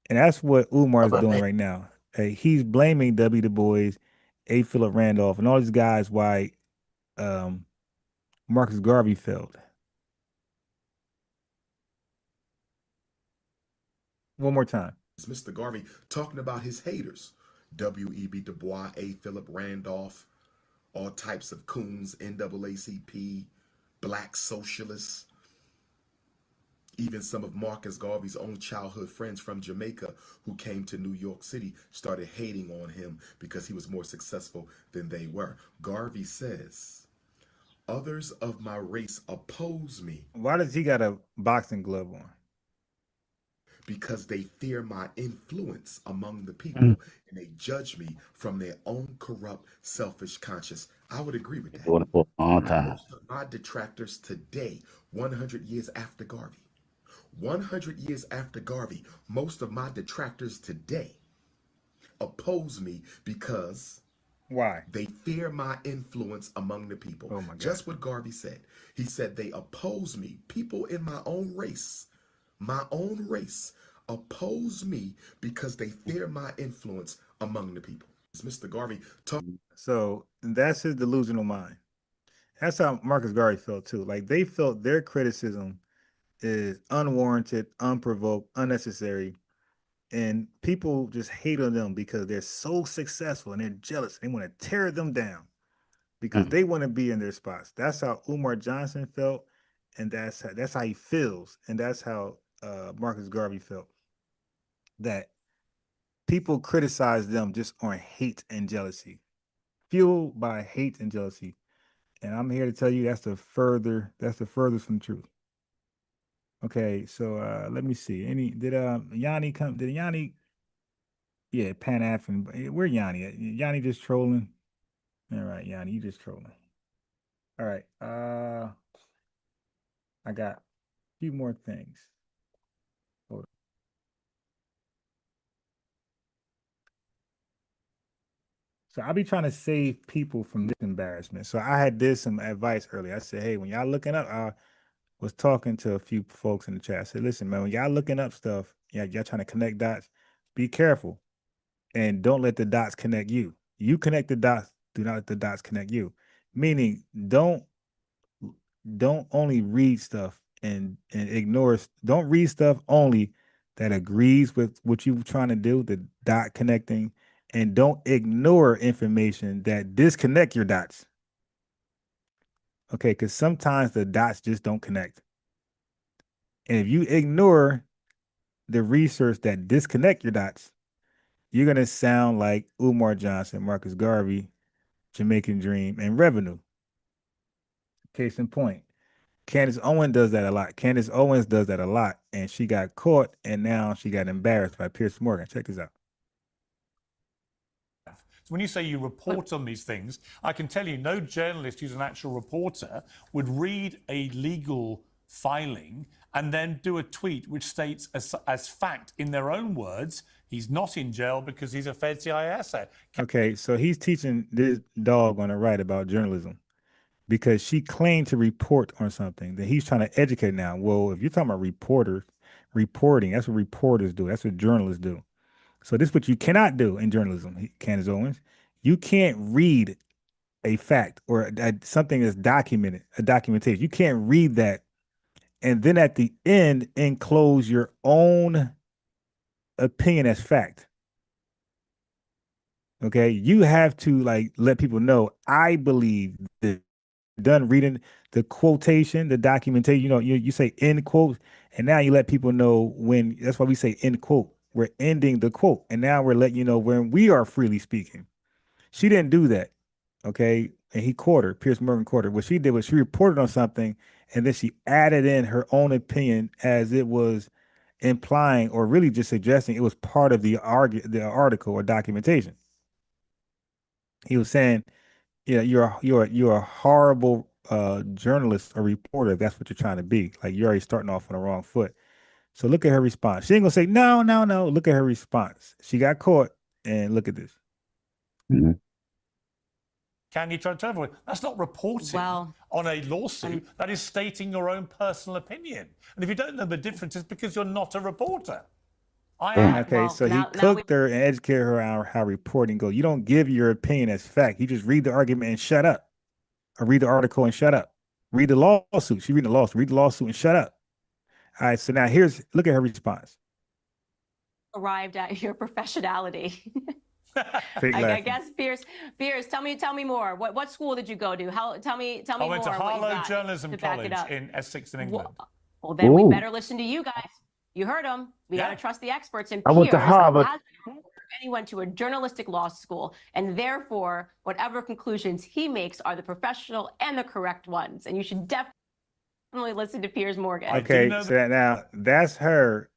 And that's what Umar is doing right now. He's blaming W. Du Bois, A. Philip Randolph, and all these guys why Marcus Garvey failed. One more time. Mr. Garvey talking about his haters. W.E.B. Du Bois, A. Philip Randolph, all types of coons, NAACP, Black socialists. Even some of Marcus Garvey's own childhood friends from Jamaica who came to New York City started hating on him because he was more successful than they were. Garvey says, others of my race oppose me. Why does he got a boxing glove on? Because they fear my influence among the people and they judge me from their own corrupt, selfish conscience. I would agree with that. Most of my detractors today, 100 years after Garvey, 100 years after Garvey, most of my detractors today oppose me because why? They fear my influence among the people. Oh my God. Just what Garvey said. He said they oppose me. People in my own race oppose me because they fear my influence among the people. Mr. Garvey So that's his delusional mind. That's how Marcus Garvey felt too. Like they felt their criticism is unwarranted, unprovoked, unnecessary, and people just hate on them because they're so successful and they're jealous. They want to tear them down because they want to be in their spots. That's how Umar Johnson felt, and that's how he feels, and that's how Marcus Garvey felt. That people criticize them just on hate and jealousy, fueled by hate and jealousy. And I'm here to tell you that's the furthest from the truth. Okay, so let me see. Did Yanni come? Did Yanni? Yeah, Pan-African. Where Yanni at? Yanni just trolling. All right, Yanni, you just trolling. All right. I got a few more things. Hold on. So I'll be trying to save people from this embarrassment. So I did some advice earlier. I said, hey, when y'all looking up, I was talking to a few folks in the chat. I said, listen, man, when y'all looking up stuff, y'all trying to connect dots, be careful and don't let the dots connect you. You connect the dots, do not let the dots connect you. Meaning don't only read stuff and ignore, don't read stuff only that agrees with what you're trying to do, the dot connecting, and don't ignore information that disconnect your dots. Okay, because sometimes the dots just don't connect. And if you ignore the research that disconnect your dots, you're gonna sound like Umar Johnson, Marcus Garvey, Jamaican Dream, and Revenue. Case in point. Candace Owens does that a lot. Candace Owens does that a lot, and she got caught, and now she got embarrassed by Pierce Morgan. Check this out. When you say you report on these things, I can tell you no journalist who's an actual reporter would read a legal filing and then do a tweet which states as fact in their own words, he's not in jail because he's a Fed CIA asset. Okay, so he's teaching this dog on the right about journalism because she claimed to report on something that he's trying to educate now. Well, if you're talking about reporting, that's what reporters do. That's what journalists do. So this is what you cannot do in journalism, Candace Owens. You can't read a fact or something that's documented, a documentation. You can't read that and then at the end enclose your own opinion as fact. Okay, you have to let people know, I believe that. Done reading the quotation, the documentation, you say end quote, and now you let people know when, that's why we say end quote. We're ending the quote, and now we're letting you know when we are freely speaking. She didn't do that, okay? And he caught her, Pierce Morgan caught her. What she did was she reported on something, and then she added in her own opinion as it was implying or really just suggesting it was part of the article or documentation. He was saying, yeah, you're a horrible journalist or reporter if that's what you're trying to be. Like, you're already starting off on the wrong foot. So look at her response. She ain't gonna say no. Look at her response. She got caught, and look at this. Can you try to tell everyone that's not reporting on a lawsuit? That is stating your own personal opinion. And if you don't know the difference, it's because you're not a reporter. Okay, so he cooked her and educated her on how reporting goes. You don't give your opinion as fact. You just read the argument and shut up. Or read the article and shut up. Read the lawsuit. She read the lawsuit. Read the lawsuit and shut up. All right, so now look at her response. Arrived at your professionality. I guess Pierce, tell me more. What school did you go to? Tell me more. I went to Harlem Journalism College in Essex in England. Well, then we better listen to you guys. You heard them. We got to trust the experts. And I went to Pierce Harvard. Anyone to a journalistic law school, and therefore, whatever conclusions he makes are the professional and the correct ones. And you should definitely listen to Piers Morgan. Okay, so now that's her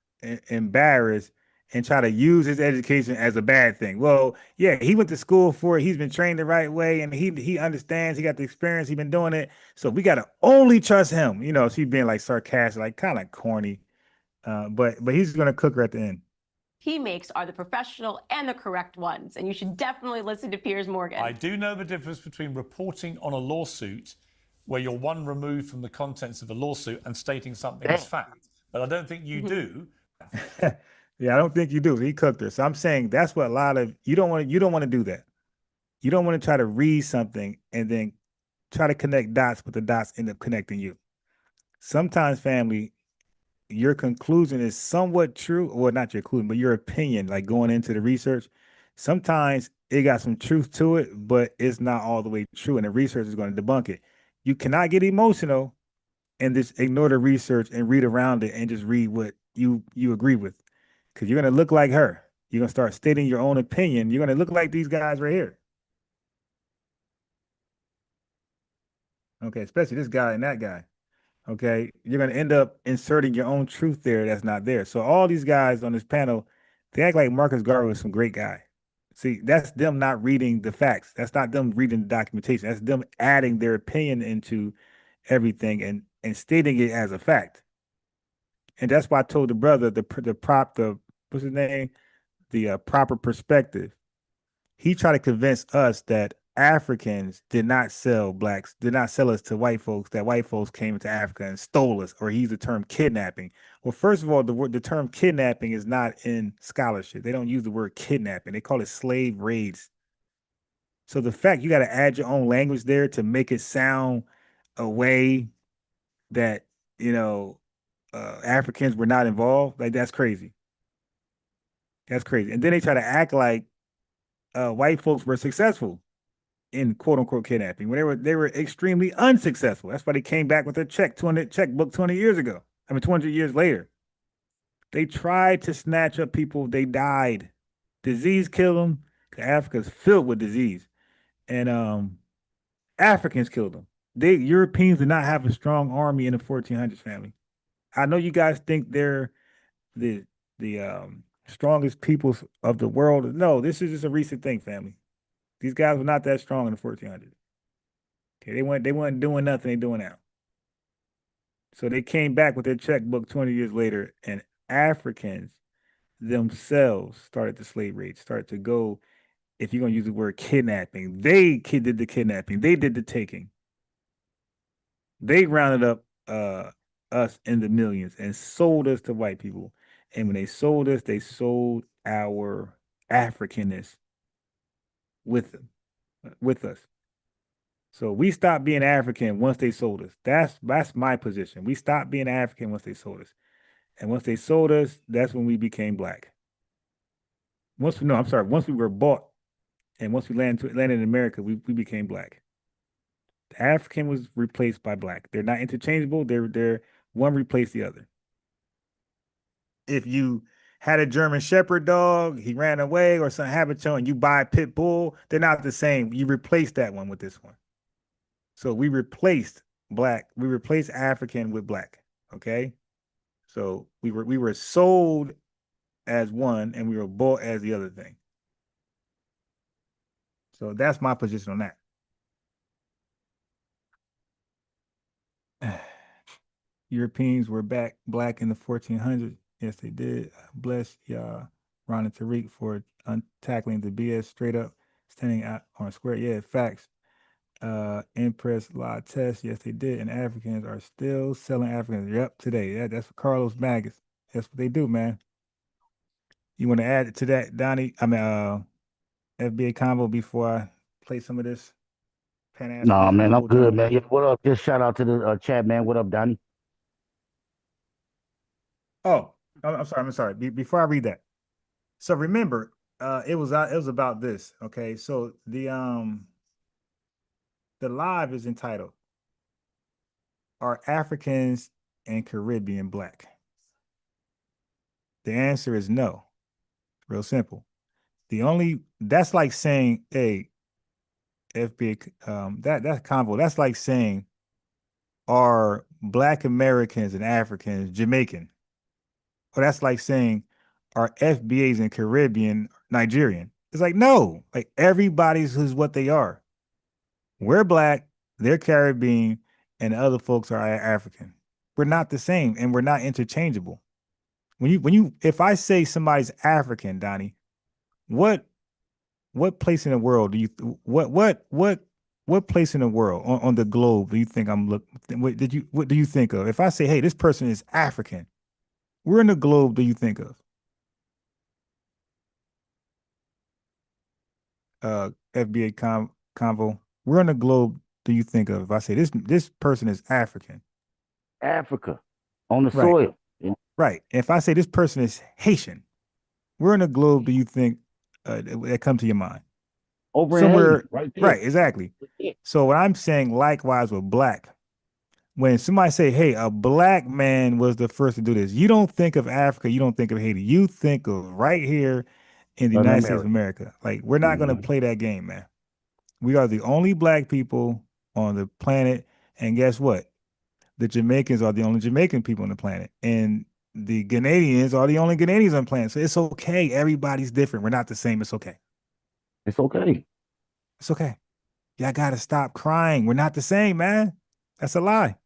embarrassed and try to use his education as a bad thing. Well, yeah, he went to school for it. He's been trained the right way, and he understands. He got the experience. He's been doing it. So we got to only trust him. She's being like sarcastic, like kind of corny. But he's gonna cook her at the end. He makes are the professional and the correct ones, and you should definitely listen to Piers Morgan. I do know the difference between reporting on a lawsuit, where you're one removed from the contents of a lawsuit, and stating something as fact. But I don't think you do. Yeah, I don't think you do. He cooked her. So I'm saying that's what a lot of you don't want to do that. You don't want to try to read something and then try to connect dots, but the dots end up connecting you. Sometimes, family, your conclusion is somewhat true, or not your conclusion, but your opinion, like going into the research. Sometimes it got some truth to it, but it's not all the way true, and the research is going to debunk it. You cannot get emotional and just ignore the research and read around it and just read what you agree with, because you're going to look like her. You're going to start stating your own opinion. You're going to look like these guys right here. Okay, especially this guy and that guy. Okay, you're going to end up inserting your own truth there that's not there. So all these guys on this panel, they act like Marcus Garvey was some great guy. See, that's them not reading the facts. That's not them reading the documentation. That's them adding their opinion into everything and stating it as a fact. And that's why I told the brother what's his name? The proper perspective. he tried to convince us that Africans did not sell us to white folks, that white folks came into Africa and stole us, or he used the term kidnapping. Well, first of all, the term kidnapping is not in scholarship. They don't use the word kidnapping. They call it slave raids. So the fact you got to add your own language there to make it sound a way that, Africans were not involved, like that's crazy. That's crazy. And then they try to act like white folks were successful in quote unquote kidnapping when they were extremely unsuccessful. That's why they came back with their checkbook 20 years ago. 200 years later. They tried to snatch up people. They died. Disease killed them. Africa's filled with disease. And Africans killed them. Europeans did not have a strong army in the 1400s, family. I know you guys think they're the strongest peoples of the world. No, this is just a recent thing, family. These guys were not that strong in the 1400s. Okay, they weren't doing nothing they doing now. So they came back with their checkbook 20 years later, and Africans themselves started the slave raids, started to go, if you're going to use the word kidnapping, they did the kidnapping. They did the taking. They rounded up us in the millions and sold us to white people. And when they sold us, they sold our Africanists with us. So we stopped being African once they sold us. That's my position. We stopped being African once they sold us. And once they sold us, that's when we became black. Once we were bought and once we landed in America, we became black. The African was replaced by black. They're not interchangeable. They're one replaced the other. If you had a German Shepherd dog, he ran away, or some habitat, and you buy a pit bull, they're not the same. You replace that one with this one. So we replaced black. We replaced African with black. Okay. So we were sold as one and we were bought as the other thing. So that's my position on that. Europeans were black in the 1400s. Yes, they did. Bless y'all, Ron and Tariq, for tackling the BS straight up, standing out on square. Yeah, facts. Impress La Test. Yes, they did. And Africans are still selling Africans. Yep, today. That's for Carlos Magus. That's what they do, man. You want to add to that, Donnie? FBA Convo before I play some of this Pan-Africanism? Nah, man, I'm good, man. Yeah, what up? Just shout out to the chat, man. What up, Donnie? Oh, I'm sorry. Before I read that, so remember, it was about this. Okay, so the live is entitled "Are Africans and Caribbean Black?" The answer is no. Real simple. That's like saying, hey, FBA, that convo, that's like saying, are Black Americans and Africans Jamaican? Or that's like saying, are FBAs and Caribbean Nigerian? It's like, no, like everybody's is what they are. We're Black, they're Caribbean, and the other folks are African. We're not the same, and we're not interchangeable. If I say somebody's African, Donnie, what place in the world do you what place in the world on the globe do you think I'm looking? What do you think of? If I say, hey, this person is African, where in the globe do you think of? FBA convo. Where in the globe do you think of if I say this person is African? Africa, on the soil. Right. If I say this person is Haitian, where in the globe do you think that come to your mind? Over somewhere, Haiti, right there. Right, exactly. So what I'm saying, likewise with Black, when somebody say, hey, a Black man was the first to do this, you don't think of Africa, you don't think of Haiti, you think of right here in the United States of America. Like, we're not going to play that game, man. We are the only Black people on the planet, and guess what? The Jamaicans are the only Jamaican people on the planet, and the Ghanaians are the only Ghanaians on the planet. So it's okay. Everybody's different. We're not the same. It's okay. It's okay. It's okay. Y'all got to stop crying. We're not the same, man. That's a lie.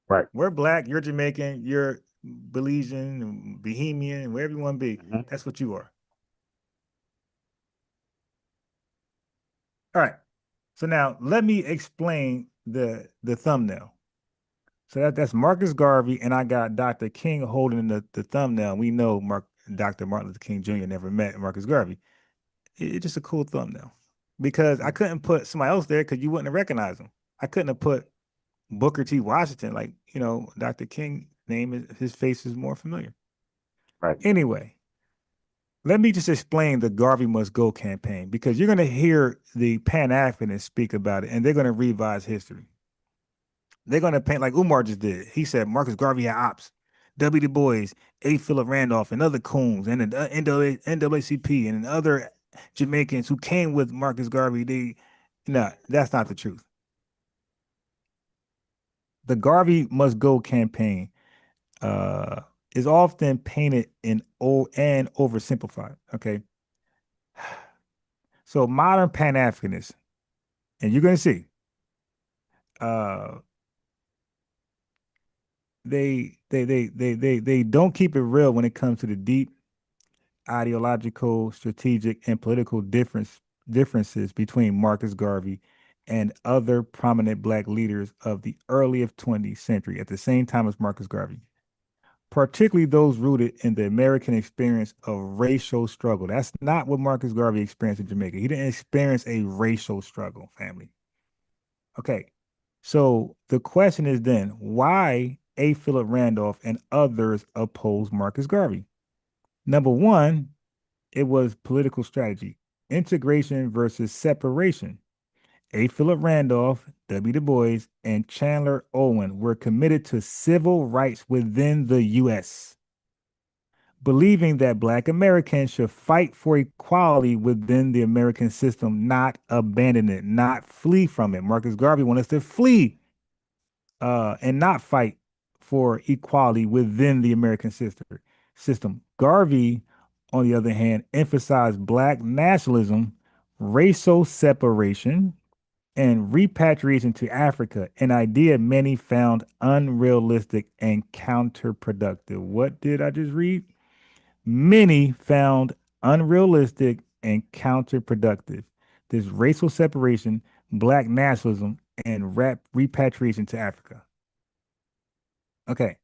Right. We're Black. You're Jamaican. You're Belizean, Bohemian, wherever you want to be. That's what you are. All right. So now let me explain the thumbnail. So that's Marcus Garvey, and I got Dr. King holding the thumbnail. We know Dr. Martin Luther King Jr. never met Marcus Garvey. It's just a cool thumbnail because I couldn't put somebody else there because you wouldn't have recognized him. I couldn't have put Booker T. Washington, like, you know, Dr. King name, his face is more familiar. Right. Anyway, let me just explain the Garvey Must Go campaign because you're going to hear the Pan-Africanists speak about it and they're going to revise history. They're going to paint like Umar just did. He said Marcus Garvey had ops, W. Du Bois, A. Philip Randolph, and other coons, and the NAACP and other Jamaicans who came with Marcus Garvey. No, that's not the truth. The Garvey Must Go campaign is often painted and oversimplified. Okay. So modern Pan-Africanists, and you're going to see, they don't keep it real when it comes to the deep ideological, strategic, and political differences between Marcus Garvey and other prominent Black leaders of the early 20th century at the same time as Marcus Garvey, particularly those rooted in the American experience of racial struggle. That's not what Marcus Garvey experienced in Jamaica. He didn't experience a racial struggle, family. Okay, so the question is then, why A. Philip Randolph and others opposed Marcus Garvey? Number one, it was political strategy, integration versus separation. A. Philip Randolph, W. Du Bois, and Chandler Owen were committed to civil rights within the U.S., believing that Black Americans should fight for equality within the American system, not abandon it, not flee from it. Marcus Garvey wanted us to flee and not fight for equality within the American system. Garvey, on the other hand, emphasized Black nationalism, racial separation, and repatriation to Africa, an idea many found unrealistic and counterproductive. What did I just read? Many found unrealistic and counterproductive. This racial separation, Black nationalism, and repatriation to Africa. Okay.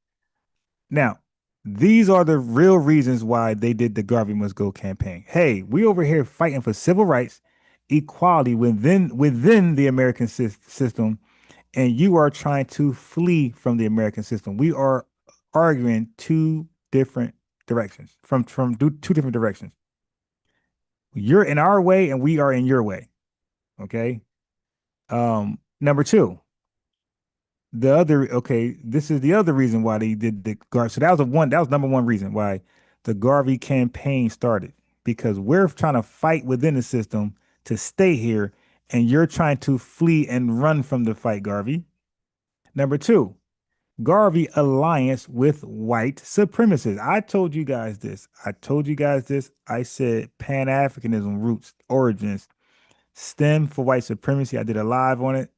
Now, these are the real reasons why they did the Garvey Must Go campaign. Hey, we over here fighting for civil rights, equality within the American system, and you are trying to flee from the American system. We are arguing two different directions, from two different directions. You're in our way and we are in your way. Okay. Number two, this is the other reason why they did the Garvey. So that was number one reason why the Garvey campaign started, because we're trying to fight within the system to stay here, and you're trying to flee and run from the fight, Garvey. Number two, Garvey alliance with white supremacists. I told you guys this. I said Pan-Africanism roots, origins, stem for white supremacy. I did a live on it.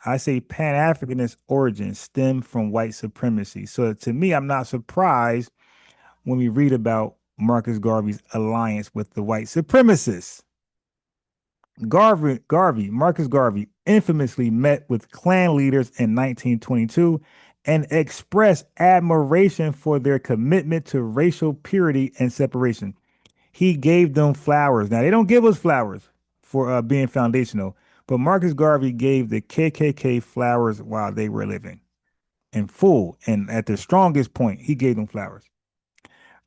I say Pan-Africanist origins stem from white supremacy. So to me, I'm not surprised when we read about Marcus Garvey's alliance with the white supremacists. Marcus Garvey infamously met with Klan leaders in 1922 and expressed admiration for their commitment to racial purity and separation. He gave them flowers. Now, they don't give us flowers for being foundational, but Marcus Garvey gave the KKK flowers while they were living in full. And at the strongest point, he gave them flowers.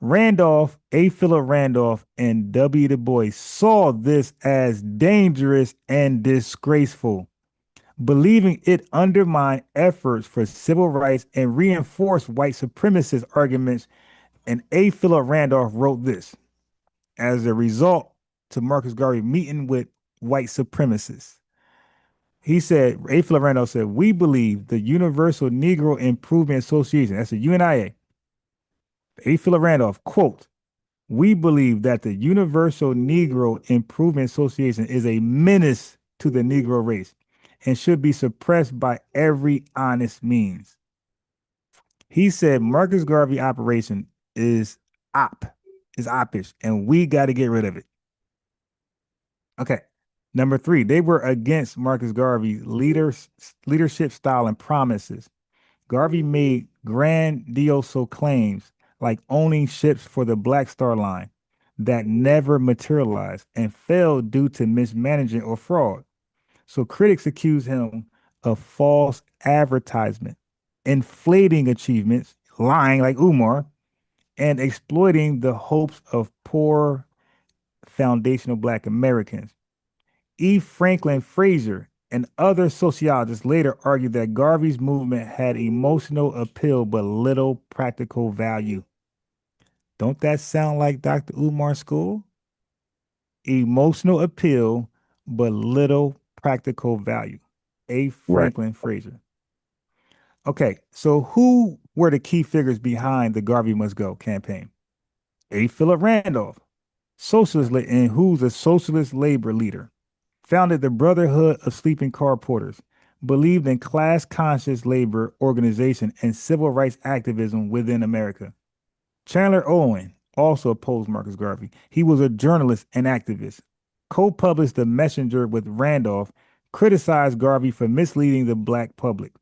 A. Philip Randolph, and W. Du Bois saw this as dangerous and disgraceful, believing it undermined efforts for civil rights and reinforced white supremacist arguments. And A. Philip Randolph wrote this as a result to Marcus Garvey meeting with white supremacists. He said, A. Philip Randolph said, "We believe the Universal Negro Improvement Association," that's the UNIA, A. Philip Randolph, quote, "We believe that the Universal Negro Improvement Association is a menace to the Negro race and should be suppressed by every honest means." He said Marcus Garvey operation is oppish, and we got to get rid of it. Okay, Number 3, they were against Marcus Garvey's leadership style and promises. Garvey made grandiose claims like owning ships for the Black Star Line that never materialized and failed due to mismanagement or fraud. So critics accuse him of false advertisement, inflating achievements, lying like Umar, and exploiting the hopes of poor foundational Black Americans. E. Franklin Frazier and other sociologists later argued that Garvey's movement had emotional appeal but little practical value. Don't that sound like Dr. Umar's school? Emotional appeal but little practical value. A. Franklin Frazier. Okay, so who were the key figures behind the Garvey Must Go campaign? A. Philip Randolph, socialist, and who's a socialist labor leader. Founded the Brotherhood of Sleeping Car Porters, believed in class-conscious labor organization and civil rights activism within America. Chandler Owen also opposed Marcus Garvey. He was a journalist and activist. Co-published The Messenger with Randolph, criticized Garvey for misleading the Black public.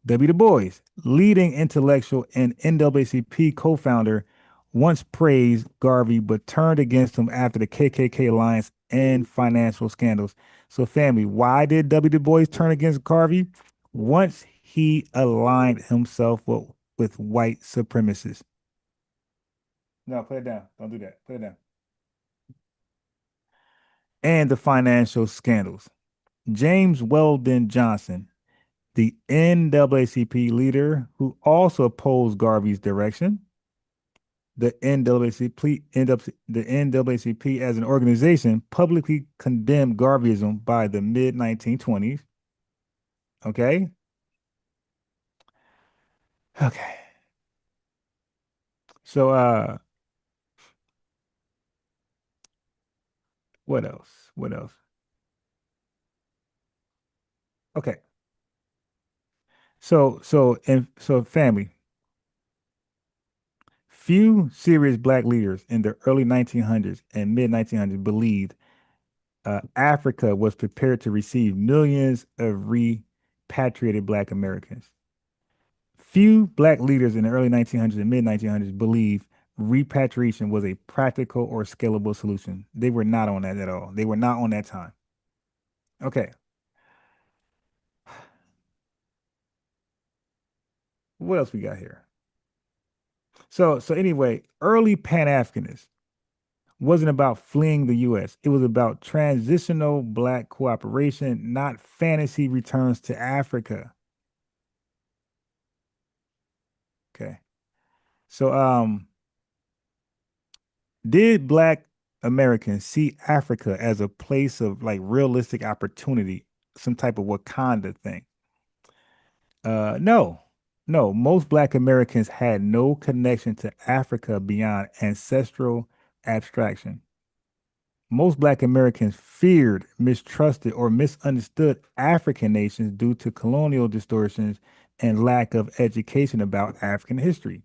W. Du Bois, leading intellectual and NAACP co-founder, once praised Garvey but turned against him after the KKK alliance and financial scandals. So family, why did W. Du Bois turn against Garvey? Once he aligned himself with white supremacists. No, put it down. Don't do that. Put it down. And the financial scandals. James Weldon Johnson, the NAACP leader who also opposed Garvey's direction. The NAACP as an organization publicly condemned Garveyism by the mid-1920s. Okay. So what else? Okay. So family. Few serious Black leaders in the early 1900s and mid-1900s believed Africa was prepared to receive millions of repatriated Black Americans. Few Black leaders in the early 1900s and mid-1900s believed repatriation was a practical or scalable solution. They were not on that at all. They were not on that time. Okay. What else we got here? So anyway, early Pan-Africanists wasn't about fleeing the U.S. It was about transitional Black cooperation, not fantasy returns to Africa. Okay. So did Black Americans see Africa as a place of like realistic opportunity, some type of Wakanda thing? No. Most Black Americans had no connection to Africa beyond ancestral abstraction. Most Black Americans feared, mistrusted, or misunderstood African nations due to colonial distortions and lack of education about African history.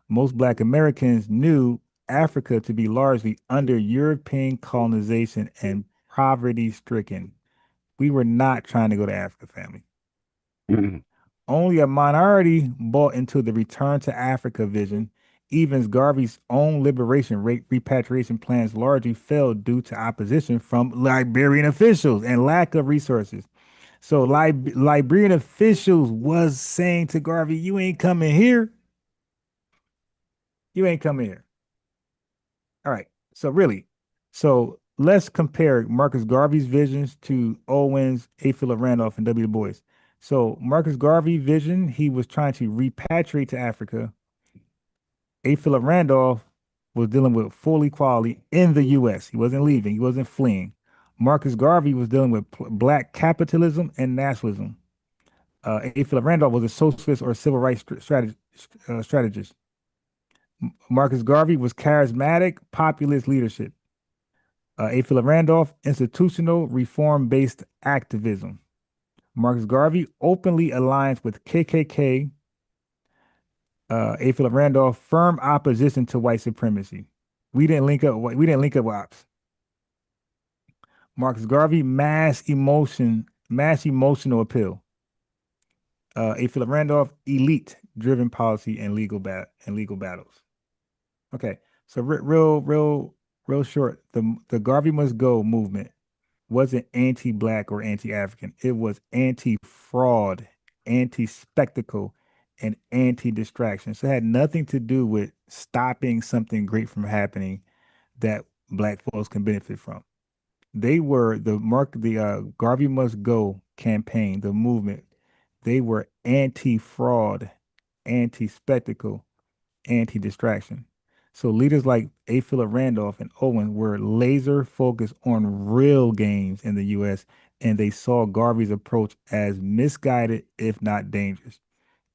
Most Black Americans knew Africa to be largely under European colonization and poverty-stricken. We were not trying to go to Africa, family. Only a minority bought into the return to Africa vision. Even Garvey's own liberation repatriation plans largely failed due to opposition from Liberian officials and lack of resources. So Liberian officials was saying to Garvey, you ain't coming here. You ain't coming here. All right. So let's compare Marcus Garvey's visions to Owen's, A. Philip Randolph, and W. Du Bois. So Marcus Garvey vision, he was trying to repatriate to Africa. A. Philip Randolph was dealing with full equality in the U.S. He wasn't leaving. He wasn't fleeing. Marcus Garvey was dealing with Black capitalism and nationalism. A. Philip Randolph was a socialist or civil rights strategist. Marcus Garvey was charismatic, populist leadership. A. Philip Randolph, institutional, reform-based activism. Marcus Garvey openly aligned with KKK. A. Philip Randolph, firm opposition to white supremacy. We didn't link up with ops. Marcus Garvey, mass emotional appeal. A. Philip Randolph, elite-driven policy and legal battles. Okay, so real short. The Garvey must go movement wasn't anti-black or anti-African. It was anti-fraud, anti-spectacle, and anti-distraction. So it had nothing to do with stopping something great from happening that black folks can benefit from. They were the Garvey Must Go campaign, the movement. They were anti-fraud, anti-spectacle, anti-distraction. So leaders like A. Philip Randolph and Owen were laser focused on real gains in the U.S., and they saw Garvey's approach as misguided, if not dangerous.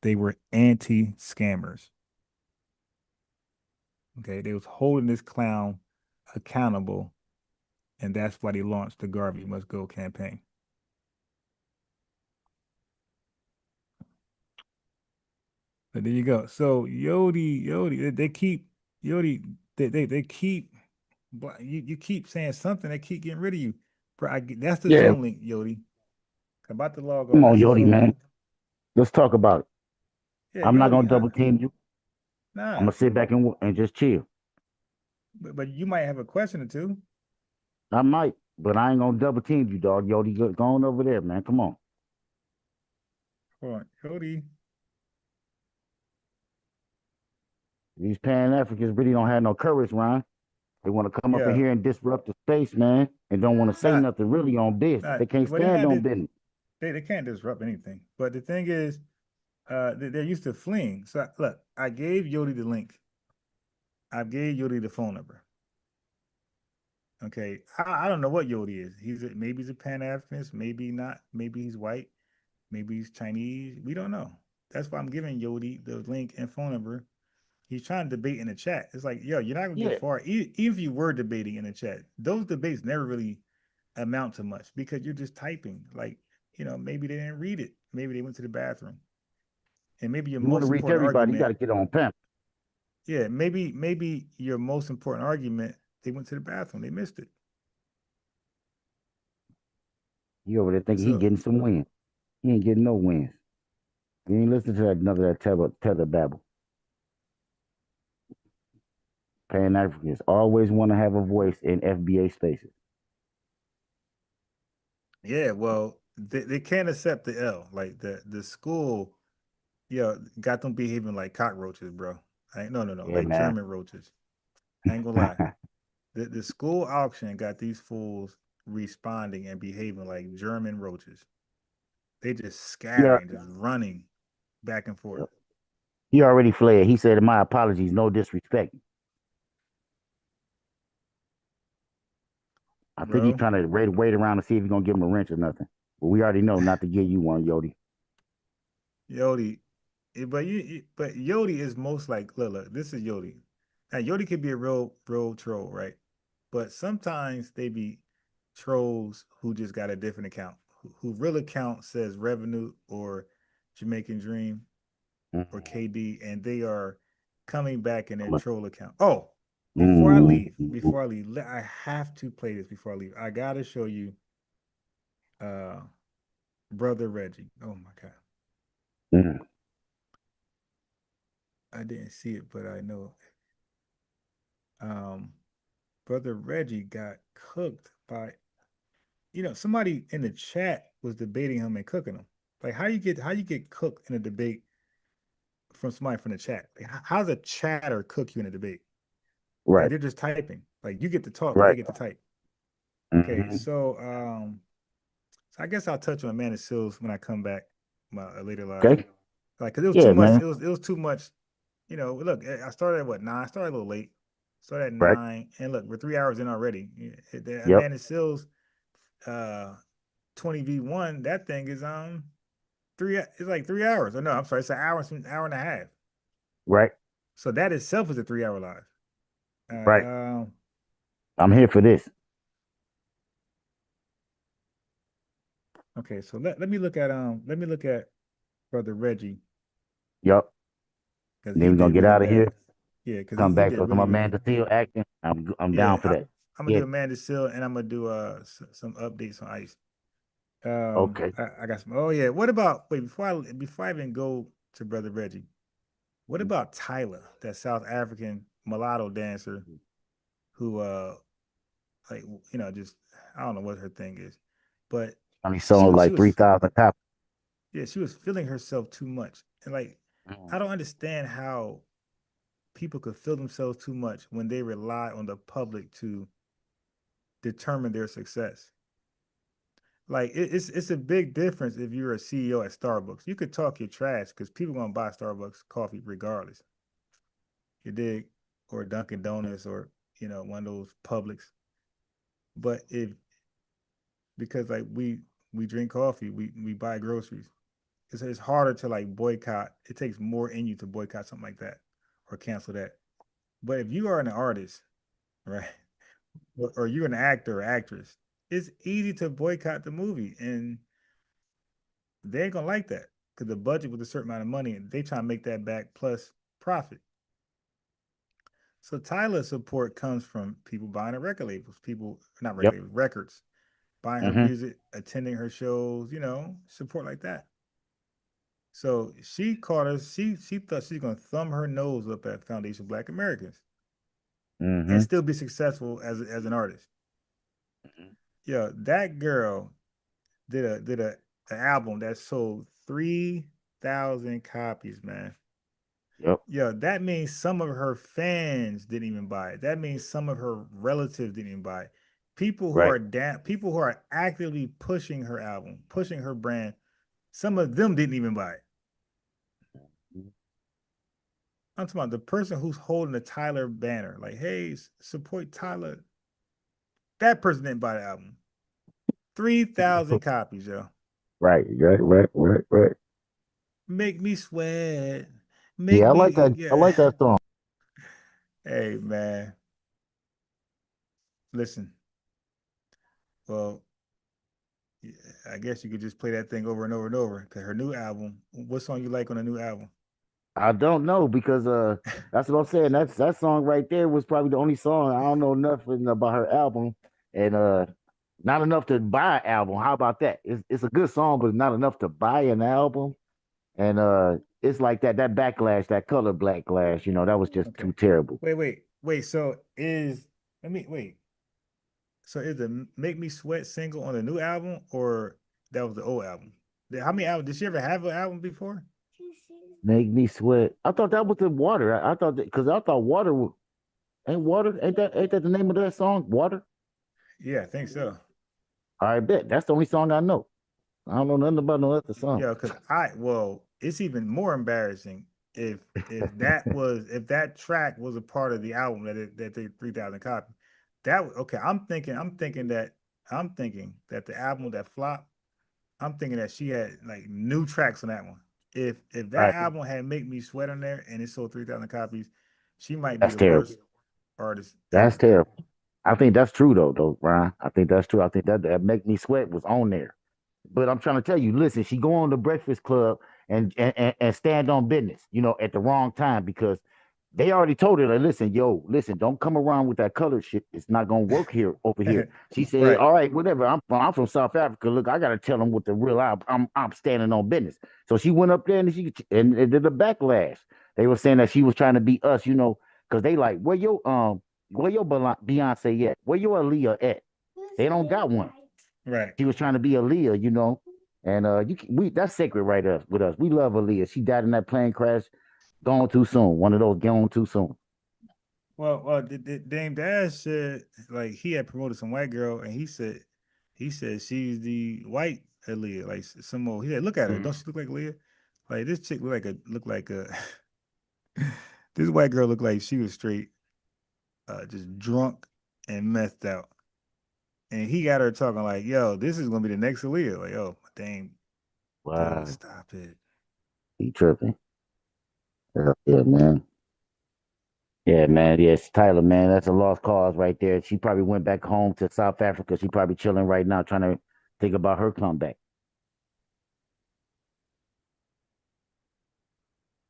They were anti-scammers. Okay, they was holding this clown accountable, and that's why they launched the Garvey Must Go campaign. But there you go. So Yodi, they keep Yodi, they keep, you keep saying something, they keep getting rid of you. Bro, that's the Zoom link, Yodi. I'm about to log on. Come on, That's the Yodi, Zoom man. link. Let's talk about it. Yeah, I'm not Yodi, gonna double team you. Nah. I'm gonna sit back and just chill. But you might have a question or two. I might, but I ain't gonna double team you, dog. Yodi, go on over there, man. Come on. Hold on, Yodi. These Pan-Africans really don't have no courage, Ryan. They want to come up in here and disrupt the space, man, and don't want to say nothing really on business. They can't stand on business. They can't disrupt anything. But the thing is, they're used to fleeing. So look, I gave Yodi the link. I gave Yodi the phone number. Okay, I don't know what Yodi is. Maybe he's a Pan-Africanist, maybe not. Maybe he's white, maybe he's Chinese. We don't know. That's why I'm giving Yodi the link and phone number. He's trying to debate in the chat. It's like, yo, you're not gonna get far. Even if you were debating in the chat, those debates never really amount to much because you're just typing. Like, maybe they didn't read it. Maybe they went to the bathroom. And maybe your You want most to reach important everybody, argument. you got to get on Pan. Yeah, maybe your most important argument, they went to the bathroom. They missed it. You over there thinking he getting some wins. He ain't getting no wins. You ain't listen to that tether babble. Pan-Africans always want to have a voice in FBA spaces. Yeah, well, they can't accept the L. Like the school, got them behaving like cockroaches, bro. No, Yeah, like man. German roaches. I ain't gonna lie. The school auction got these fools responding and behaving like German roaches. They just scattering, just running back and forth. He already fled. He said, "My apologies, no disrespect." I think he's trying to wait around to see if he's gonna give him a wrench or nothing. But we already know not to give you one, Yodi. Yodi, but Yodi is most like look, this is Yodi. Now Yodi could be a real troll, right? But sometimes they be trolls who just got a different account. Who real account says revenue or Jamaican Dream or KD, and they are coming back in their troll account. Oh, before I leave, I have to play this before I leave. I gotta show you Brother Reggie. Oh my God. I didn't see it, but I know. Brother Reggie got cooked by, somebody in the chat was debating him and cooking him. Like, how you get cooked in a debate from somebody from the chat? Like, how does a chatter cook you in a debate? Right. Like, they're just typing. Like, you get to talk, but they get to type. Okay, so I guess I'll touch on Amanda Sills when I come back later live. Okay. Like, cause it was too much. It was too much. Look, I started at what, 9? I started a little late. Started at 9, and look, we're 3 hours in already. Amanda Sills, 20v1. That thing is 3. It's like 3 hours. Or no, I'm sorry, it's an hour and a half. Right. So that itself is a 3-hour live. Right. I'm here for this. Okay, so let me look at Brother Reggie. Yup. Then we're gonna get out of here. Yeah, because come back. did So really, my man still acting. I'm down for that. I'm gonna do Amanda Seal, and I'm gonna do some updates on Ice. Okay. I got some. Oh yeah. What about before I even go to Brother Reggie? What about Tyler, that South African mulatto dancer, who like just I don't know what her thing is, but I mean, sold like 3,000 copies. Yeah, she was feeling herself too much, and like I don't understand how people could feel themselves too much when they rely on the public to determine their success. Like it's a big difference if you're a CEO at Starbucks. You could talk your trash because people gonna buy Starbucks coffee regardless. You dig? Or Dunkin' Donuts or one of those Publix. But because like we drink coffee, we buy groceries. It's harder to like boycott. It takes more in you to boycott something like that or cancel that. But if you are an artist, right, or you're an actor or actress, it's easy to boycott the movie, and they ain't gonna like that because the budget was a certain amount of money, and they try to make that back plus profit. So Tyler's support comes from people buying her record labels, people not record labels, records, buying her music, attending her shows, support like that. So she caught us. She thought she was gonna thumb her nose up at Foundation Black Americans and still be successful as an artist. Yeah, that girl did an album that sold 3,000 copies, man. Yep. Yeah, that means some of her fans didn't even buy it. That means some of her relatives didn't even buy it. People who are people who are actively pushing her album, pushing her brand, some of them didn't even buy it. I'm talking about the person who's holding the Tyler banner, like, hey, support Tyler. That person didn't buy the album. 3,000 copies, yo. Right. Make me sweat. I like that. Yeah. I like that song. Hey, man. Listen. Well, yeah, I guess you could just play that thing over and over and over. Cause her new album. What song you like on the new album? I don't know because that's what I'm saying. That song right there was probably the only song. I don't know nothing about her album, and not enough to buy an album. How about that? It's a good song, but not enough to buy an album. And it's like that backlash, that color backlash, that was just too terrible. Wait. So is the Make Me Sweat single on the new album, or that was the old album? How many albums did she ever have an album before? Make Me Sweat. I thought that was the Water. I thought that because I thought Water ain't that the name of that song? Water. Yeah, I think so. I bet that's the only song I know. I don't know nothing about no other song. Yeah, because it's even more embarrassing if that track was a part of the album that they 3,000 copies. I'm thinking that the album that flopped, I'm thinking that she had like new tracks on that one. If that album had Make Me Sweat on there and it sold 3,000 copies, she might be the worst artist. That's terrible. I think that's true though, Ryan. I think that's true. I think that Make Me Sweat was on there. But I'm trying to tell you, listen, she go on the Breakfast Club and stand on business, at the wrong time because they already told her, like, listen, don't come around with that color shit. It's not gonna work here over here. She said, all right, whatever. I'm from South Africa. Look, I gotta tell them what the real I'm standing on business. So she went up there and it did a backlash. They were saying that she was trying to be us, because they like, where your Beyonce at? Where your Aaliyah at? They don't got one. Right. She was trying to be Aaliyah, and that's sacred right up with us. We love Aaliyah. She died in that plane crash, gone too soon. One of those gone too soon. Well, Dame Dash said like he had promoted some white girl, and he said she's the white Aaliyah, like some more. He said, look at her, don't she look like Aaliyah? Like this chick look like a this white girl looked like she was straight, just drunk and messed out. And he got her talking like, yo, this is gonna be the next Aaliyah. Like, yo, dang, wow, stop it. He tripping. Yeah, man. Yeah, man. Yes, Tyler, man. That's a lost cause right there. She probably went back home to South Africa. She probably chilling right now, trying to think about her comeback.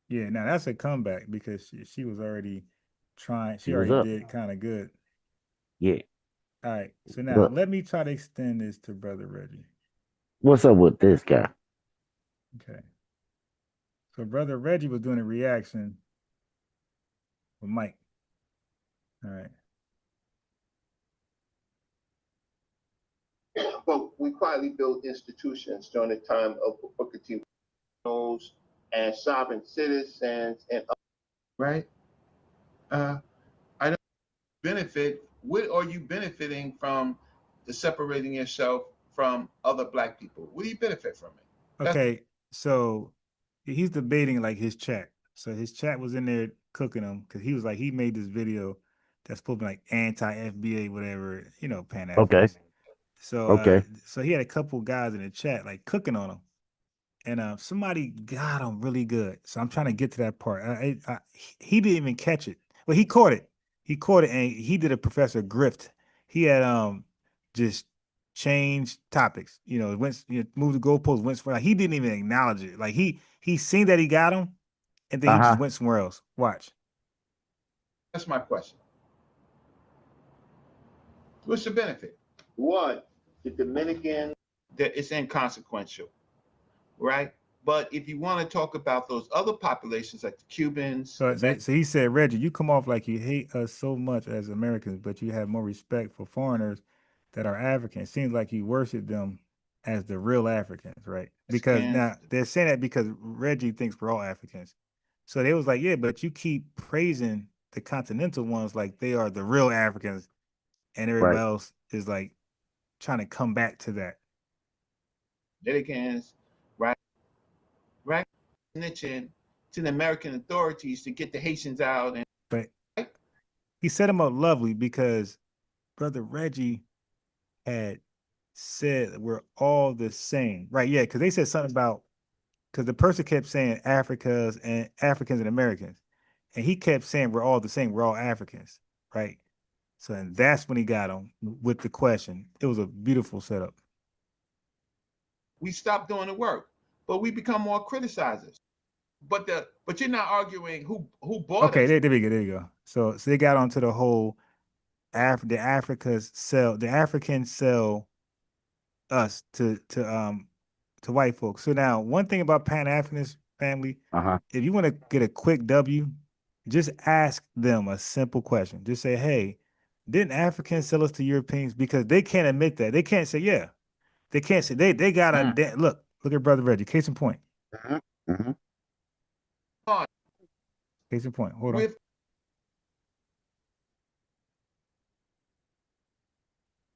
Yeah, now that's a comeback because she was already trying. She already was up. did kind of good. Yeah. All right. So now Look, let me try to extend this to Brother Reggie. what's up with this guy? Okay. So Brother Reggie was doing a reaction with Mike. All right. But we quietly built institutions during the time of Booker T. and sovereign citizens and right. I don't benefit. What are you benefiting from? The separating yourself from other Black people. What do you benefit from it? Okay. So he's debating like his chat. So his chat was in there cooking him because he was like, he made this video that's supposed to be like anti-FBA, whatever, you know, Pan-Africanist. Okay. So Okay. so he had a couple guys in the chat like cooking on him. And somebody got him really good. So I'm trying to get to that part. He didn't even catch it. Well, he caught it. He caught it, and he did a Professor Grift. He had just changed topics. You know, moved the goalposts, went somewhere. Like, he didn't even acknowledge it. Like he seen that he got him, and then he just went somewhere else. Watch. That's my question. What's the benefit? One, the Dominican, that it's inconsequential, right? But if you want to talk about those other populations like the Cubans, So he said, Reggie, you come off like you hate us so much as Americans, but you have more respect for foreigners that are African. It seems like you worship them as the real Africans, right? Because now they're saying that because Reggie thinks we're all Africans. So they was like, yeah, but you keep praising the continental ones like they are the real Africans, and everybody else is like trying to come back to that. Dominicans, right? Snitching to the American authorities to get the Haitians out. But he set him up lovely because Brother Reggie had said we're all the same, right? Yeah, because they said something about, because the person kept saying Africans and Americans, and he kept saying we're all the same, we're all Africans, right? So and that's when he got him with the question. It was a beautiful setup. We stopped doing the work, but we become more criticizers. But you're not arguing who bought Okay, it. there we go. There you go. So they got onto the whole the Africans sell us to white folks. So now one thing about Pan-Africanist family, if you want to get a quick W, just ask them a simple question. Just say, hey, didn't Africans sell us to Europeans? Because they can't admit that. They can't say, yeah. They can't say they got a look at Brother Reggie. Case in point. Case in point. Hold on.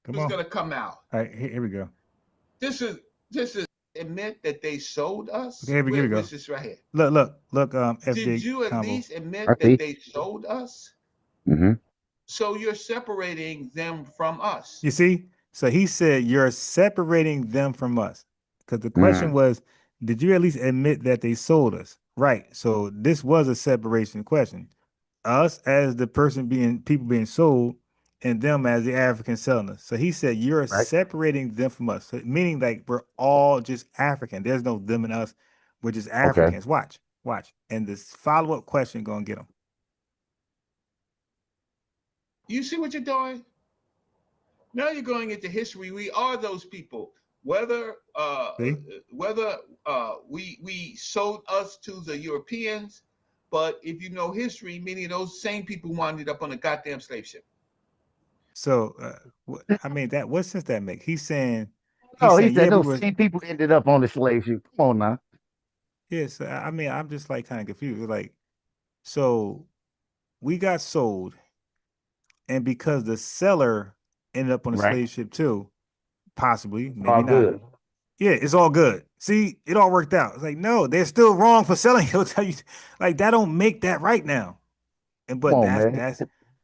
Who's going to come out? All right, here we go. This is admit that they sold us. Okay, here we go. This is right here. Look. FBA Did you at combo. least admit that they sold us? So you're separating them from us. You see? So he said you're separating them from us. Because the question was, did you at least admit that they sold us? Right. So this was a separation question. Us as the people being sold, and them as the African selling us. So he said you're separating them from us. So meaning like we're all just African. There's no them and us. We're just Africans. Watch. And this follow-up question gonna get them. You see what you're doing? Now you're going into history. We are those people. Whether we sold us to the Europeans, but if you know history, many of those same people wound up on a goddamn slave ship. So I mean, what sense that make? He's saying he said those same people ended up on the slave ship. Come on now. Yes, I mean, I'm just like kind of confused. Like, so we got sold, and because the seller ended up on the slave ship too, possibly, maybe all not. Good. Yeah, it's all good. See, it all worked out. It's like, no, they're still wrong for selling. He'll tell you, like, that don't make that right now. And but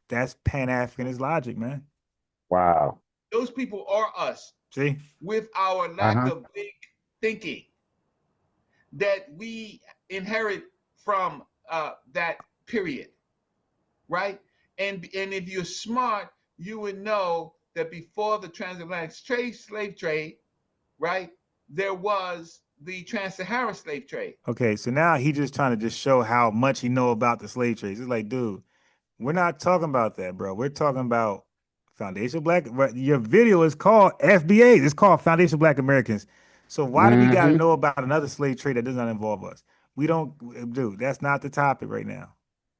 that's Pan-Africanist logic, man. Wow. Those people are us. See, with our lack of big thinking that we inherit from that period, right? And if you're smart, you would know that before the transatlantic slave trade, right, there was the trans-Saharan slave trade. Okay, so now he just trying to just show how much he know about the slave trade. It's like, dude, we're not talking about that, bro. We're talking about Foundation Black. Your video is called FBA. It's called Foundation Black Americans. So why do we got to know about another slave trade that does not involve us? We don't, dude. That's not the topic right now.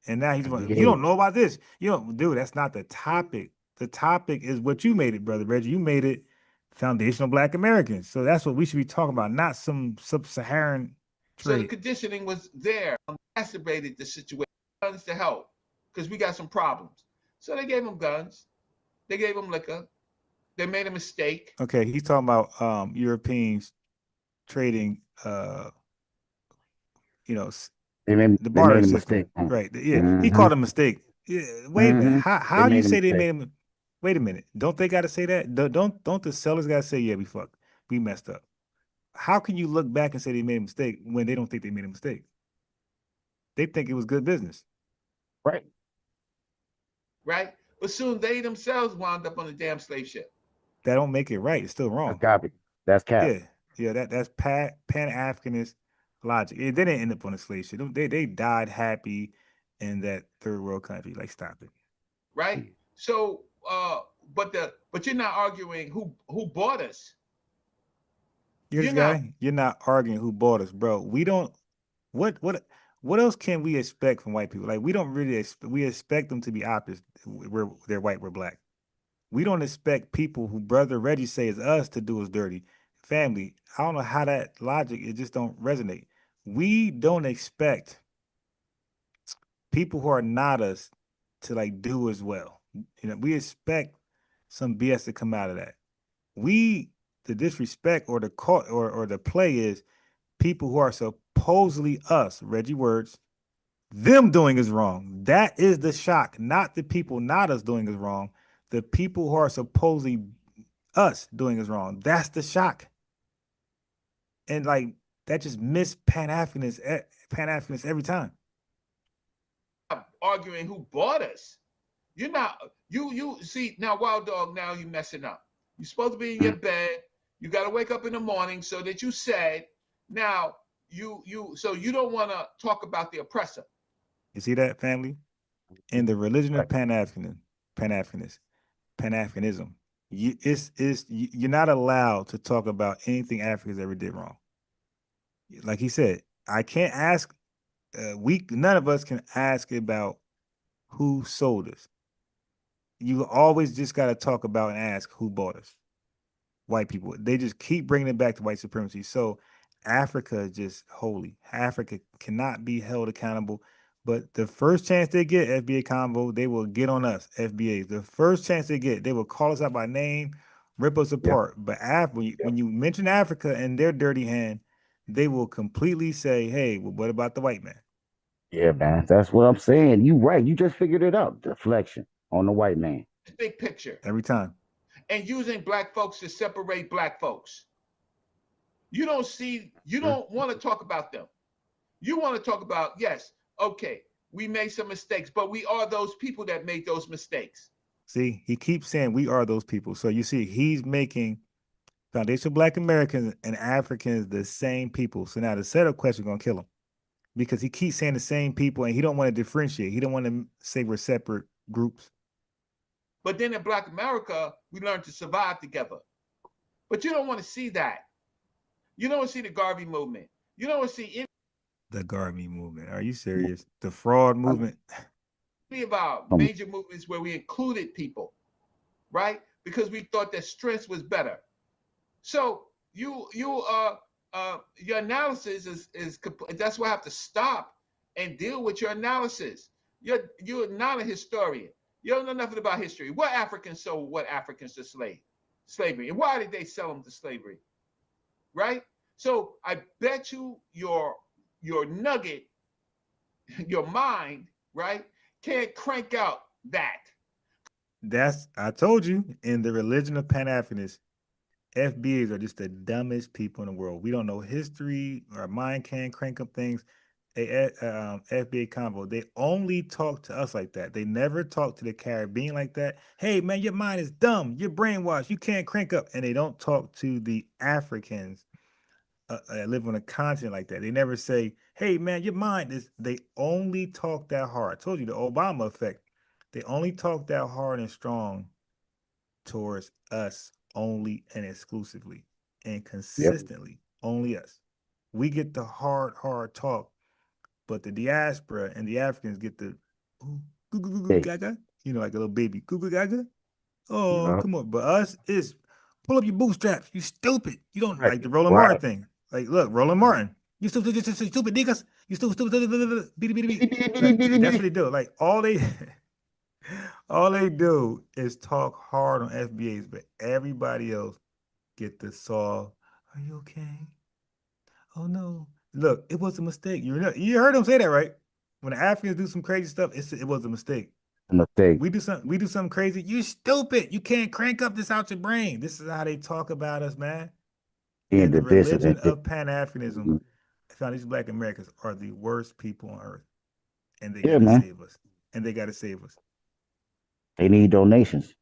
And now he's going, you don't know about this. You don't, dude. That's not the topic. The topic is what you made it, brother Reggie. You made it foundational Black Americans. So that's what we should be talking about, not some sub-Saharan trade. So the conditioning was there, exacerbated the situation. Guns to help, because we got some problems. So they gave them guns. They gave them liquor. They made a mistake. Okay, he's talking about Europeans trading, the barter system. Right. Yeah, he called it a mistake. Yeah, wait a minute. How do you say they made him? Wait a minute. Don't they got to say that? Don't the sellers got to say, yeah, we messed up? How can you look back and say they made a mistake when they don't think they made a mistake? They think it was good business. Right. Right. But soon they themselves wound up on a damn slave ship. That don't make it right. It's still wrong. That's copy. That's cap. Yeah. That's Pan-Africanist logic. They didn't end up on a slave ship. They died happy in that third world country. Like, stop it. Right. So, but you're not arguing who bought us. You're not arguing who bought us, bro. We don't. What else can we expect from white people? Like, we don't really we expect them to be opposites. They're white, we're black. We don't expect people who brother Reggie say is us to do us dirty. Family, I don't know how that logic, it just don't resonate. We don't expect people who are not us to like do as well. We expect some BS to come out of that. The disrespect or the play is people who are supposedly us, Reggie words, them doing is wrong. That is the shock, not the people not us doing is wrong. The people who are supposedly us doing is wrong. That's the shock. And like that just miss Pan-Africanists every time. Arguing who bought us. You're not, you see, now Wild Dog, now you messing up. You're supposed to be in your bed. You got to wake up in the morning so that you said, now so you don't want to talk about the oppressor. You see that, family? In the religion of Pan-Africanism, you're not allowed to talk about anything Africans ever did wrong. Like he said, I can't ask, none of us can ask about who sold us. You always just got to talk about and ask who bought us. White people. They just keep bringing it back to white supremacy. So Africa is just holy. Africa cannot be held accountable. But the first chance they get, FBA Convo, they will get on us, FBA. The first chance they get, they will call us out by name, rip us apart. But when you mention Africa and their dirty hand, they will completely say, hey, well, what about the white man? Yeah, man. That's what I'm saying. You right. You just figured it out. Deflection on the white man. Big picture. Every time. And using black folks to separate black folks. You don't want to talk about them. You want to talk about, yes, okay, we made some mistakes, but we are those people that made those mistakes. See, he keeps saying we are those people. So you see, he's making foundational Black Americans and Africans the same people. So now the setup question is going to kill him because he keeps saying the same people and he don't want to differentiate. He don't want to say we're separate groups. But then in Black America, we learn to survive together. But you don't want to see that. You don't want to see the Garvey movement. You don't want to see the Garvey movement. Are you serious? The fraud movement? About major movements where we included people, right? Because we thought that strength was better. So your analysis is that's why I have to stop and deal with your analysis. You're not a historian. You don't know nothing about history. What Africans sold what Africans to slavery? And why did they sell them to slavery? Right? So I bet you your nugget, your mind, right, can't crank out that. I told you, in the religion of Pan-Africanists, FBAs are just the dumbest people in the world. We don't know history. Our mind can't crank up things. FBA Convo, they only talk to us like that. They never talk to the Caribbean like that. Hey, man, your mind is dumb. You're brainwashed. You can't crank up. And they don't talk to the Africans that live on a continent like that. They never say, hey, man, your mind is, they only talk that hard. I told you the Obama effect. They only talk that hard and strong towards us only and exclusively and consistently. Only us. We get the hard talk, but the diaspora and the Africans get the ooh, goo goo goo goo gaga, you know, like a little baby goo goo gaga. Oh, come on. But us is pull up your bootstraps. You stupid. You don't like the Roland Martin thing. Like, look, Roland Martin. You stupid niggas. You stupid. Like, that's what they do. Like all they do is talk hard on FBAs, but everybody else get the saw. Are you okay? Oh no. Look, it was a mistake. You heard them say that, right? When the Africans do some crazy stuff, it was a mistake. We do something crazy. You stupid. You can't crank up this out your brain. This is how they talk about us, man. And the religion of Pan-Africanism, Foundation Black Americans are the worst people on earth. And they gotta save us. And they gotta save us. They need donations.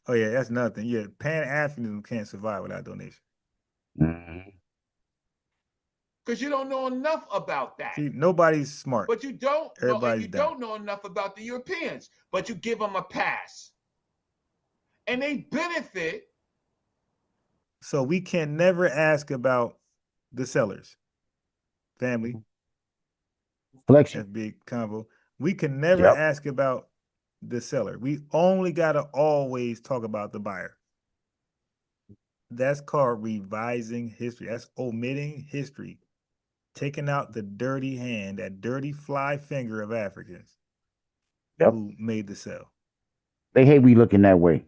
Oh yeah, that's another thing. Yeah, Pan-Africanism can't survive without donation. Because you don't know enough about that. See, nobody's smart. But you don't know, and you dumb. don't know enough about the Europeans, but you give them a pass. And they benefit. So we can never ask about the sellers. Family. Flexion. FBA convo. We can never ask about the seller. We only gotta always talk about the buyer. That's called revising history. That's omitting history. Taking out the dirty hand, that dirty fly finger of Africans who made the sale. They hate we looking that way.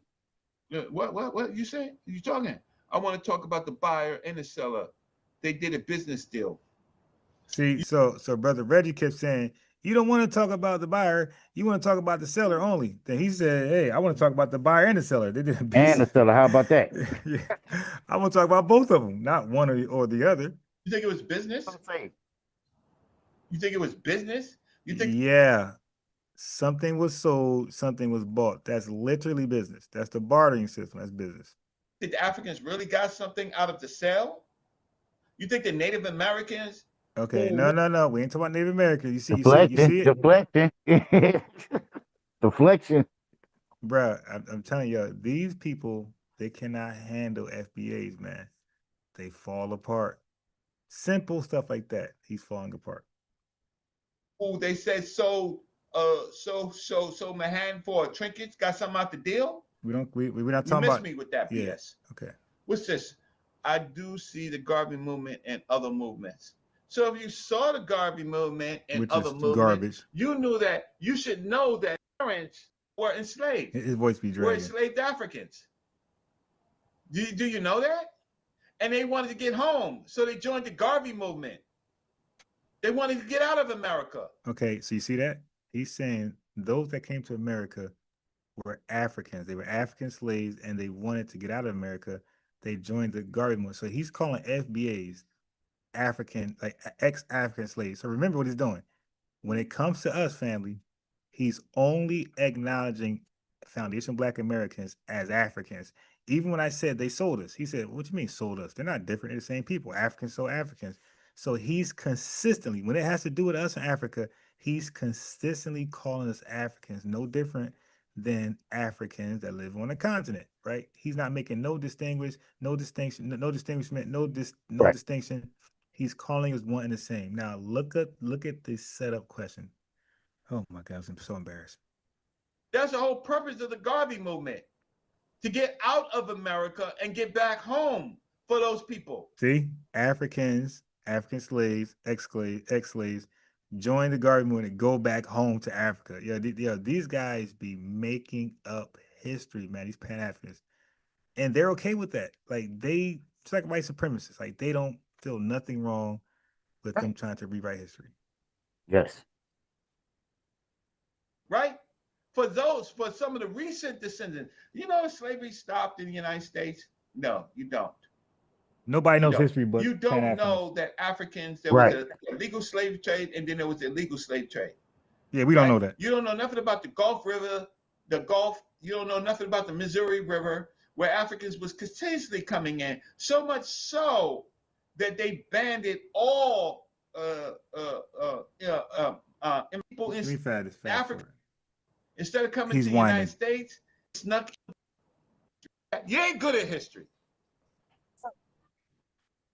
What you say? You talking? I want to talk about the buyer and the seller. They did a business deal. See, so Brother Reggie kept saying, you don't want to talk about the buyer, you want to talk about the seller only. Then he said, hey, I want to talk about the buyer and the seller. They did a business. And the seller, how about that? Yeah. I want to talk about both of them, not one or the other. You think it was business? You think it was business? You think? Yeah. Something was sold, something was bought. That's literally business. That's the bartering system. That's business. Did the Africans really got something out of the sale? You think the Native Americans? Okay, no. We ain't talking about Native Americans. You see it? Deflection. Deflection. Bruh, I'm telling you, these people, they cannot handle FBAs, man. They fall apart. Simple stuff like that. He's falling apart. Oh, they said so Mahan for trinkets, got something out the deal? We're not talking about. You missed me with that BS. Yeah. Okay. What's this? I do see the Garvey movement and other movements. So if you saw the Garvey movement and other movements, garbage. You knew that. You should know that parents were enslaved. His voice be dragging. Were enslaved Africans. Do you know that? And they wanted to get home, so they joined the Garvey movement. They wanted to get out of America. Okay, so you see that? He's saying those that came to America were Africans. They were African slaves, and they wanted to get out of America. They joined the Garvey movement. So he's calling FBAs African, like ex-African slaves. So remember what he's doing. When it comes to us, family, he's only acknowledging Foundation Black Americans as Africans. Even when I said they sold us, he said, what do you mean sold us? They're not different. They're the same people. Africans sold Africans. So he's consistently, when it has to do with us in Africa, he's consistently calling us Africans, no different than Africans that live on the continent, right? He's not making no distinction. He's calling us one and the same. Now look at the setup question. Oh my gosh, I'm so embarrassed. That's the whole purpose of the Garvey movement, to get out of America and get back home for those people. See, Africans, African slaves, ex-slaves, join the Garvey movement and go back home to Africa. These guys be making up history, man. These Pan-Africanists, and they're okay with that. Like it's like white supremacists. Like they don't feel nothing wrong with them trying to rewrite history. Yes. Right? For some of the recent descendants, slavery stopped in the United States? No, you don't. Nobody knows history, but you don't know that Africans, there was a legal slave trade, and then there was the illegal slave trade. Yeah, we don't know that. You don't know nothing about the Gulf River, you don't know nothing about the Missouri River, where Africans was continuously coming in, so much so that they banded all people in Africa. Instead of coming to the United States, snuck You ain't good at history.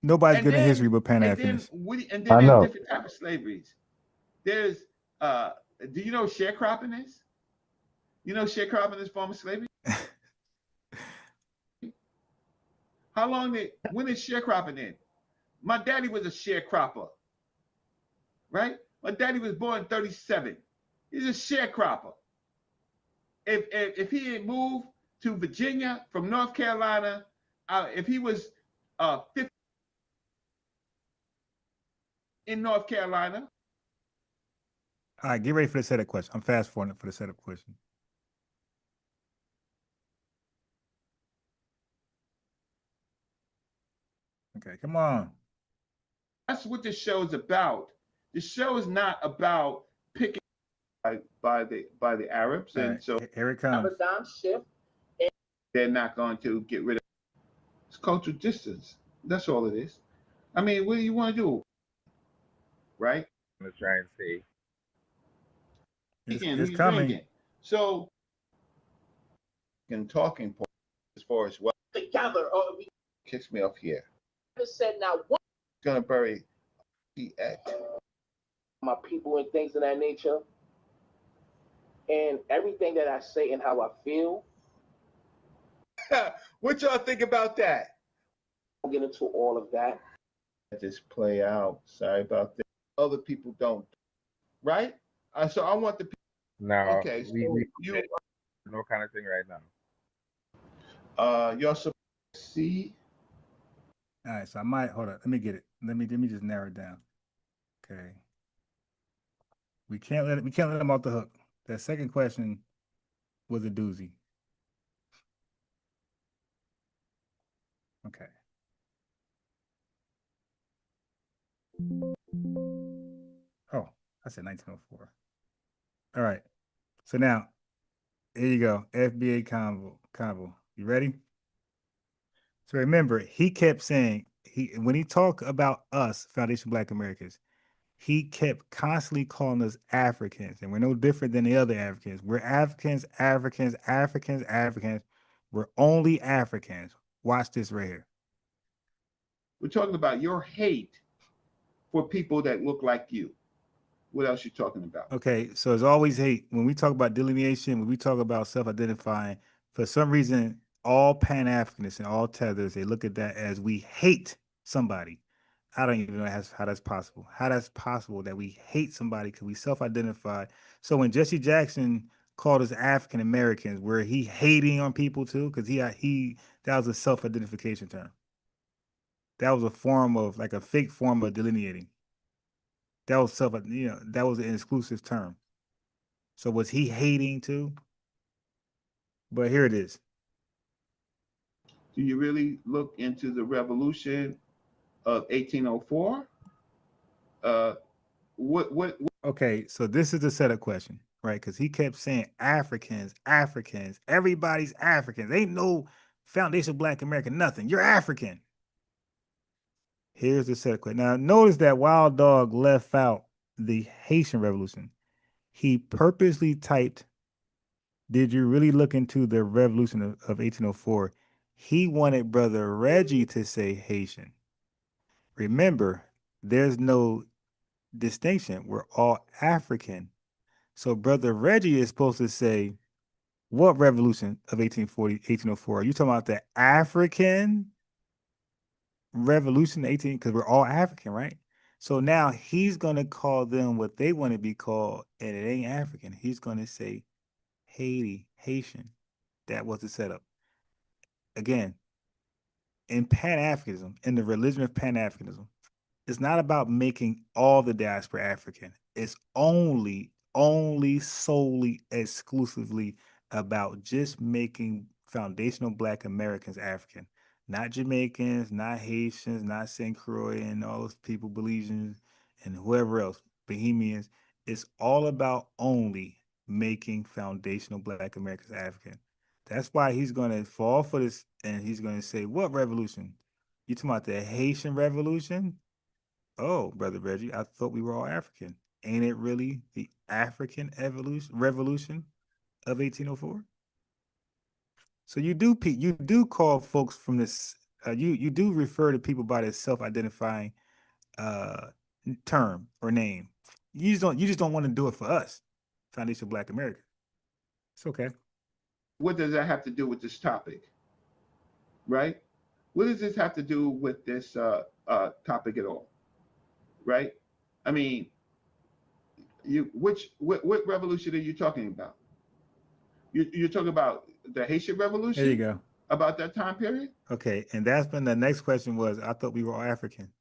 Nobody's And good at then, history but and then Pan-Africanists. and then there's different type of slaveries. There's do you know what sharecropping is? You know sharecropping is a form of slavery? When did sharecropping end? My daddy was a sharecropper, right? My daddy was born in 37. He's a sharecropper. If he had moved to Virginia from North Carolina, if he was 50 in North Carolina. All right, get ready for the setup question. I'm fast forwarding for the setup question. Okay, come on. That's what this show is about. The show is not about picking by the Arabs, and right, so here it comes. paradigm shift. And they're not going to get rid of it. It's cultural distance. That's all it is. I mean, what do you want to do? Right? I'm gonna try and say. It's coming. Drinking. So, in talking point as far as what together, kicks me off here. I said now what gonna bury the act my people and things of that nature, and everything that I say and how I feel. What y'all think about that? I'll get into all of that. Just play out. Sorry about that. Other people don't, right? So I want the people. No, okay. So we you no kind of thing right now. You're supposed to see. All right, so I might hold on. Let me get it. Let me just narrow it down. Okay. We can't let them off the hook. That second question was a doozy. Okay. Oh, I said 1904. All right. So now, here you go. FBA convo. You ready? So remember, he kept saying, when he talked about us, Foundation Black Americans, he kept constantly calling us Africans, and we're no different than the other Africans. We're Africans. We're only Africans. Watch this right here. We're talking about your hate for people that look like you. What else you talking about? Okay, so it's always hate. When we talk about delineation, when we talk about self-identifying, for some reason, all Pan-Africanists and all tethers, they look at that as we hate somebody. I don't even know how that's possible. How that's possible that we hate somebody because we self-identify. So when Jesse Jackson called us African Americans, were he hating on people too? Because that was a self-identification term. That was a form of, like a fake form of delineating. That was that was an exclusive term. So was he hating too? But here it is. Do you really look into the revolution of 1804? What? Okay, so this is the setup question, right? Because he kept saying Africans, everybody's Africans. Ain't no foundation Black American, nothing. You're African. Here's the setup question. Now, notice that Wild Dog left out the Haitian Revolution. He purposely typed, did you really look into the revolution of 1804? He wanted Brother Reggie to say Haitian. Remember, there's no distinction. We're all African. So Brother Reggie is supposed to say, what revolution of 1804? Are you talking about the African revolution 18? Because we're all African, right? So now he's going to call them what they want to be called, and it ain't African. He's going to say Haitian. That was the setup. Again, in Pan-Africanism, in the religion of Pan-Africanism, it's not about making all the diaspora African. It's solely, exclusively about just making foundational Black Americans African. Not Jamaicans, not Haitians, not St. Croix and all those people, Belizeans, and whoever else, Bohemians. It's all about only making foundational Black Americans African. That's why he's going to fall for this, and he's going to say, what revolution? You talking about the Haitian Revolution? Oh, Brother Reggie, I thought we were all African. Ain't it really the African revolution of 1804? So you do call folks from this. You do refer to people by this self-identifying term or name. You just don't want to do it for us, Foundation of Black America. It's okay. What does that have to do with this topic? Right? What does this have to do with this topic at all? Right? I mean, what revolution are you talking about? You're talking about the Haitian Revolution? There you go. About that time period? Okay, and that's been the next question was, I thought we were all African.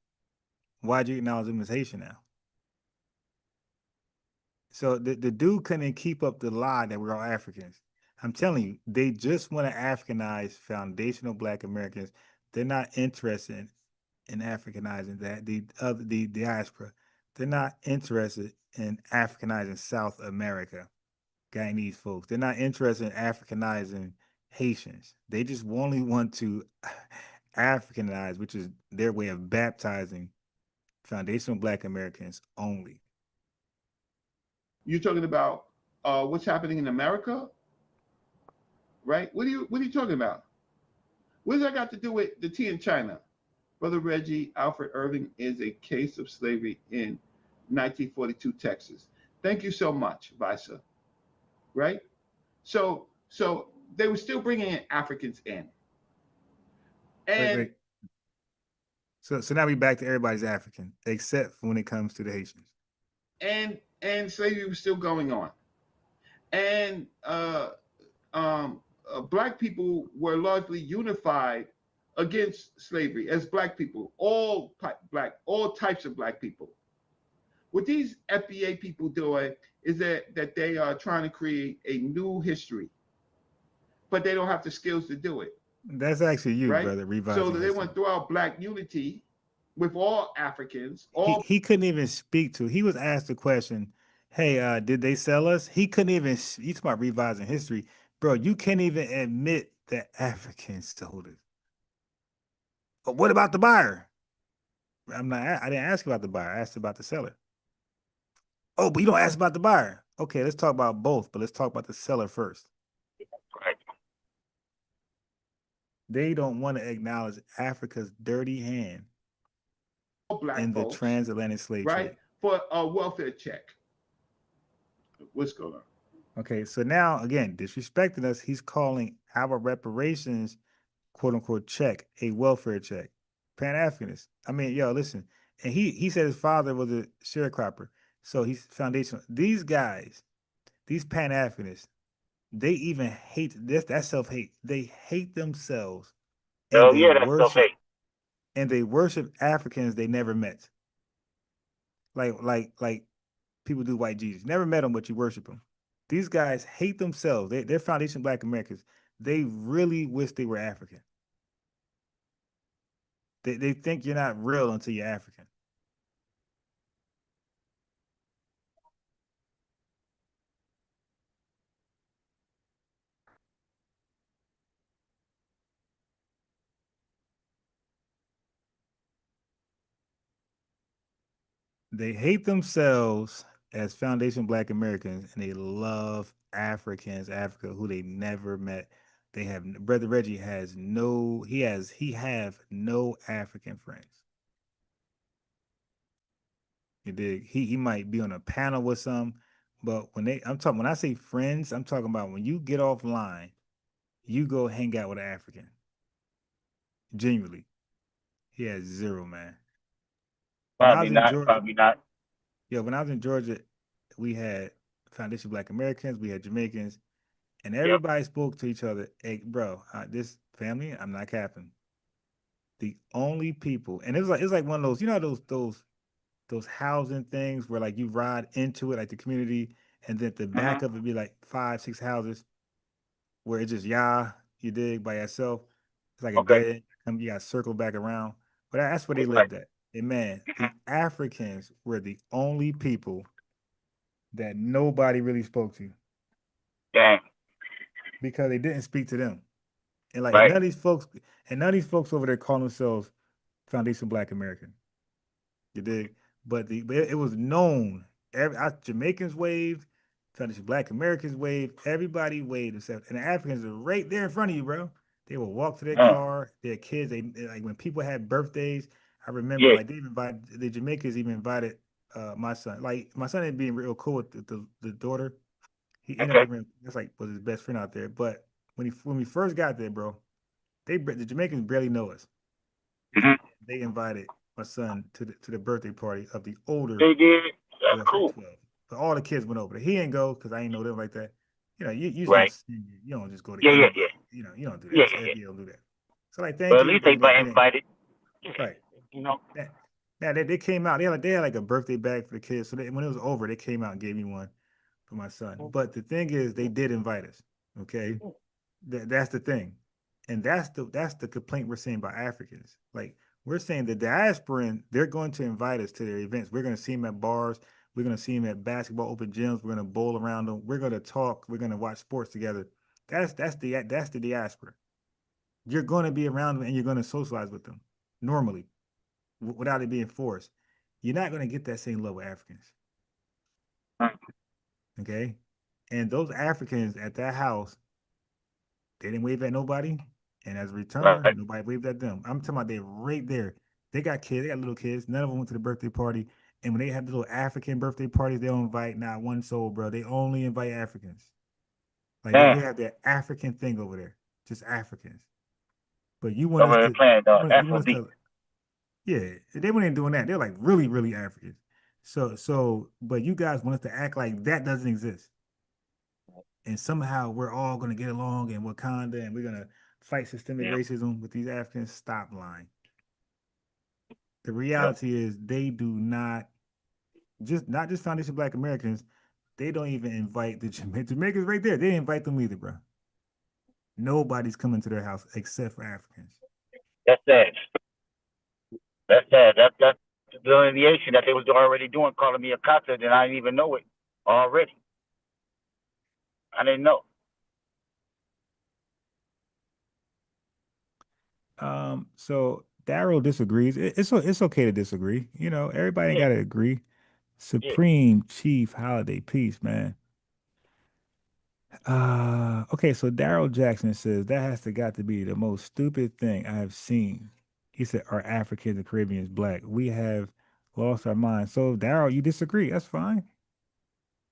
Why'd you acknowledge them as Haitian now? So the dude couldn't keep up the lie that we're all Africans. I'm telling you, they just want to Africanize foundational Black Americans. They're not interested in Africanizing the diaspora. They're not interested in Africanizing South America, Guyanese folks. They're not interested in Africanizing Haitians. They just only want to Africanize, which is their way of baptizing foundational Black Americans only. You're talking about what's happening in America, right? What are you talking about? What does that got to do with the tea in China? Brother Reggie, Alfred Irving is a case of slavery in 1942 Texas. Thank you so much, Visa. Right? So they were still bringing Africans in. And wait. So now we back to everybody's African, except when it comes to the Haitians. And slavery was still going on. And Black people were largely unified against slavery as Black people, all types of Black people. What these FBA people doing is that they are trying to create a new history, but they don't have the skills to do it. That's actually you, right? brother. Revising So they want to throw out Black unity with all Africans. He couldn't even speak to. He was asked the question, "Hey, did they sell us?" He couldn't even. You talk about revising history, bro. You can't even admit that Africans sold us. But what about the buyer? I didn't ask about the buyer. I asked about the seller. Oh, but you don't ask about the buyer. Okay, let's talk about both, but let's talk about the seller first. Right. They don't want to acknowledge Africa's dirty hand in the transatlantic slave trade. For a welfare check. What's going on? Okay, so now, again, disrespecting us, he's calling our reparations, quote unquote, check a welfare check. Pan-Africanist. I mean, yo, listen. And he said his father was a sharecropper. So he's foundational. These guys, these Pan-Africanists, they even hate this. That's self-hate. They hate themselves. Oh yeah, that's self-hate. And they worship Africans they never met. Like people do white Jesus. Never met them, but you worship them. These guys hate themselves. They're foundation Black Americans. They really wish they were African. They think you're not real until you're African. They hate themselves as foundation Black Americans, and they love Africans, Africa, who they never met. They have Brother Reggie has no African friends. You dig? He might be on a panel with some, but when I say friends, I'm talking about when you get offline, you go hang out with an African. Genuinely. He has zero, man. Probably not. Yeah, when I was in Georgia, we had Foundation Black Americans, we had Jamaicans, and everybody spoke to each other. Hey, bro, this family, I'm not capping. The only people, and it was like one of those, you know, those housing things where like you ride into it, like the community, and then at the back of it be like 5, 6 houses where it's just you dig, by yourself. It's like a dead end. You got to circle back around. But that's where they lived at. And man, the Africans were the only people that nobody really spoke to. Dang. Because they didn't speak to them. And like none of these folks over there call themselves Foundation Black American. You dig? But it was known. Jamaicans waved, Foundation Black Americans waved. Everybody waved except, and the Africans are right there in front of you, bro. They will walk to their car. Their kids, they like when people had birthdays. I remember like they even invited the Jamaicans even invited my son. Like my son ain't being real cool with the daughter. He ended up being that's like was his best friend out there. But when we first got there, bro, the Jamaicans barely know us. They invited my son to the birthday party of the older. They did. That's like cool. 12. But all the kids went over there. He ain't go because I ain't know them like that. You know, you don't just go to anybody. You know, you don't do that. FBA don't do that. So like, thank you. But at least they invited. Right. You know. Now they came out. They had like a birthday bag for the kids. So when it was over, they came out and gave me one for my son. But the thing is, they did invite us. Okay, that's the thing, and that's the complaint we're saying about Africans. Like we're saying the diasporan, they're going to invite us to their events. We're going to see them at bars. We're going to see them at basketball open gyms. We're going to bowl around them. We're going to talk. We're going to watch sports together. That's the diaspora. You're going to be around them and you're going to socialize with them normally without it being forced. You're not going to get that same level of Africans. Okay? And those Africans at that house, they didn't wave at nobody. And as a return, nobody waved at them. I'm talking about they're right there. They got kids. They got little kids. None of them went to the birthday party. And when they have the little African birthday parties, they don't invite not one soul, bro. They only invite Africans. Like they have that African thing over there, just Africans. But you want us to, yeah, they weren't doing that. They're like really, really Africans. But you guys want us to act like that doesn't exist. And somehow we're all going to get along in Wakanda and we're going to fight systemic racism with these Africans. Stop lying. The reality is they do not just Foundation Black Americans. They don't even invite the Jamaicans right there. They didn't invite them either, bro. Nobody's coming to their house except for Africans. That's sad. That's sad. That's the delineation that they was already doing, calling me a kata, and I didn't even know it already. I didn't know. So Daryl disagrees. It's okay to disagree. You know, everybody got to agree. Supreme Chief Holiday Peace, man. Okay, so Daryl Jackson says that has got to be the most stupid thing I have seen. He said, "Are Africans and Caribbeans black? We have lost our minds." So Daryl, you disagree? That's fine.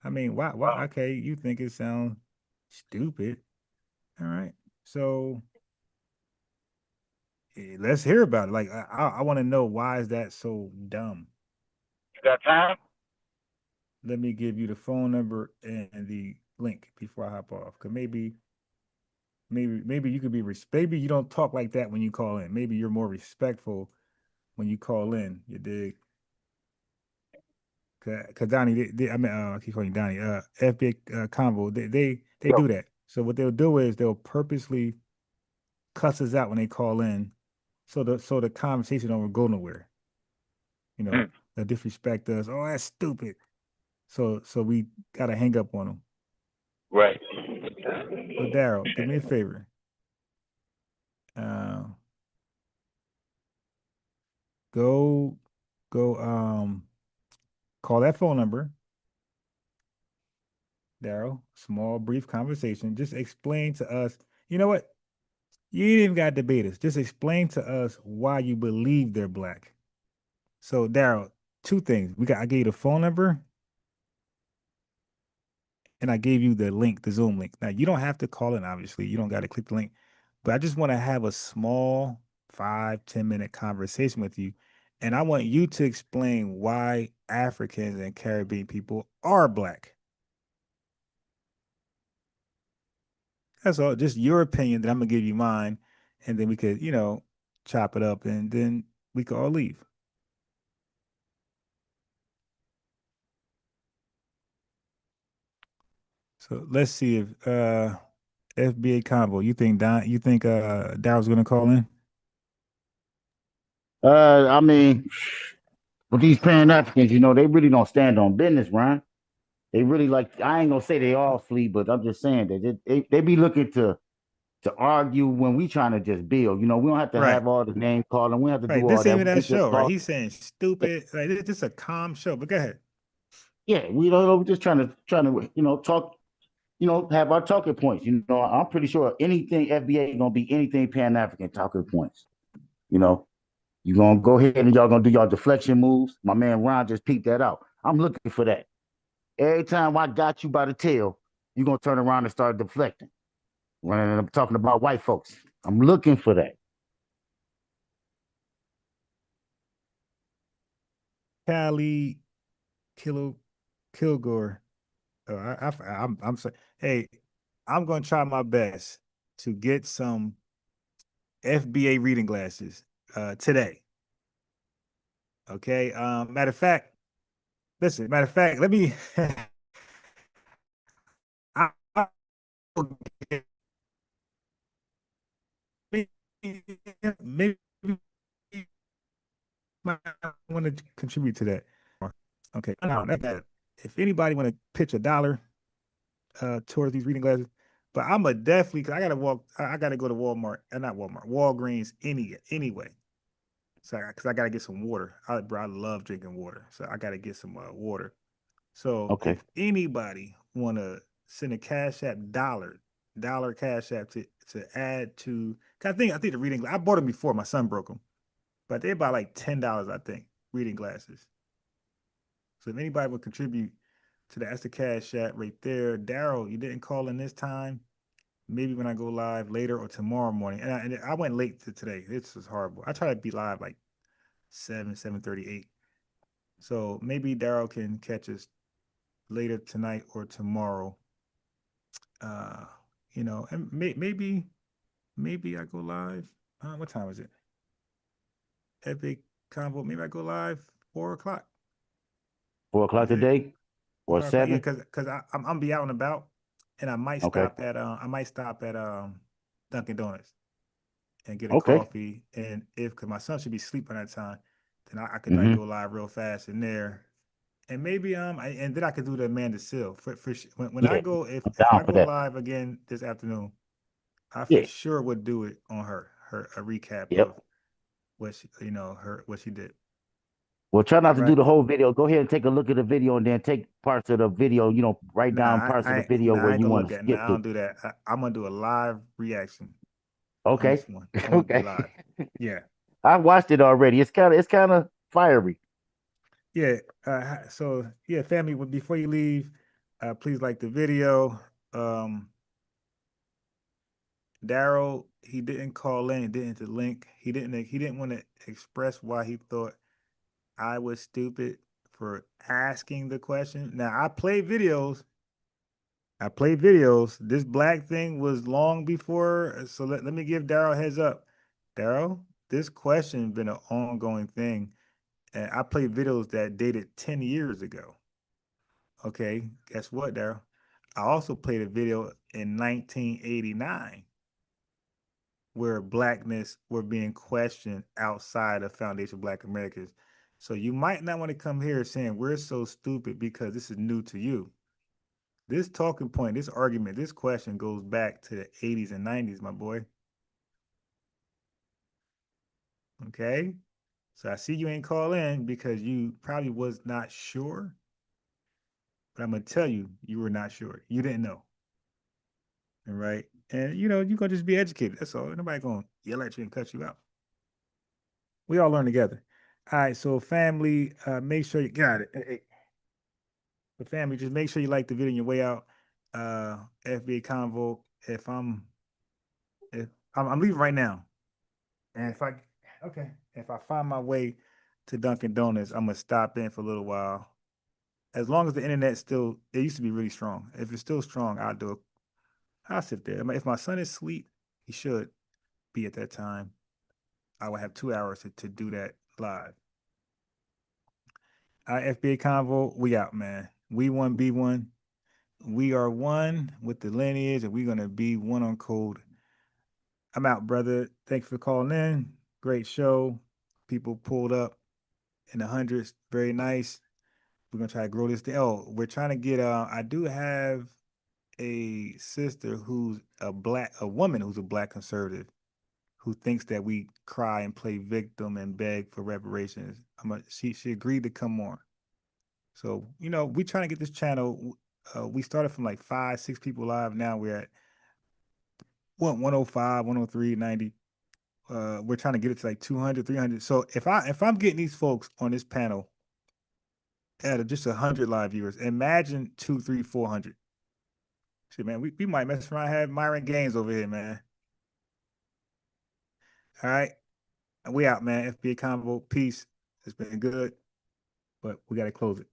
I mean, why? Okay, you think it sounds stupid. All right, so let's hear about it. Like, I want to know, why is that so dumb? You got time? Let me give you the phone number and the link before I hop off. Cause maybe you could be maybe you don't talk like that when you call in. Maybe you're more respectful when you call in. You dig? Cause Donnie, I keep calling you Donnie. FBA Convo, they do that. So what they'll do is they'll purposely cuss us out when they call in, so the conversation don't go nowhere. You know, they'll disrespect us. Oh, that's stupid. So we gotta hang up on them. Right. So Daryl, do me a favor. Go call that phone number. Daryl, small, brief conversation. Just explain to us. You know what? You ain't even got to debate us. Just explain to us why you believe they're black. So Daryl, two things. I gave you the phone number and I gave you the link, the Zoom link. Now you don't have to call in, obviously. You don't got to click the link. But I just want to have a small 5-10 minute conversation with you. And I want you to explain why Africans and Caribbean people are black. That's all. Just your opinion. Then I'm going to give you mine. And then we could, chop it up and then we could all leave. So let's see if FBA Convo, you think Daryl's going to call in? I mean, with these Pan-Africans, they really don't stand on business, Ryan. They really I ain't gonna say they all flee, but I'm just saying that they be looking to argue when we trying to just build. We don't have to have all the name calling. We don't have to do all This that. ain't that show, right? He's saying stupid. Like, this is a calm show, but go ahead. Yeah, we're just trying to talk, have our talking points. I'm pretty sure anything FBA gonna be anything Pan-African talking points. You're gonna go ahead and y'all gonna do y'all deflection moves. My man Ron just peeped that out. I'm looking for that. Every time I got you by the tail, you're gonna turn around and start deflecting. When I'm talking about white folks, I'm looking for that. Cali Kilgore. I'm sorry. Hey, I'm gonna try my best to get some FBA reading glasses today. Okay. Matter of fact, let me I maybe might want to contribute to that. Okay. Now, if anybody want to pitch $1 towards these reading glasses, but I'm a definitely, because I gotta walk, I gotta go to Walmart, not Walmart, Walgreens anyway. So because I gotta get some water. I love drinking water, so I gotta get some water. So if anybody wanna send a Cash App dollar Cash App to add to, cause I think the reading, I bought them before, my son broke them, but they're about like $10, I think, reading glasses. So if anybody would contribute to that, that's the Cash App right there. Daryl, you didn't call in this time. Maybe when I go live later or tomorrow morning. And I went late to today. This is horrible. I try to be live like 7:38. So maybe Daryl can catch us later tonight or tomorrow. And maybe I go live. What time is it? Epic Convo. Maybe I go live 4 o'clock. 4 o'clock today, or 7? Yeah, because I'm be out and about, and I might stop at Dunkin' Donuts and get a coffee. And because my son should be asleep by that time, then I could like go live real fast in there, and maybe and then I could do the Amanda Seal for when I go if I go live again this afternoon, I for sure would do it on a recap of what she what she did. Well, try not to do the whole video. Go ahead and take a look at the video, and then take parts of the video. Write down parts of the video where you want to skip to. I don't do that. I'm gonna do a live reaction. Okay. On this one. Okay. Live. Yeah. I watched it already. It's kind of fiery. Yeah. So yeah, family. Before you leave, please like the video. Daryl, he didn't call in. He didn't link. He didn't want to express why he thought I was stupid for asking the question. Now I play videos. This black thing was long before. So let me give Daryl a heads up. Daryl, this question been an ongoing thing. And I played videos that dated 10 years ago. Okay, guess what, Daryl? I also played a video in 1989 where blackness were being questioned outside of Foundation Black Americans. So you might not want to come here saying we're so stupid because this is new to you. This talking point, this argument, this question goes back to the 80s and 90s, my boy. Okay? So I see you ain't call in because you probably was not sure. But I'm going to tell you, you were not sure. You didn't know. All right? And, you're going to just be educated. That's all. Nobody going to yell at you and cut you out. We all learn together. All right, so family, make sure you got it. Hey. The family, just make sure you like the video on your way out. FBA Convo. If I'm leaving right now, and if I find my way to Dunkin' Donuts, I'm gonna stop in for a little while. As long as the internet it used to be really strong. If it's still strong, I'll sit there. If my son is asleep, he should be at that time. I will have 2 hours to do that live. FBA Convo, we out, man. We one, be one. We are one with the lineage, and we're going to be one on code. I'm out, brother. Thanks for calling in. Great show. People pulled up in the hundreds. Very nice. We're going to try to grow this thing. Oh, we're trying to get, I do have a sister who's a woman who's a black conservative who thinks that we cry and play victim and beg for reparations. She agreed to come on. So, you know, we trying to get this channel. We started from like 5, 6 people live. Now we're at 105, 103, 90. We're trying to get it to like 200, 300. So if I'm getting these folks on this panel at just 100 live viewers, imagine 200, 300, 400. Shit, man, we might mess around and have Myron Gaines over here, man. All right. We out, man. FBA Convo. Peace. It's been good, but we got to close it.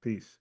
Peace.